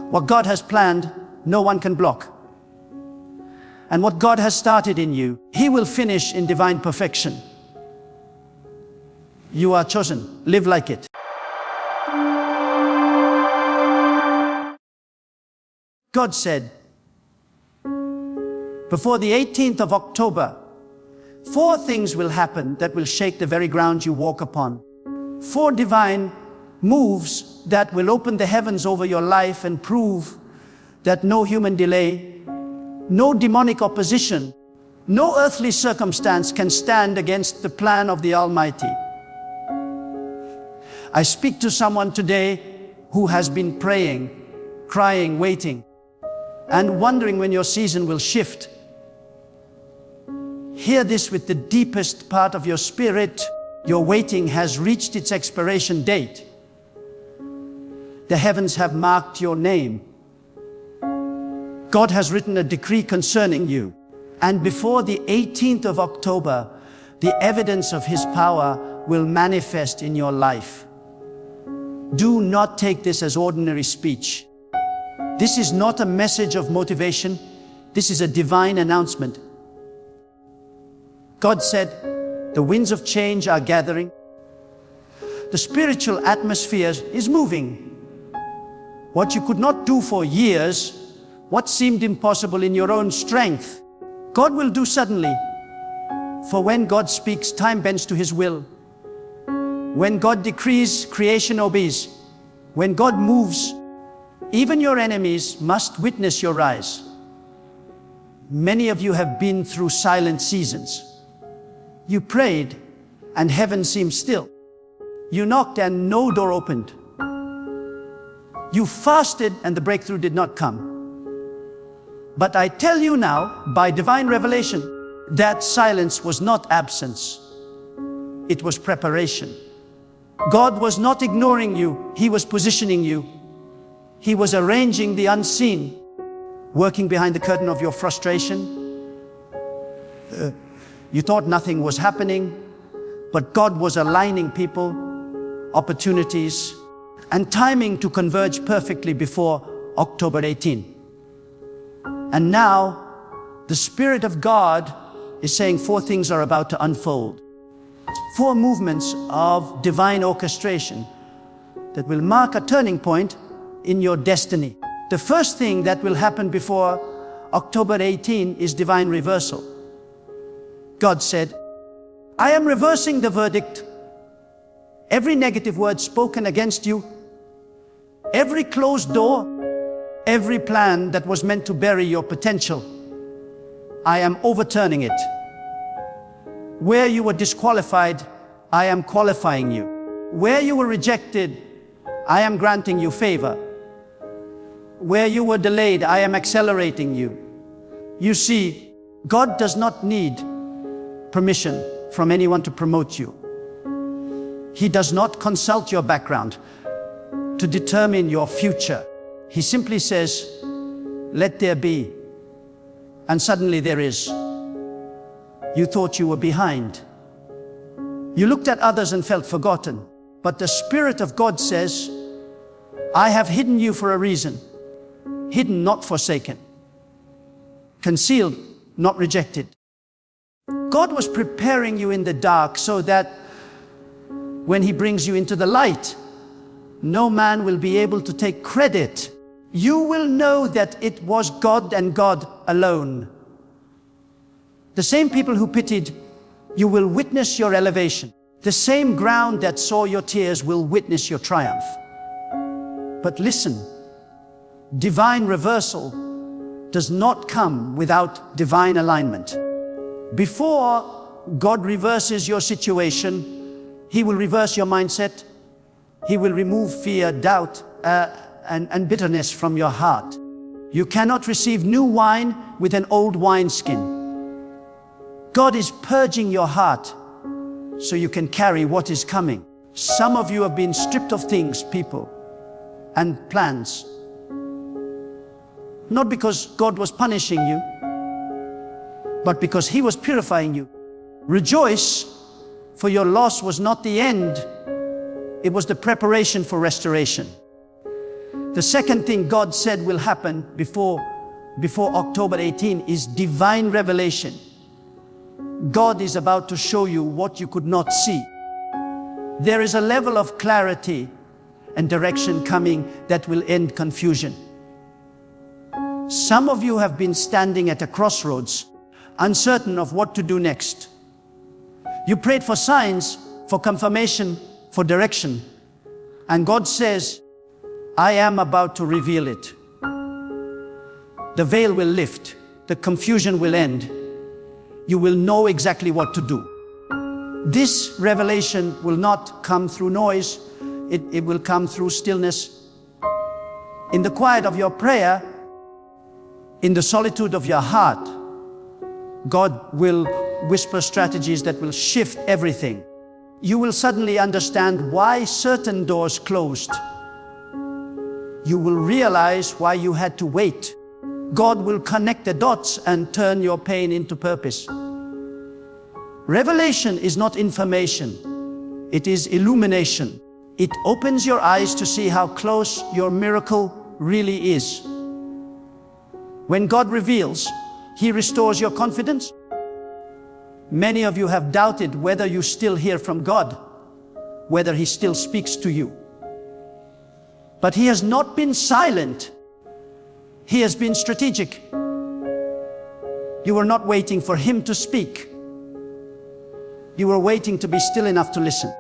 What God has planned, no one can block. And what God has started in you, He will finish in divine perfection. You are chosen. Live like it. God said, before the 18th of October, 4 things will happen that will shake the very ground you walk upon. 4 divine moves that will open the heavens over your life and prove that no human delay, no demonic opposition, no earthly circumstance can stand against the plan of the Almighty. I speak to someone today who has been praying, crying, waiting, and wondering when your season will shift. Hear this with the deepest part of your spirit. Your waiting has reached its expiration date. The heavens have marked your name. God has written a decree concerning you. And before the 18th of October, the evidence of His power will manifest in your life. Do not take this as ordinary speech. This is not a message of motivation. This is a divine announcement. God said, the winds of change are gathering. The spiritual atmosphere is moving. What you could not do for years, what seemed impossible in your own strength, God will do suddenly. For when God speaks, time bends to His will. When God decrees, creation obeys. When God moves, even your enemies must witness your rise. Many of you have been through silent seasons. You prayed and heaven seemed still. You knocked and no door opened. You fasted and the breakthrough did not come. But I tell you now, by divine revelation, that silence was not absence. It was preparation. God was not ignoring you. He was positioning you. He was arranging the unseen, working behind the curtain of your frustration. You thought nothing was happening, but God was aligning people, opportunities, and timing to converge perfectly before October 18. And now, the Spirit of God is saying 4 things are about to unfold. 4 movements of divine orchestration that will mark a turning point in your destiny. The first thing that will happen before October 18 is divine reversal. God said, I am reversing the verdict. Every negative word spoken against you, every closed door, every plan that was meant to bury your potential, I am overturning it. Where you were disqualified, I am qualifying you. Where you were rejected, I am granting you favor. Where you were delayed, I am accelerating you. You see, God does not need permission from anyone to promote you. He does not consult your background to determine your future. He simply says, let there be. And suddenly there is. You thought you were behind. You looked at others and felt forgotten. But the Spirit of God says, I have hidden you for a reason. Hidden, not forsaken. Concealed, not rejected. God was preparing you in the dark so that when He brings you into the light, no man will be able to take credit. You will know that it was God and God alone. The same people who pitied you will witness your elevation. The same ground that saw your tears will witness your triumph. But listen, Divine reversal does not come without divine alignment. Before God reverses your situation, He will reverse your mindset. He will remove fear, doubt, and bitterness from your heart. You cannot receive new wine with an old wineskin. God is purging your heart so you can carry what is coming. Some of you have been stripped of things, people, and plans. Not because God was punishing you, but because He was purifying you. Rejoice, for your loss was not the end. It was the preparation for restoration. The second thing God said will happen before October 18 is divine revelation. God is about to show you what you could not see. There is a level of clarity and direction coming that will end confusion. Some of you have been standing at a crossroads, uncertain of what to do next. You prayed for signs, for confirmation, for direction. And God says, I am about to reveal it. The veil will lift. The confusion will end. You will know exactly what to do. This revelation will not come through noise. It will come through stillness. In the quiet of your prayer, in the solitude of your heart, God will whisper strategies that will shift everything. You will suddenly understand why certain doors closed. You will realize why you had to wait. God will connect the dots and turn your pain into purpose. Revelation is not information. It is illumination. It opens your eyes to see how close your miracle really is. When God reveals, He restores your confidence. Many of you have doubted whether you still hear from God, whether He still speaks to you. But He has not been silent. He has been strategic. You were not waiting for Him to speak. You were waiting to be still enough to listen.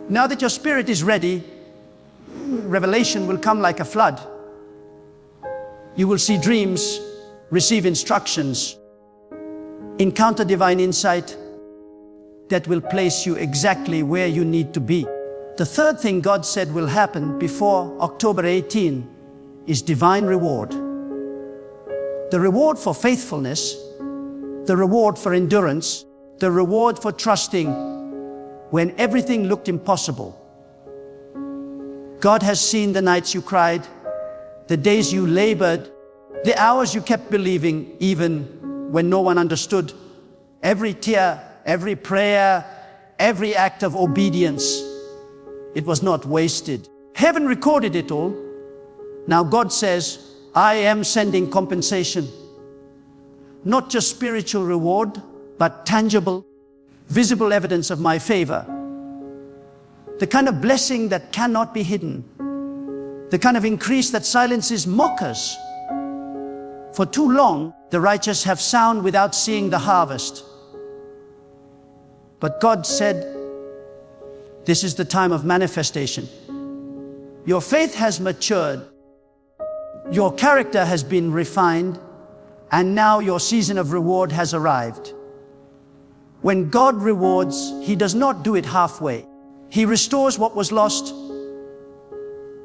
Now that your spirit is ready, revelation will come like a flood. You will see dreams, receive instructions, encounter divine insight that will place you exactly where you need to be. The third thing God said will happen before October 18 is divine reward. The reward for faithfulness, the reward for endurance, the reward for trusting when everything looked impossible. God has seen the nights you cried, the days you labored, the hours you kept believing even when no one understood. Every tear, every prayer, every act of obedience, it was not wasted. Heaven recorded it all. Now God says, I am sending compensation. Not just spiritual reward, but tangible, visible evidence of my favor. The kind of blessing that cannot be hidden. The kind of increase that silences mockers. For too long, the righteous have sown without seeing the harvest. But God said, this is the time of manifestation. Your faith has matured. Your character has been refined. And now your season of reward has arrived. When God rewards, He does not do it halfway. He restores what was lost,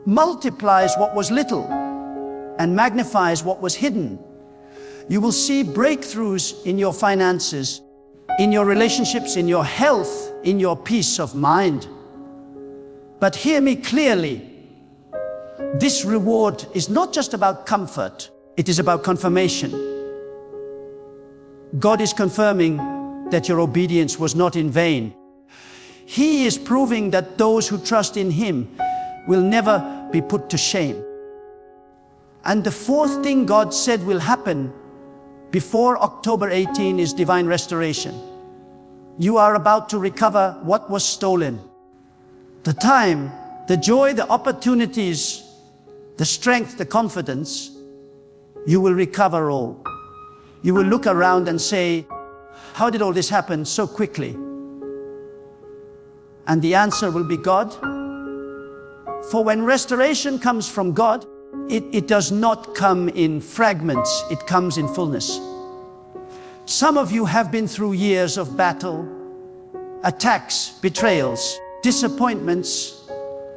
multiplies what was little, and magnifies what was hidden. You will see breakthroughs in your finances, in your relationships, in your health, in your peace of mind. But hear me clearly. This reward is not just about comfort. It is about confirmation. God is confirming that your obedience was not in vain. He is proving that those who trust in Him will never be put to shame. And the fourth thing God said will happen before October 18 is divine restoration. You are about to recover what was stolen. The time, the joy, the opportunities, the strength, the confidence, you will recover all. You will look around and say, how did all this happen so quickly? And the answer will be God. For when restoration comes from God, It does not come in fragments, it comes in fullness. Some of you have been through years of battle, attacks, betrayals, disappointments,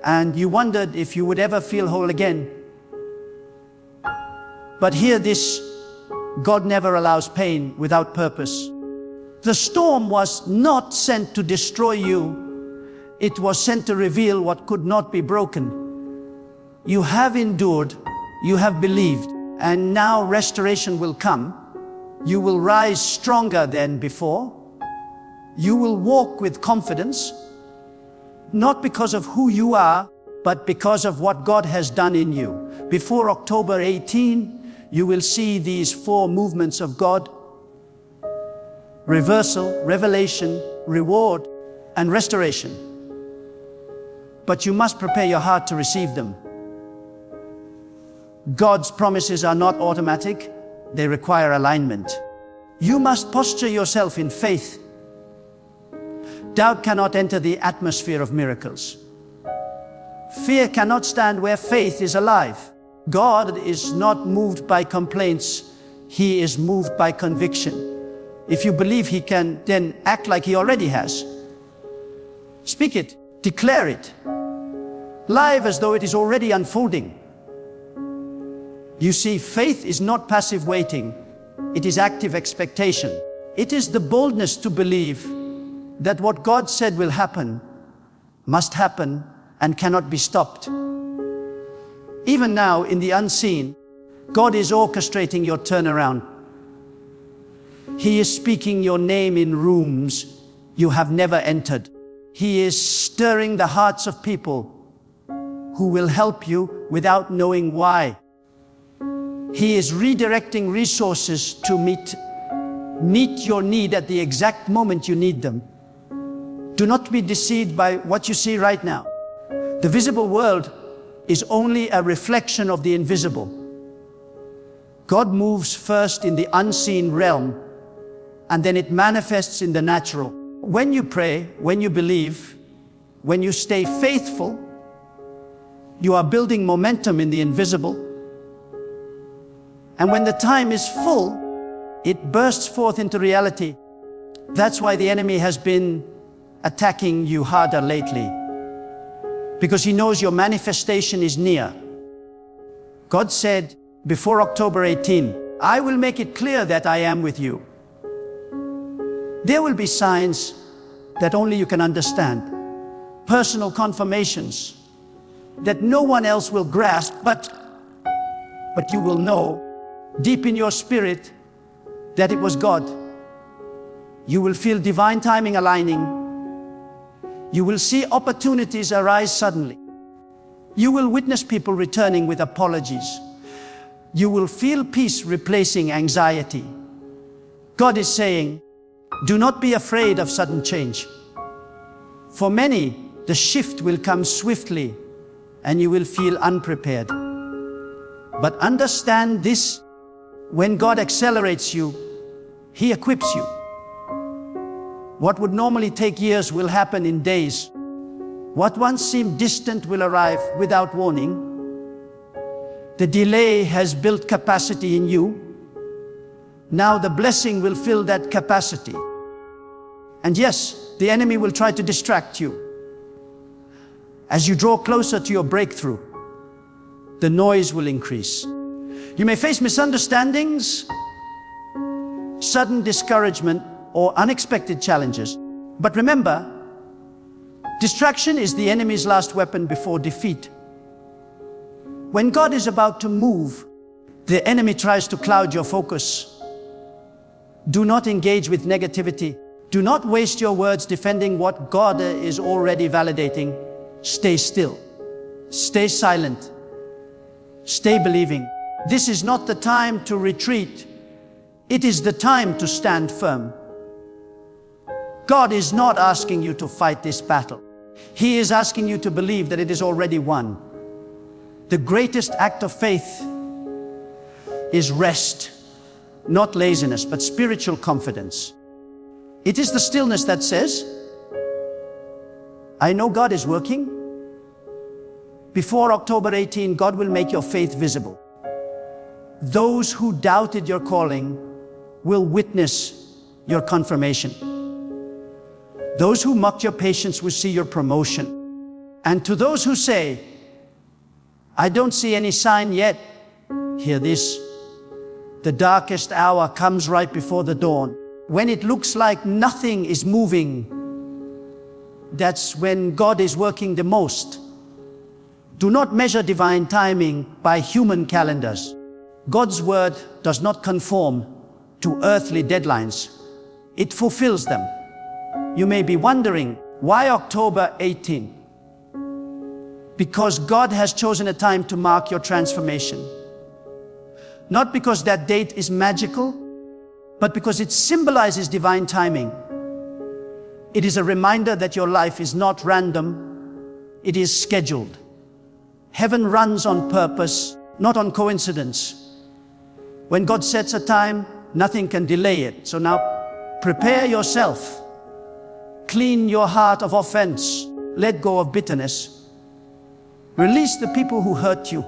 and you wondered if you would ever feel whole again. But hear this, God never allows pain without purpose. The storm was not sent to destroy you, it was sent to reveal what could not be broken. You have endured, you have believed, and now restoration will come. You will rise stronger than before. You will walk with confidence, not because of who you are, but because of what God has done in you. Before October 18, you will see these 4 movements of God: reversal, revelation, reward, and restoration. But you must prepare your heart to receive them. God's promises are not automatic, they require alignment. You must posture yourself in faith. Doubt cannot enter the atmosphere of miracles. Fear cannot stand where faith is alive. God is not moved by complaints, He is moved by conviction. If you believe He can, then act like He already has. Speak it, declare it, live as though it is already unfolding. You see, faith is not passive waiting, it is active expectation. It is the boldness to believe that what God said will happen, must happen, and cannot be stopped. Even now, in the unseen, God is orchestrating your turnaround. He is speaking your name in rooms you have never entered. He is stirring the hearts of people who will help you without knowing why. He is redirecting resources to meet your need at the exact moment you need them. Do not be deceived by what you see right now. The visible world is only a reflection of the invisible. God moves first in the unseen realm, and then it manifests in the natural. When you pray, when you believe, when you stay faithful, you are building momentum in the invisible. And when the time is full, it bursts forth into reality. That's why the enemy has been attacking you harder lately, because he knows your manifestation is near. God said before October 18, I will make it clear that I am with you. There will be signs that only you can understand, personal confirmations that no one else will grasp, but you will know deep in your spirit that it was God. You will feel divine timing aligning. You will see opportunities arise suddenly. You will witness people returning with apologies. You will feel peace replacing anxiety. God is saying, do not be afraid of sudden change. For many, the shift will come swiftly and you will feel unprepared. But understand this, when God accelerates you, He equips you. What would normally take years will happen in days. What once seemed distant will arrive without warning. The delay has built capacity in you. Now the blessing will fill that capacity. And yes, the enemy will try to distract you. As you draw closer to your breakthrough, the noise will increase. You may face misunderstandings, sudden discouragement, or unexpected challenges. But remember, distraction is the enemy's last weapon before defeat. When God is about to move, the enemy tries to cloud your focus. Do not engage with negativity. Do not waste your words defending what God is already validating. Stay still. Stay silent. Stay believing. This is not the time to retreat. It is the time to stand firm. God is not asking you to fight this battle. He is asking you to believe that it is already won. The greatest act of faith is rest, not laziness, but spiritual confidence. It is the stillness that says, I know God is working. Before October 18, God will make your faith visible. Those who doubted your calling will witness your confirmation. Those who mocked your patience will see your promotion. And to those who say, I don't see any sign yet, hear this. The darkest hour comes right before the dawn. When it looks like nothing is moving, that's when God is working the most. Do not measure divine timing by human calendars. God's word does not conform to earthly deadlines. It fulfills them. You may be wondering, why October 18? Because God has chosen a time to mark your transformation. Not because that date is magical, but because it symbolizes divine timing. It is a reminder that your life is not random, it is scheduled. Heaven runs on purpose, not on coincidence. When God sets a time, nothing can delay it. So now, prepare yourself. Clean your heart of offense. Let go of bitterness. Release the people who hurt you.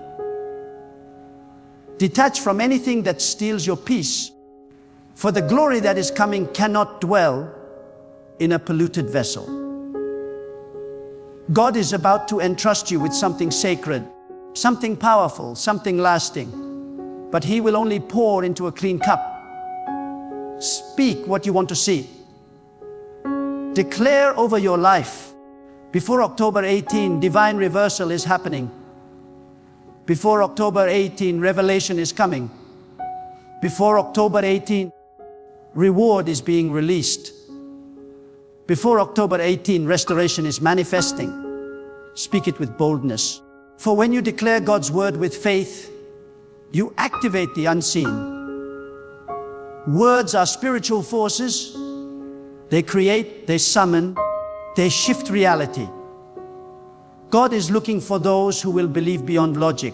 Detach from anything that steals your peace. For the glory that is coming cannot dwell in a polluted vessel. God is about to entrust you with something sacred, something powerful, something lasting. But He will only pour into a clean cup. Speak what you want to see. Declare over your life. Before October 18, divine reversal is happening. Before October 18, revelation is coming. Before October 18, reward is being released. Before October 18, restoration is manifesting. Speak it with boldness. For when you declare God's word with faith, you activate the unseen. Words are spiritual forces. They create, they summon, they shift reality. God is looking for those who will believe beyond logic.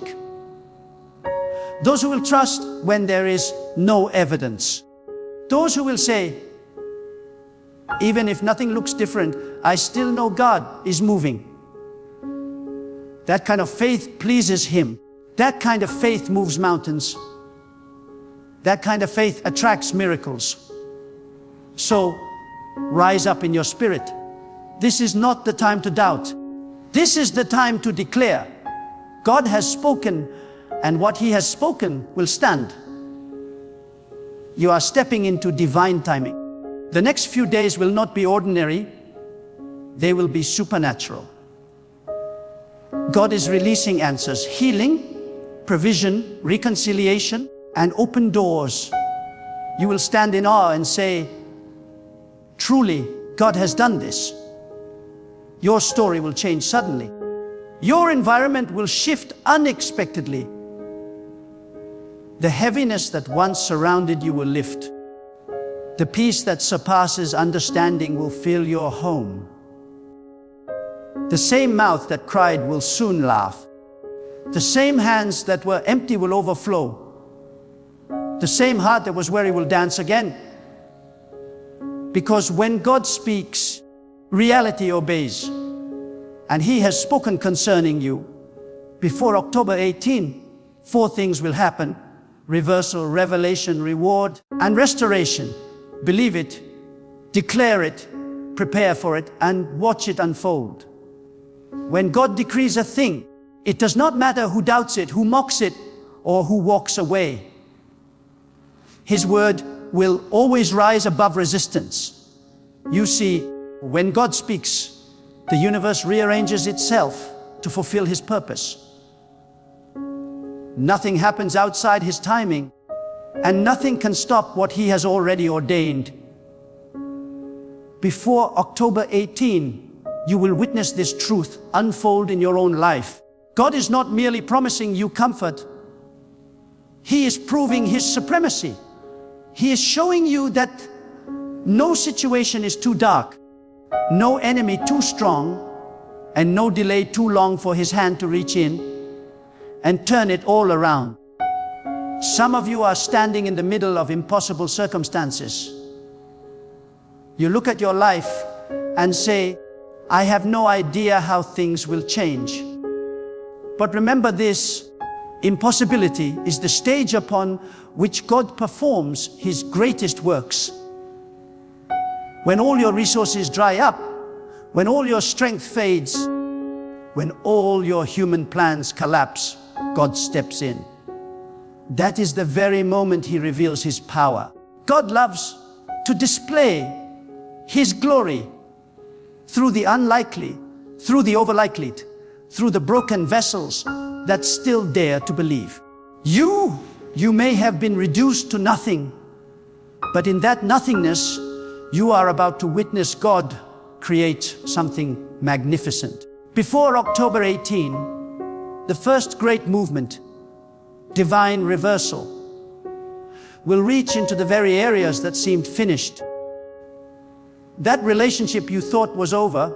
Those who will trust when there is no evidence. Those who will say, even if nothing looks different, I still know God is moving. That kind of faith pleases Him. That kind of faith moves mountains. That kind of faith attracts miracles. So, rise up in your spirit. This is not the time to doubt. This is the time to declare. God has spoken, and what He has spoken will stand. You are stepping into divine timing. The next few days will not be ordinary. They will be supernatural. God is releasing answers, healing, provision, reconciliation, and open doors. You will stand in awe and say, truly, God has done this. Your story will change suddenly. Your environment will shift unexpectedly. The heaviness that once surrounded you will lift. The peace that surpasses understanding will fill your home. The same mouth that cried will soon laugh. The same hands that were empty will overflow. The same heart that was weary will dance again. Because when God speaks, reality obeys. And He has spoken concerning you. Before October 18, 4 things will happen: reversal, revelation, reward, and restoration. Believe it, declare it, prepare for it, and watch it unfold. When God decrees a thing, it does not matter who doubts it, who mocks it, or who walks away. His word will always rise above resistance. You see, when God speaks, the universe rearranges itself to fulfill His purpose. Nothing happens outside His timing, and nothing can stop what He has already ordained. Before October 18, you will witness this truth unfold in your own life. God is not merely promising you comfort. He is proving His supremacy. He is showing you that no situation is too dark, no enemy too strong, and no delay too long for His hand to reach in and turn it all around. Some of you are standing in the middle of impossible circumstances. You look at your life and say, I have no idea how things will change. But remember this, impossibility is the stage upon which God performs His greatest works. When all your resources dry up, when all your strength fades, when all your human plans collapse, God steps in. That is the very moment He reveals His power. God loves to display His glory through the unlikely, through the overlikely, through the broken vessels that still dare to believe. You may have been reduced to nothing, but in that nothingness, you are about to witness God create something magnificent. Before October 18, the first great movement, divine reversal, will reach into the very areas that seemed finished. That relationship you thought was over,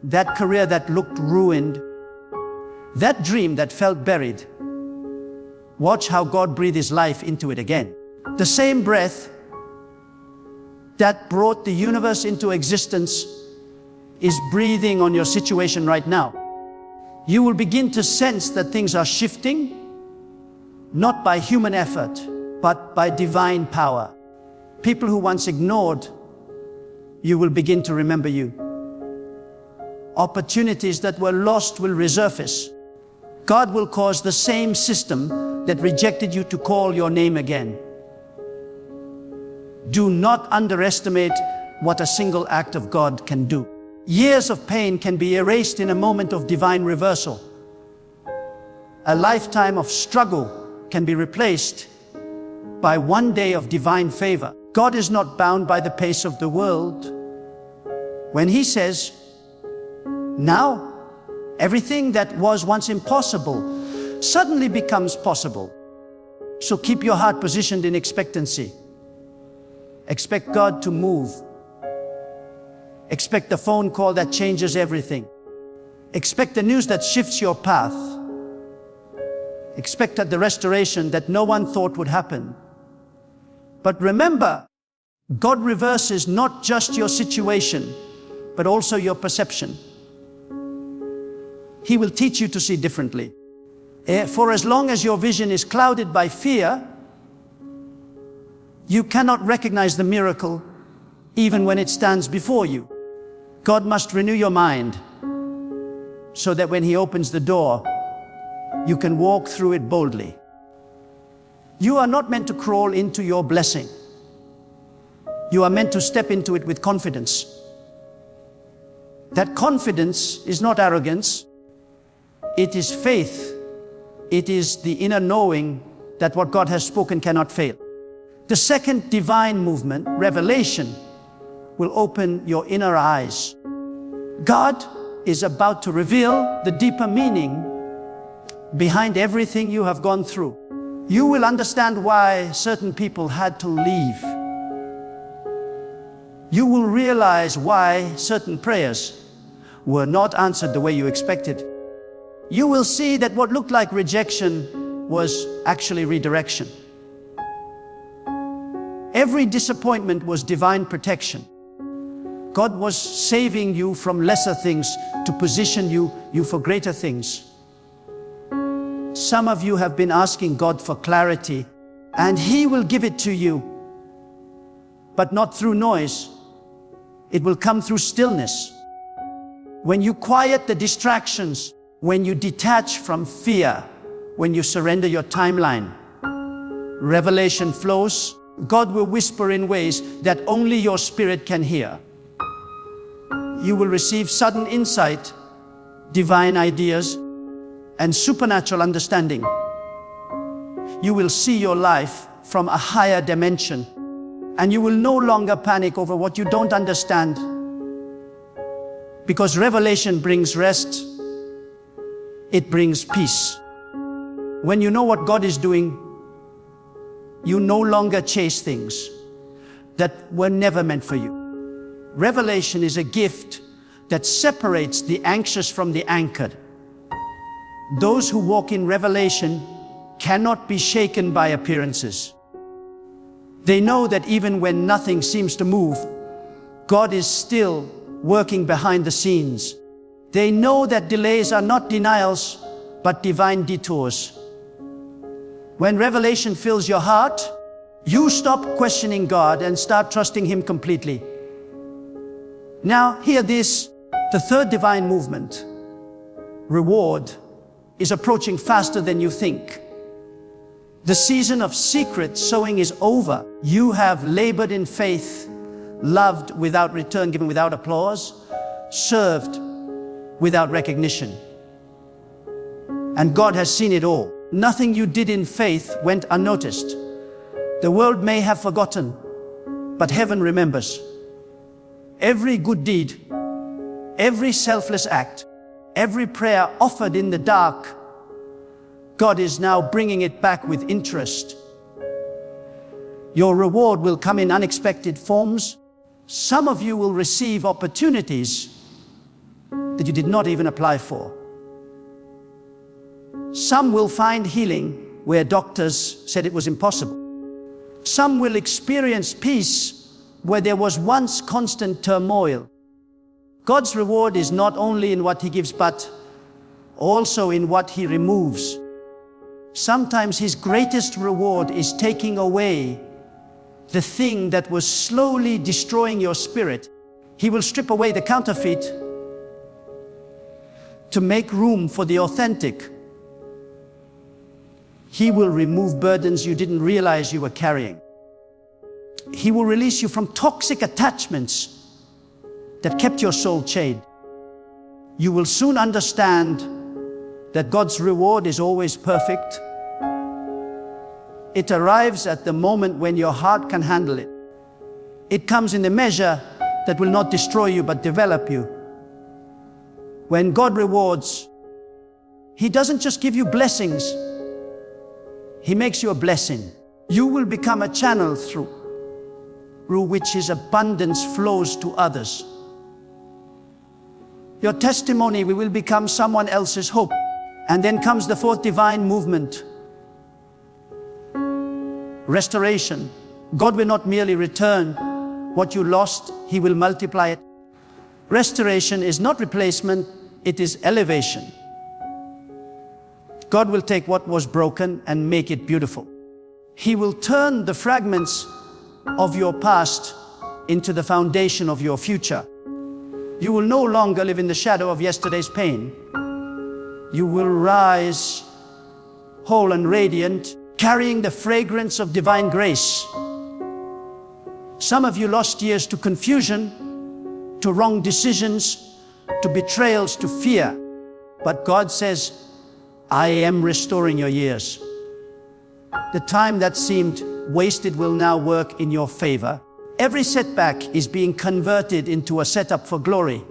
that career that looked ruined, that dream that felt buried. Watch how God breathes His life into it again. The same breath that brought the universe into existence is breathing on your situation right now. You will begin to sense that things are shifting, not by human effort, but by divine power. People who once ignored you will begin to remember you. Opportunities that were lost will resurface. God will cause the same system that rejected you to call your name again. Do not underestimate what a single act of God can do. Years of pain can be erased in a moment of divine reversal. A lifetime of struggle can be replaced by one day of divine favor. God is not bound by the pace of the world. When He says, now, everything that was once impossible suddenly becomes possible. So keep your heart positioned in expectancy. Expect God to move. Expect the phone call that changes everything. Expect the news that shifts your path. Expect the restoration that no one thought would happen. But remember, God reverses not just your situation, but also your perception. He will teach you to see differently. For as long as your vision is clouded by fear, you cannot recognize the miracle even when it stands before you. God must renew your mind so that when He opens the door, you can walk through it boldly. You are not meant to crawl into your blessing. You are meant to step into it with confidence. That confidence is not arrogance. It is faith. It is the inner knowing that what God has spoken cannot fail. The second divine movement, revelation, will open your inner eyes. God is about to reveal the deeper meaning behind everything you have gone through. You will understand why certain people had to leave. You will realize why certain prayers were not answered the way you expected. You will see that what looked like rejection was actually redirection. Every disappointment was divine protection. God was saving you from lesser things to position you for greater things. Some of you have been asking God for clarity, and He will give it to you, but not through noise. It will come through stillness. When you quiet the distractions, when you detach from fear, when you surrender your timeline, revelation flows. God will whisper in ways that only your spirit can hear. You will receive sudden insight, divine ideas, and supernatural understanding. You will see your life from a higher dimension, and you will no longer panic over what you don't understand, because revelation brings rest. It brings peace. When you know what God is doing, you no longer chase things that were never meant for you. Revelation is a gift that separates the anxious from the anchored. Those who walk in revelation cannot be shaken by appearances. They know that even when nothing seems to move, God is still working behind the scenes. They know that delays are not denials, but divine detours. When revelation fills your heart, you stop questioning God and start trusting Him completely. Now, hear this, the third divine movement, reward, is approaching faster than you think. The season of secret sowing is over. You have labored in faith, loved without return, given without applause, served without recognition. And God has seen it all. Nothing you did in faith went unnoticed. The world may have forgotten, but heaven remembers. Every good deed, every selfless act, every prayer offered in the dark, God is now bringing it back with interest. Your reward will come in unexpected forms. Some of you will receive opportunities that you did not even apply for. Some will find healing where doctors said it was impossible. Some will experience peace where there was once constant turmoil. God's reward is not only in what He gives, but also in what He removes. Sometimes His greatest reward is taking away the thing that was slowly destroying your spirit. He will strip away the counterfeit to make room for the authentic. He will remove burdens you didn't realize you were carrying. He will release you from toxic attachments that kept your soul chained. You will soon understand that God's reward is always perfect. It arrives at the moment when your heart can handle it. It comes in a measure that will not destroy you but develop you. When God rewards, He doesn't just give you blessings, He makes you a blessing. You will become a channel through which His abundance flows to others. Your testimony will become someone else's hope. And then comes the fourth divine movement, restoration. God will not merely return what you lost, He will multiply it. Restoration is not replacement, it is elevation. God will take what was broken and make it beautiful. He will turn the fragments of your past into the foundation of your future. You will no longer live in the shadow of yesterday's pain. You will rise whole and radiant, carrying the fragrance of divine grace. Some of you lost years to confusion, to wrong decisions, to betrayals, to fear. But God says, I am restoring your years. The time that seemed wasted will now work in your favor. Every setback is being converted into a setup for glory.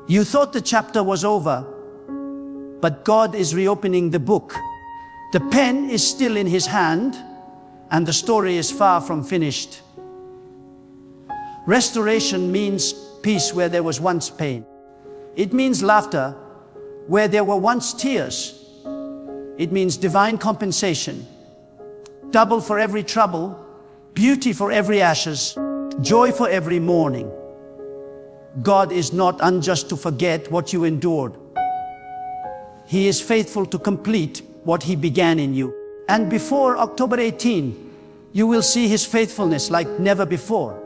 You thought the chapter was over, but God is reopening the book. The pen is still in His hand, and the story is far from finished. Restoration means peace where there was once pain. It means laughter where there were once tears. It means divine compensation, double for every trouble, beauty for every ashes, joy for every mourning. God is not unjust to forget what you endured. He is faithful to complete what He began in you. And before October 18, you will see His faithfulness like never before.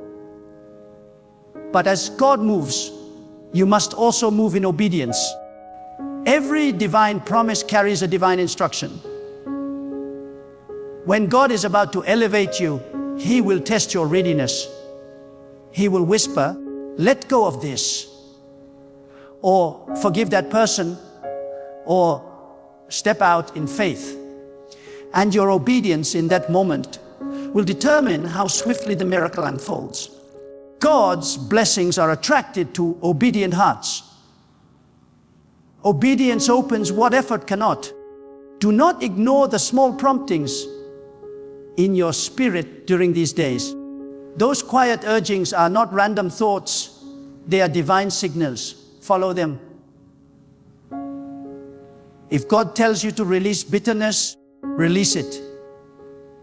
But as God moves, you must also move in obedience. Every divine promise carries a divine instruction. When God is about to elevate you, He will test your readiness. He will whisper, let go of this, or forgive that person, or step out in faith. And your obedience in that moment will determine how swiftly the miracle unfolds. God's blessings are attracted to obedient hearts. Obedience opens what effort cannot. Do not ignore the small promptings in your spirit during these days. Those quiet urgings are not random thoughts, they are divine signals. Follow them. If God tells you to release bitterness, release it.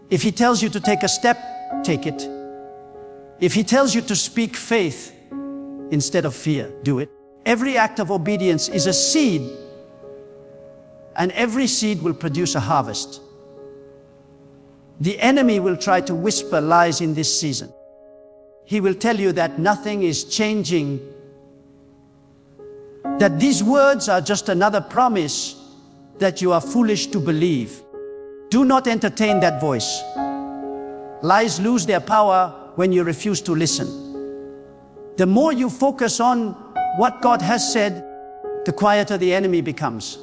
If He tells you to take a step, take it. If He tells you to speak faith instead of fear, do it. Every act of obedience is a seed and every seed will produce a harvest. The enemy will try to whisper lies in this season. He will tell you that nothing is changing, that these words are just another promise, that you are foolish to believe. Do not entertain that voice. Lies lose their power when you refuse to listen. The more you focus on what God has said, the quieter the enemy becomes.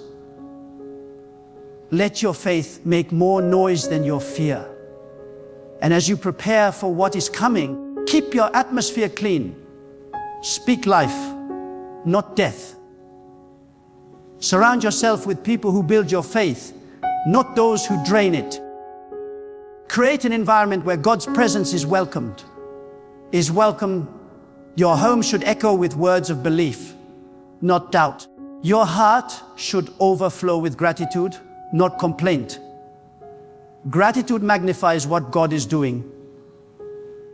Let your faith make more noise than your fear. And as you prepare for what is coming, keep your atmosphere clean. Speak life, not death. Surround yourself with people who build your faith, not those who drain it. Create an environment where God's presence is welcomed. Your home should echo with words of belief, not doubt. Your heart should overflow with gratitude, not complaint. Gratitude magnifies what God is doing.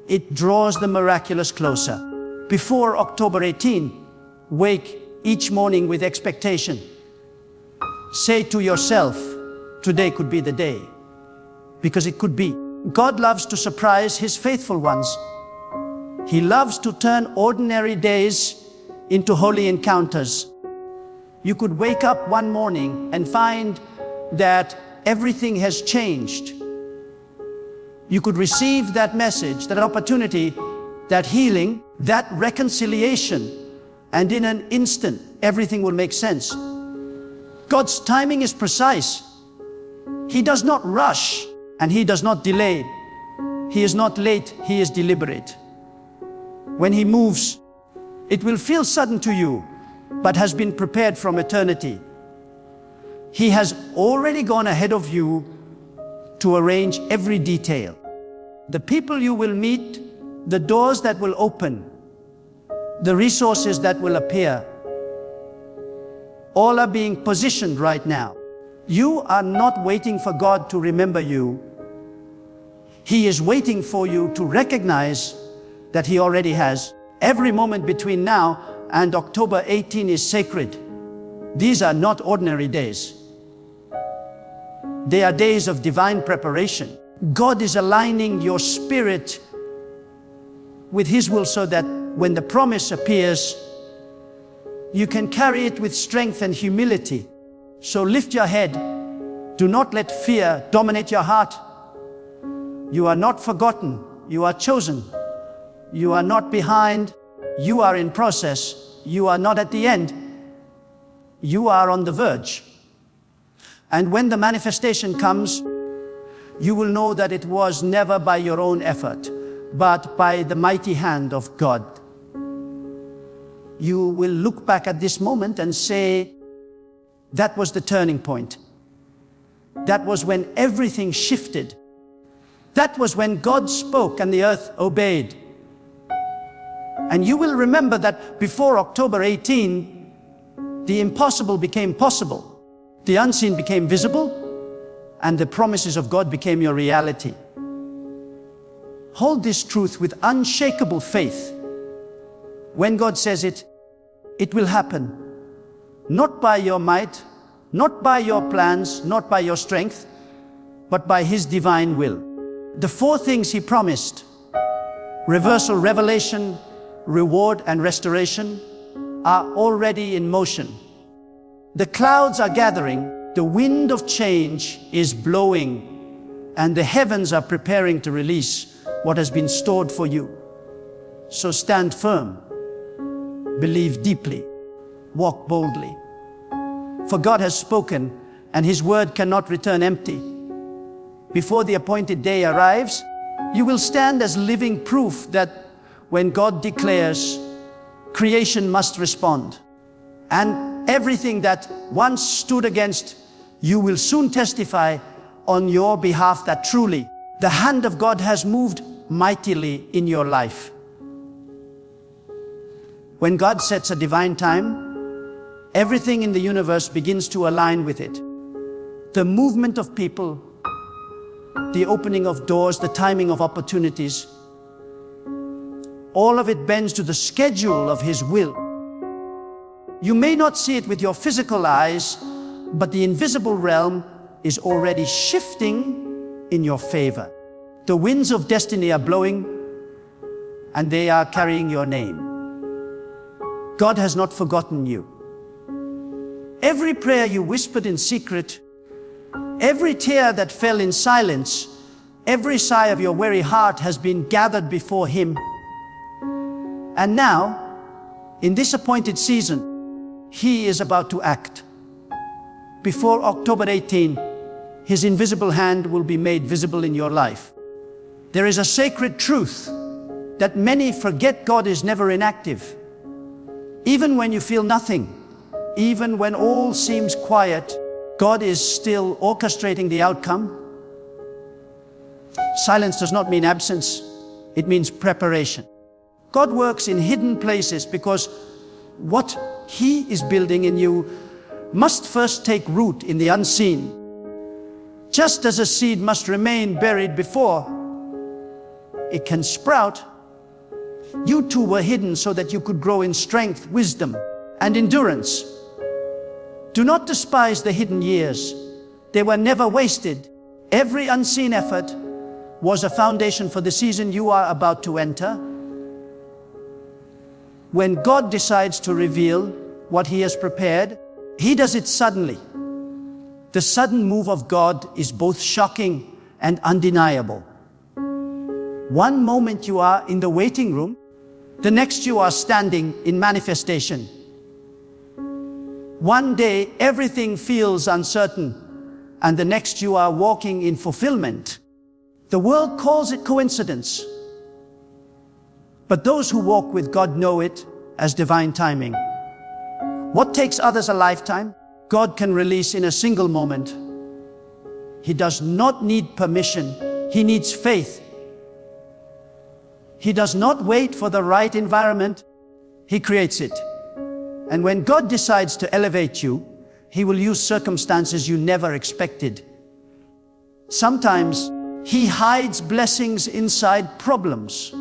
It draws the miraculous closer. Before October 18, wake each morning with expectation. Say to yourself, today could be the day. Because it could be. God loves to surprise His faithful ones. He loves to turn ordinary days into holy encounters. You could wake up one morning and find that everything has changed. You could receive that message, that opportunity, that healing, that reconciliation, and in an instant, everything will make sense. God's timing is precise. He does not rush, and He does not delay. He is not late, He is deliberate. When He moves, it will feel sudden to you, but has been prepared from eternity. He has already gone ahead of you to arrange every detail. The people you will meet, the doors that will open, the resources that will appear, all are being positioned right now. You are not waiting for God to remember you. He is waiting for you to recognize that He already has. Every moment between now and October 18 is sacred. These are not ordinary days. They are days of divine preparation. God is aligning your spirit with His will so that when the promise appears, you can carry it with strength and humility. So lift your head. Do not let fear dominate your heart. You are not forgotten. You are chosen. You are not behind. You are in process. You are not at the end. You are on the verge. And when the manifestation comes, you will know that it was never by your own effort, but by the mighty hand of God. You will look back at this moment and say, that was the turning point. That was when everything shifted. That was when God spoke and the earth obeyed. And you will remember that before October 18, the impossible became possible. The unseen became visible, and the promises of God became your reality. Hold this truth with unshakable faith. When God says it, it will happen. Not by your might, not by your plans, not by your strength, but by His divine will. The four things He promised, reversal, revelation, reward, and restoration, are already in motion. The clouds are gathering, the wind of change is blowing, and the heavens are preparing to release what has been stored for you. So stand firm, believe deeply, walk boldly. For God has spoken, and His word cannot return empty. Before the appointed day arrives, you will stand as living proof that when God declares, creation must respond. And everything that once stood against, you will soon testify on your behalf that truly the hand of God has moved mightily in your life. When God sets a divine time, everything in the universe begins to align with it. The movement of people, the opening of doors, the timing of opportunities, all of it bends to the schedule of His will. You may not see it with your physical eyes, but the invisible realm is already shifting in your favor. The winds of destiny are blowing, and they are carrying your name. God has not forgotten you. Every prayer you whispered in secret, every tear that fell in silence, every sigh of your weary heart has been gathered before Him. And now, in this appointed season, He is about to act. Before October 18, His invisible hand will be made visible in your life. There is a sacred truth that many forget: God is never inactive. Even when you feel nothing, even when all seems quiet, God is still orchestrating the outcome. Silence does not mean absence, it means preparation. God works in hidden places because what He is building in you must first take root in the unseen. Just as a seed must remain buried before it can sprout, you too were hidden so that you could grow in strength, wisdom, and endurance. Do not despise the hidden years. They were never wasted. Every unseen effort was a foundation for the season you are about to enter. When God decides to reveal what He has prepared, He does it suddenly. The sudden move of God is both shocking and undeniable. One moment you are in the waiting room, the next you are standing in manifestation. One day everything feels uncertain, and the next you are walking in fulfillment. The world calls it coincidence, but those who walk with God know it as divine timing. What takes others a lifetime, God can release in a single moment. He does not need permission, He needs faith. He does not wait for the right environment, He creates it. And when God decides to elevate you, He will use circumstances you never expected. Sometimes He hides blessings inside problems.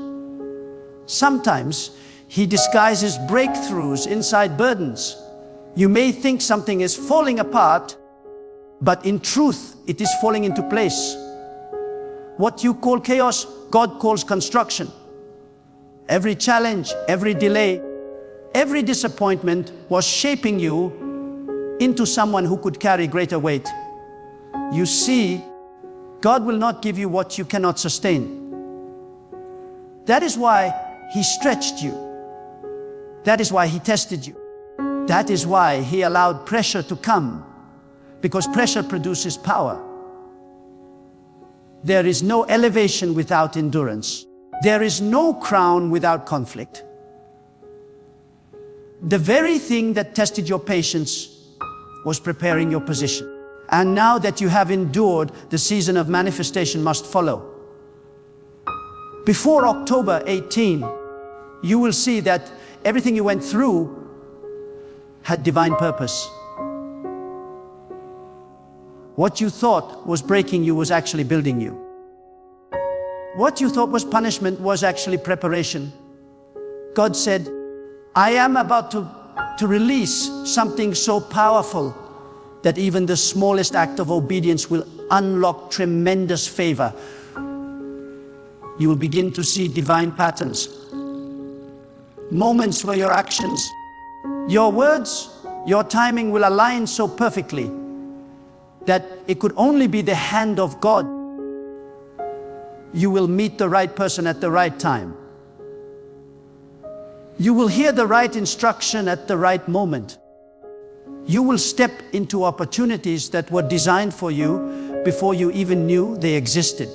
Sometimes He disguises breakthroughs inside burdens. You may think something is falling apart, but in truth, it is falling into place. What you call chaos, God calls construction. Every challenge, every delay, every disappointment was shaping you into someone who could carry greater weight. You see, God will not give you what you cannot sustain. That is why He stretched you. That is why He tested you. That is why He allowed pressure to come, because pressure produces power. There is no elevation without endurance. There is no crown without conflict. The very thing that tested your patience was preparing your position. And now that you have endured, the season of manifestation must follow. Before October 18, you will see that everything you went through had divine purpose. What you thought was breaking you was actually building you. What you thought was punishment was actually preparation. God said, I am about to release something so powerful that even the smallest act of obedience will unlock tremendous favor. You will begin to see divine patterns. Moments where your actions, your words, your timing will align so perfectly that it could only be the hand of God. You will meet the right person at the right time. You will hear the right instruction at the right moment. You will step into opportunities that were designed for you before you even knew they existed.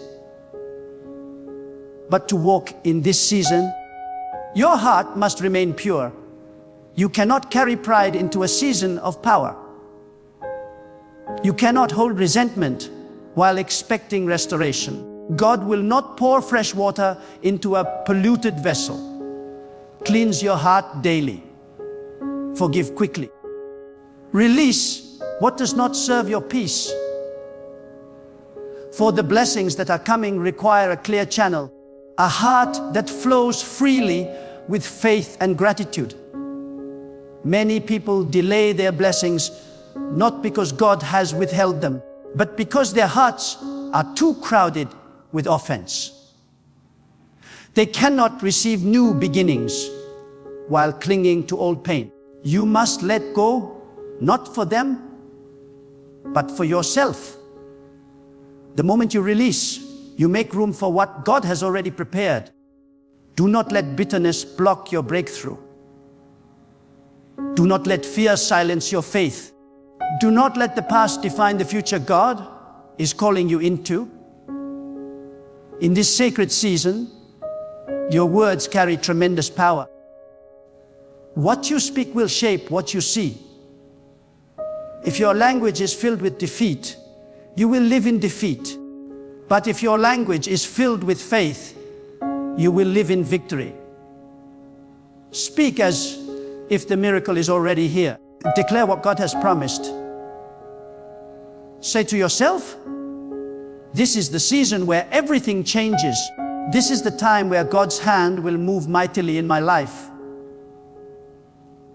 But to walk in this season, your heart must remain pure. You cannot carry pride into a season of power. You cannot hold resentment while expecting restoration. God will not pour fresh water into a polluted vessel. Cleanse your heart daily. Forgive quickly. Release what does not serve your peace. For the blessings that are coming require a clear channel, a heart that flows freely with faith and gratitude. Many people delay their blessings not because God has withheld them, but because their hearts are too crowded with offense. They cannot receive new beginnings while clinging to old pain. You must let go, not for them, but for yourself. The moment you release, you make room for what God has already prepared. Do not let bitterness block your breakthrough. Do not let fear silence your faith. Do not let the past define the future God is calling you into. In this sacred season, your words carry tremendous power. What you speak will shape what you see. If your language is filled with defeat, you will live in defeat. But if your language is filled with faith, you will live in victory. Speak as if the miracle is already here. Declare what God has promised. Say to yourself, this is the season where everything changes. This is the time where God's hand will move mightily in my life.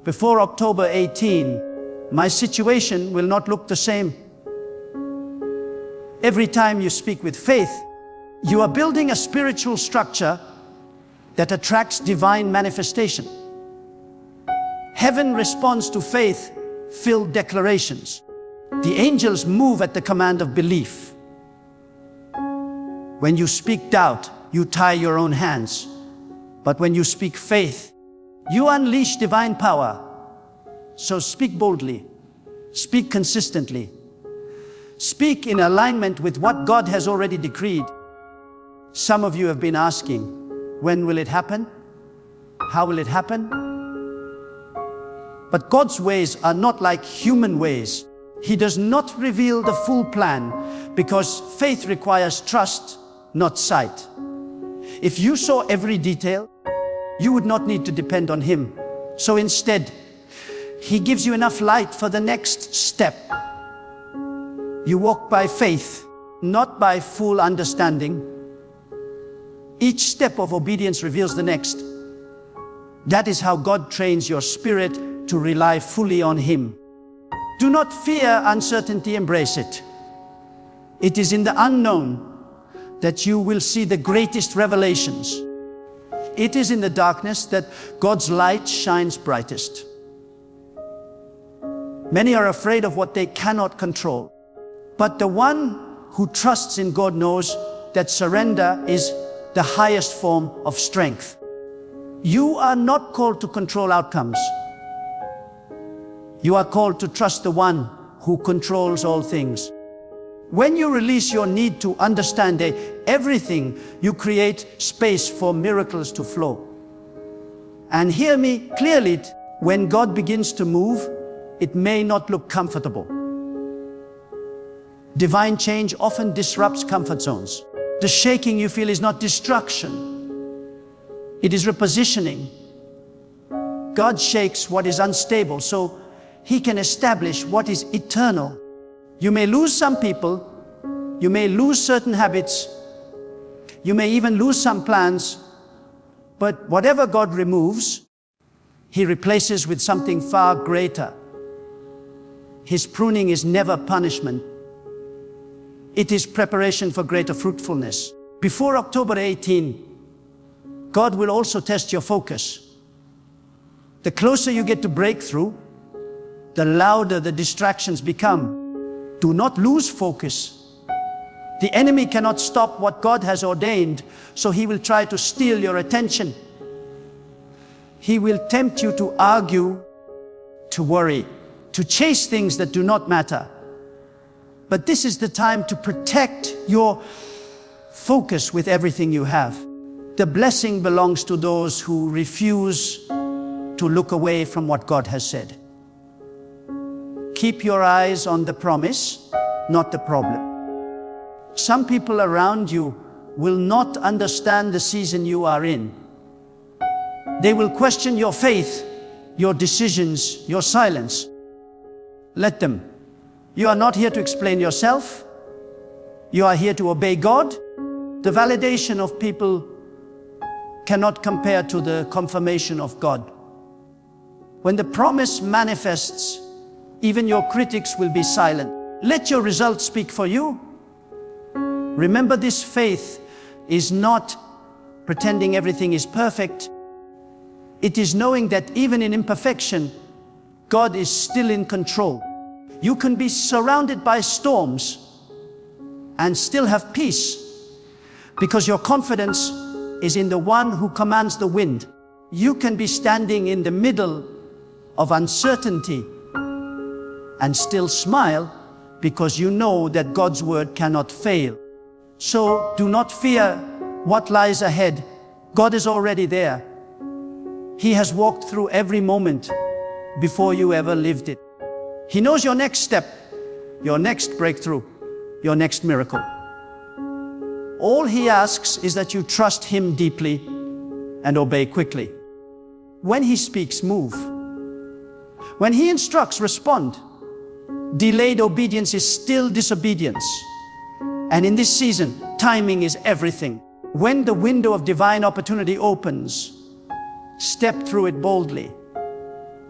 Before October 18, my situation will not look the same. Every time you speak with faith, you are building a spiritual structure that attracts divine manifestation. Heaven responds to faith-filled declarations. The angels move at the command of belief. When you speak doubt, you tie your own hands. But when you speak faith, you unleash divine power. So speak boldly, speak consistently, speak in alignment with what God has already decreed. Some of you have been asking, when will it happen? How will it happen? But God's ways are not like human ways. He does not reveal the full plan because faith requires trust, not sight. If you saw every detail, you would not need to depend on Him. So instead, He gives you enough light for the next step. You walk by faith, not by full understanding. Each step of obedience reveals the next. That is how God trains your spirit to rely fully on Him. Do not fear uncertainty, embrace it. It is in the unknown that you will see the greatest revelations. It is in the darkness that God's light shines brightest. Many are afraid of what they cannot control. But the one who trusts in God knows that surrender is the highest form of strength. You are not called to control outcomes. You are called to trust the one who controls all things. When you release your need to understand everything, you create space for miracles to flow. And hear me clearly, when God begins to move, it may not look comfortable. Divine change often disrupts comfort zones. The shaking you feel is not destruction. It is repositioning. God shakes what is unstable so He can establish what is eternal. You may lose some people, you may lose certain habits, you may even lose some plans, but whatever God removes, He replaces with something far greater. His pruning is never punishment. It is preparation for greater fruitfulness. Before October 18, God will also test your focus. The closer you get to breakthrough, the louder the distractions become. Do not lose focus. The enemy cannot stop what God has ordained, so he will try to steal your attention. He will tempt you to argue, to worry, to chase things that do not matter. But this is the time to protect your focus with everything you have. The blessing belongs to those who refuse to look away from what God has said. Keep your eyes on the promise, not the problem. Some people around you will not understand the season you are in. They will question your faith, your decisions, your silence. Let them. You are not here to explain yourself. You are here to obey God. The validation of people cannot compare to the confirmation of God. When the promise manifests, Even your critics will be silent. Let your results speak for you. Remember, this faith is not pretending everything is perfect. It is knowing that even in imperfection, God is still in control. You can be surrounded by storms and still have peace, because your confidence is in the one who commands the wind. You can be standing in the middle of uncertainty and still smile, because you know that God's word cannot fail. So do not fear what lies ahead. God is already there. He has walked through every moment before you ever lived it. He knows your next step, your next breakthrough, your next miracle. All He asks is that you trust Him deeply and obey quickly. When He speaks, move. When He instructs, respond. Delayed obedience is still disobedience. And in this season, timing is everything. When the window of divine opportunity opens, step through it boldly.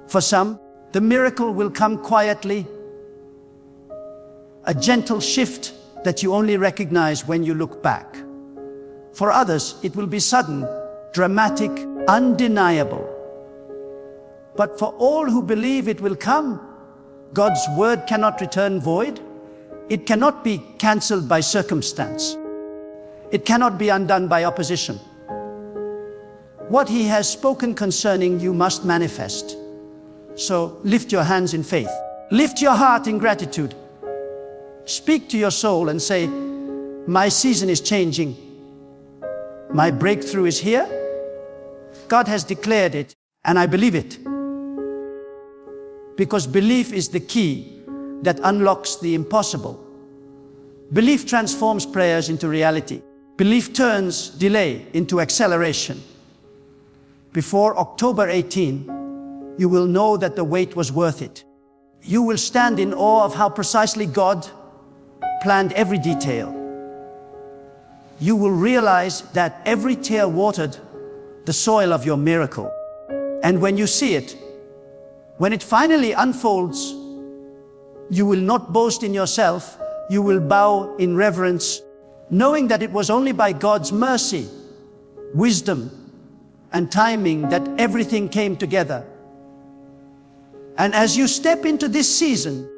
For some, the miracle will come quietly, a gentle shift that you only recognize when you look back. For others, it will be sudden, dramatic, undeniable. But for all who believe it will come, God's word cannot return void. It cannot be cancelled by circumstance. It cannot be undone by opposition. What He has spoken concerning you must manifest. So lift your hands in faith. Lift your heart in gratitude. Speak to your soul and say, my season is changing. My breakthrough is here. God has declared it, and I believe it. Because belief is the key that unlocks the impossible. Belief transforms prayers into reality. Belief turns delay into acceleration. Before October 18, you will know that the wait was worth it. You will stand in awe of how precisely God planned every detail. You will realize that every tear watered the soil of your miracle. And when you see it, when it finally unfolds, you will not boast in yourself. You will bow in reverence, knowing that it was only by God's mercy, wisdom, and timing that everything came together. And as you step into this season,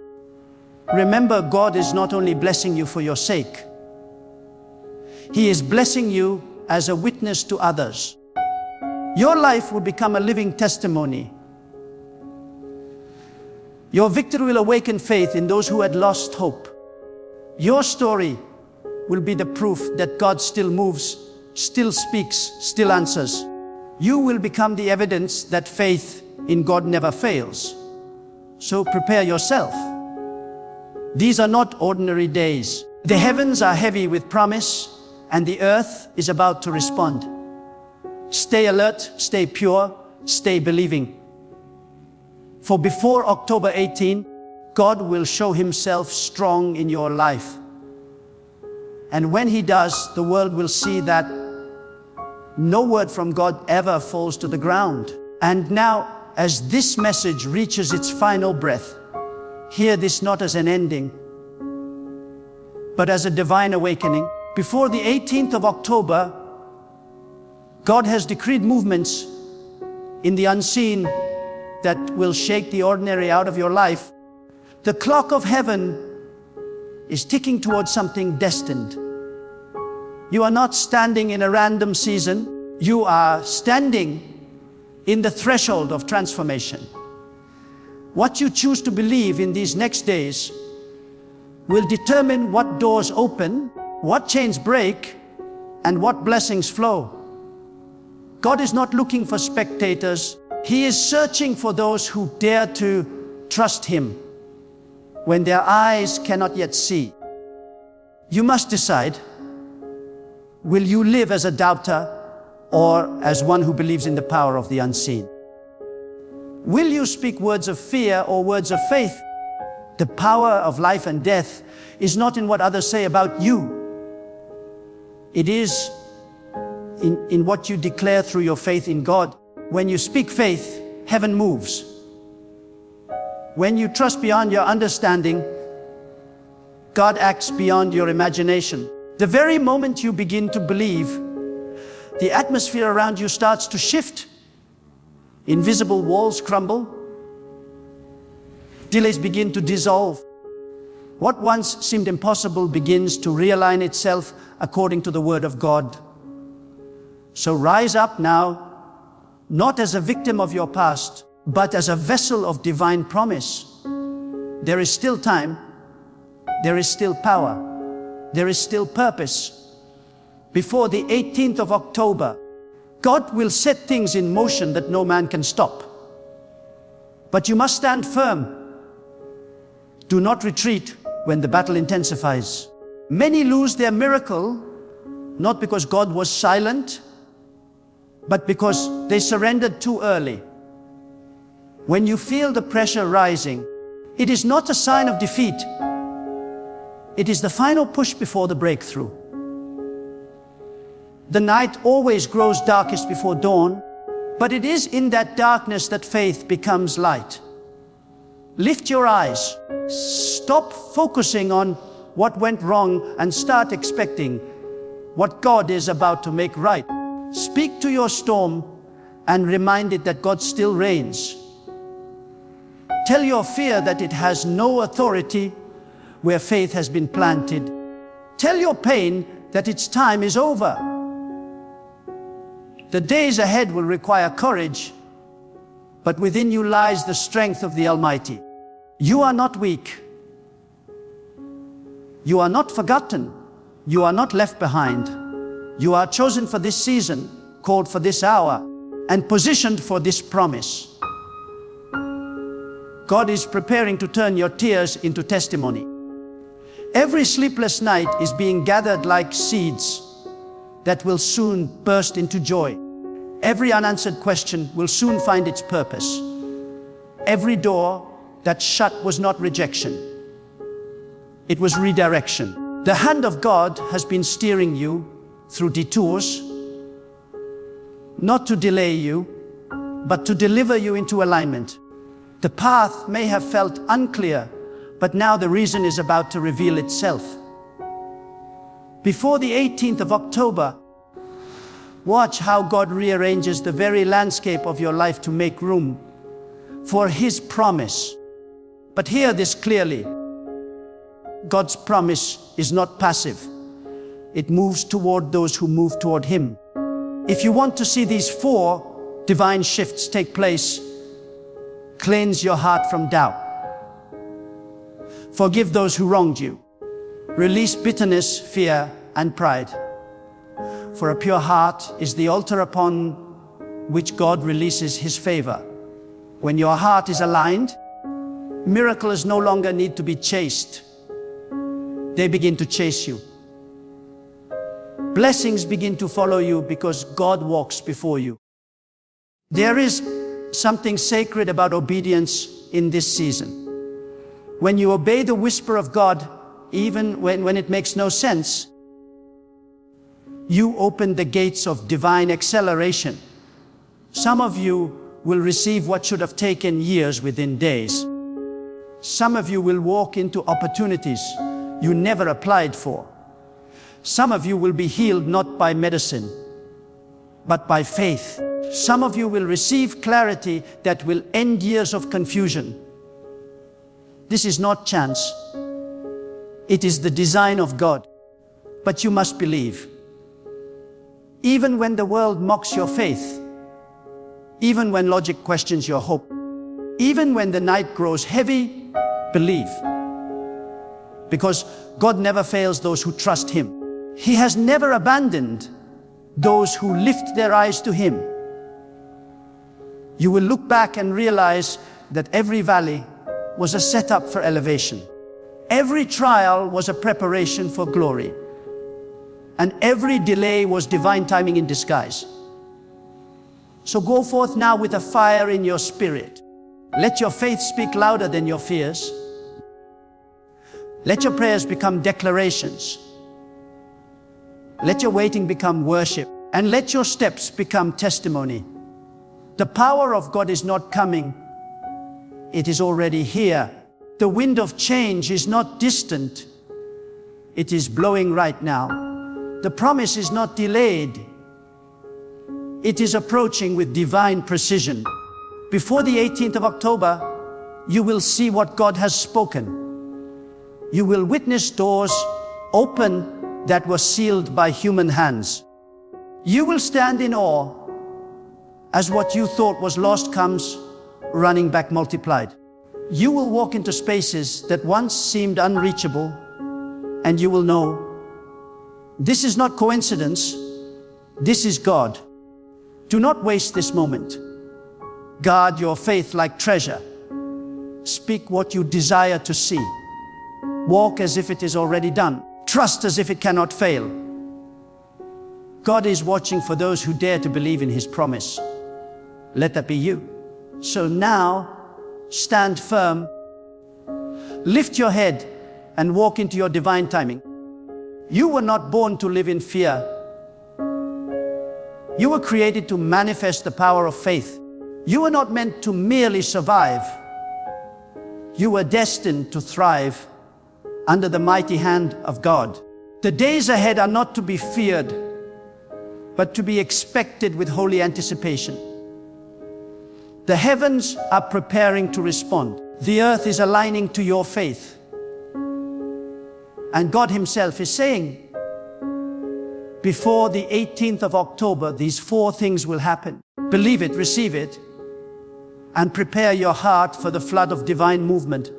remember, God is not only blessing you for your sake. He is blessing you as a witness to others. Your life will become a living testimony. Your victory will awaken faith in those who had lost hope. Your story will be the proof that God still moves, still speaks, still answers. You will become the evidence that faith in God never fails. So prepare yourself. These are not ordinary days. The heavens are heavy with promise, and the earth is about to respond. Stay alert, stay pure, stay believing. For before October 18, God will show Himself strong in your life. And when He does, the world will see that no word from God ever falls to the ground. And now, as this message reaches its final breath, hear this not as an ending, but as a divine awakening. Before the 18th of October, God has decreed movements in the unseen that will shake the ordinary out of your life. The clock of heaven is ticking towards something destined. You are not standing in a random season. You are standing in the threshold of transformation. What you choose to believe in these next days will determine what doors open, what chains break, and what blessings flow. God is not looking for spectators. He is searching for those who dare to trust Him when their eyes cannot yet see. You must decide, will you live as a doubter or as one who believes in the power of the unseen? Will you speak words of fear or words of faith? The power of life and death is not in what others say about you. It is in what you declare through your faith in God. When you speak faith, heaven moves. When you trust beyond your understanding, God acts beyond your imagination. The very moment you begin to believe, the atmosphere around you starts to shift. Invisible walls crumble. Delays begin to dissolve. What once seemed impossible begins to realign itself according to the Word of God. So rise up now, not as a victim of your past, but as a vessel of divine promise. There is still time. There is still power. There is still purpose. Before the 18th of October, God will set things in motion that no man can stop. But you must stand firm. Do not retreat when the battle intensifies. Many lose their miracle, not because God was silent, but because they surrendered too early. When you feel the pressure rising, it is not a sign of defeat. It is the final push before the breakthrough. The night always grows darkest before dawn, but it is in that darkness that faith becomes light. Lift your eyes. Stop focusing on what went wrong and start expecting what God is about to make right. Speak to your storm and remind it that God still reigns. Tell your fear that it has no authority where faith has been planted. Tell your pain that its time is over. The days ahead will require courage, but within you lies the strength of the Almighty. You are not weak. You are not forgotten. You are not left behind. You are chosen for this season, called for this hour, and positioned for this promise. God is preparing to turn your tears into testimony. Every sleepless night is being gathered like seeds that will soon burst into joy. Every unanswered question will soon find its purpose. Every door that shut was not rejection. It was redirection. The hand of God has been steering you through detours, not to delay you, but to deliver you into alignment. The path may have felt unclear, but now the reason is about to reveal itself. Before the 18th of October, watch how God rearranges the very landscape of your life to make room for His promise. But hear this clearly. God's promise is not passive. It moves toward those who move toward Him. If you want to see these 4 divine shifts take place, cleanse your heart from doubt. Forgive those who wronged you. Release bitterness, fear, and pride. For a pure heart is the altar upon which God releases His favor. When your heart is aligned, miracles no longer need to be chased. They begin to chase you. Blessings begin to follow you because God walks before you. There is something sacred about obedience in this season. When you obey the whisper of God, even when it makes no sense, you open the gates of divine acceleration. Some of you will receive what should have taken years within days. Some of you will walk into opportunities you never applied for. Some of you will be healed not by medicine, but by faith. Some of you will receive clarity that will end years of confusion. This is not chance. It is the design of God. But you must believe. Even when the world mocks your faith, even when logic questions your hope, even when the night grows heavy, believe. Because God never fails those who trust Him. He has never abandoned those who lift their eyes to Him. You will look back and realize that every valley was a setup for elevation. Every trial was a preparation for glory. And every delay was divine timing in disguise. So go forth now with a fire in your spirit. Let your faith speak louder than your fears. Let your prayers become declarations. Let your waiting become worship. And let your steps become testimony. The power of God is not coming. it is already here. The wind of change is not distant. It is blowing right now. The promise is not delayed. It is approaching with divine precision. Before the 18th of October, you will see what God has spoken. You will witness doors open that were sealed by human hands. You will stand in awe as what you thought was lost comes running back multiplied. You will walk into spaces that once seemed unreachable, and you will know, this is not coincidence, this is God. Do not waste this moment. Guard your faith like treasure. Speak what you desire to see. Walk as if it is already done. Trust as if it cannot fail. God is watching for those who dare to believe in His promise. Let that be you. So now, stand firm, lift your head, and walk into your divine timing. You were not born to live in fear. You were created to manifest the power of faith. You were not meant to merely survive. You were destined to thrive under the mighty hand of God. The days ahead are not to be feared, but to be expected with holy anticipation. The heavens are preparing to respond. The earth is aligning to your faith. And God Himself is saying, before the 18th of October, these 4 things will happen. Believe it, receive it, and prepare your heart for the flood of divine movement.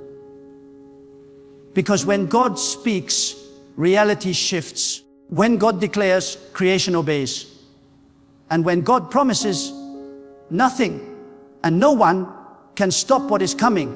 Because when God speaks, reality shifts. When God declares, creation obeys. And when God promises, nothing and no one can stop what is coming.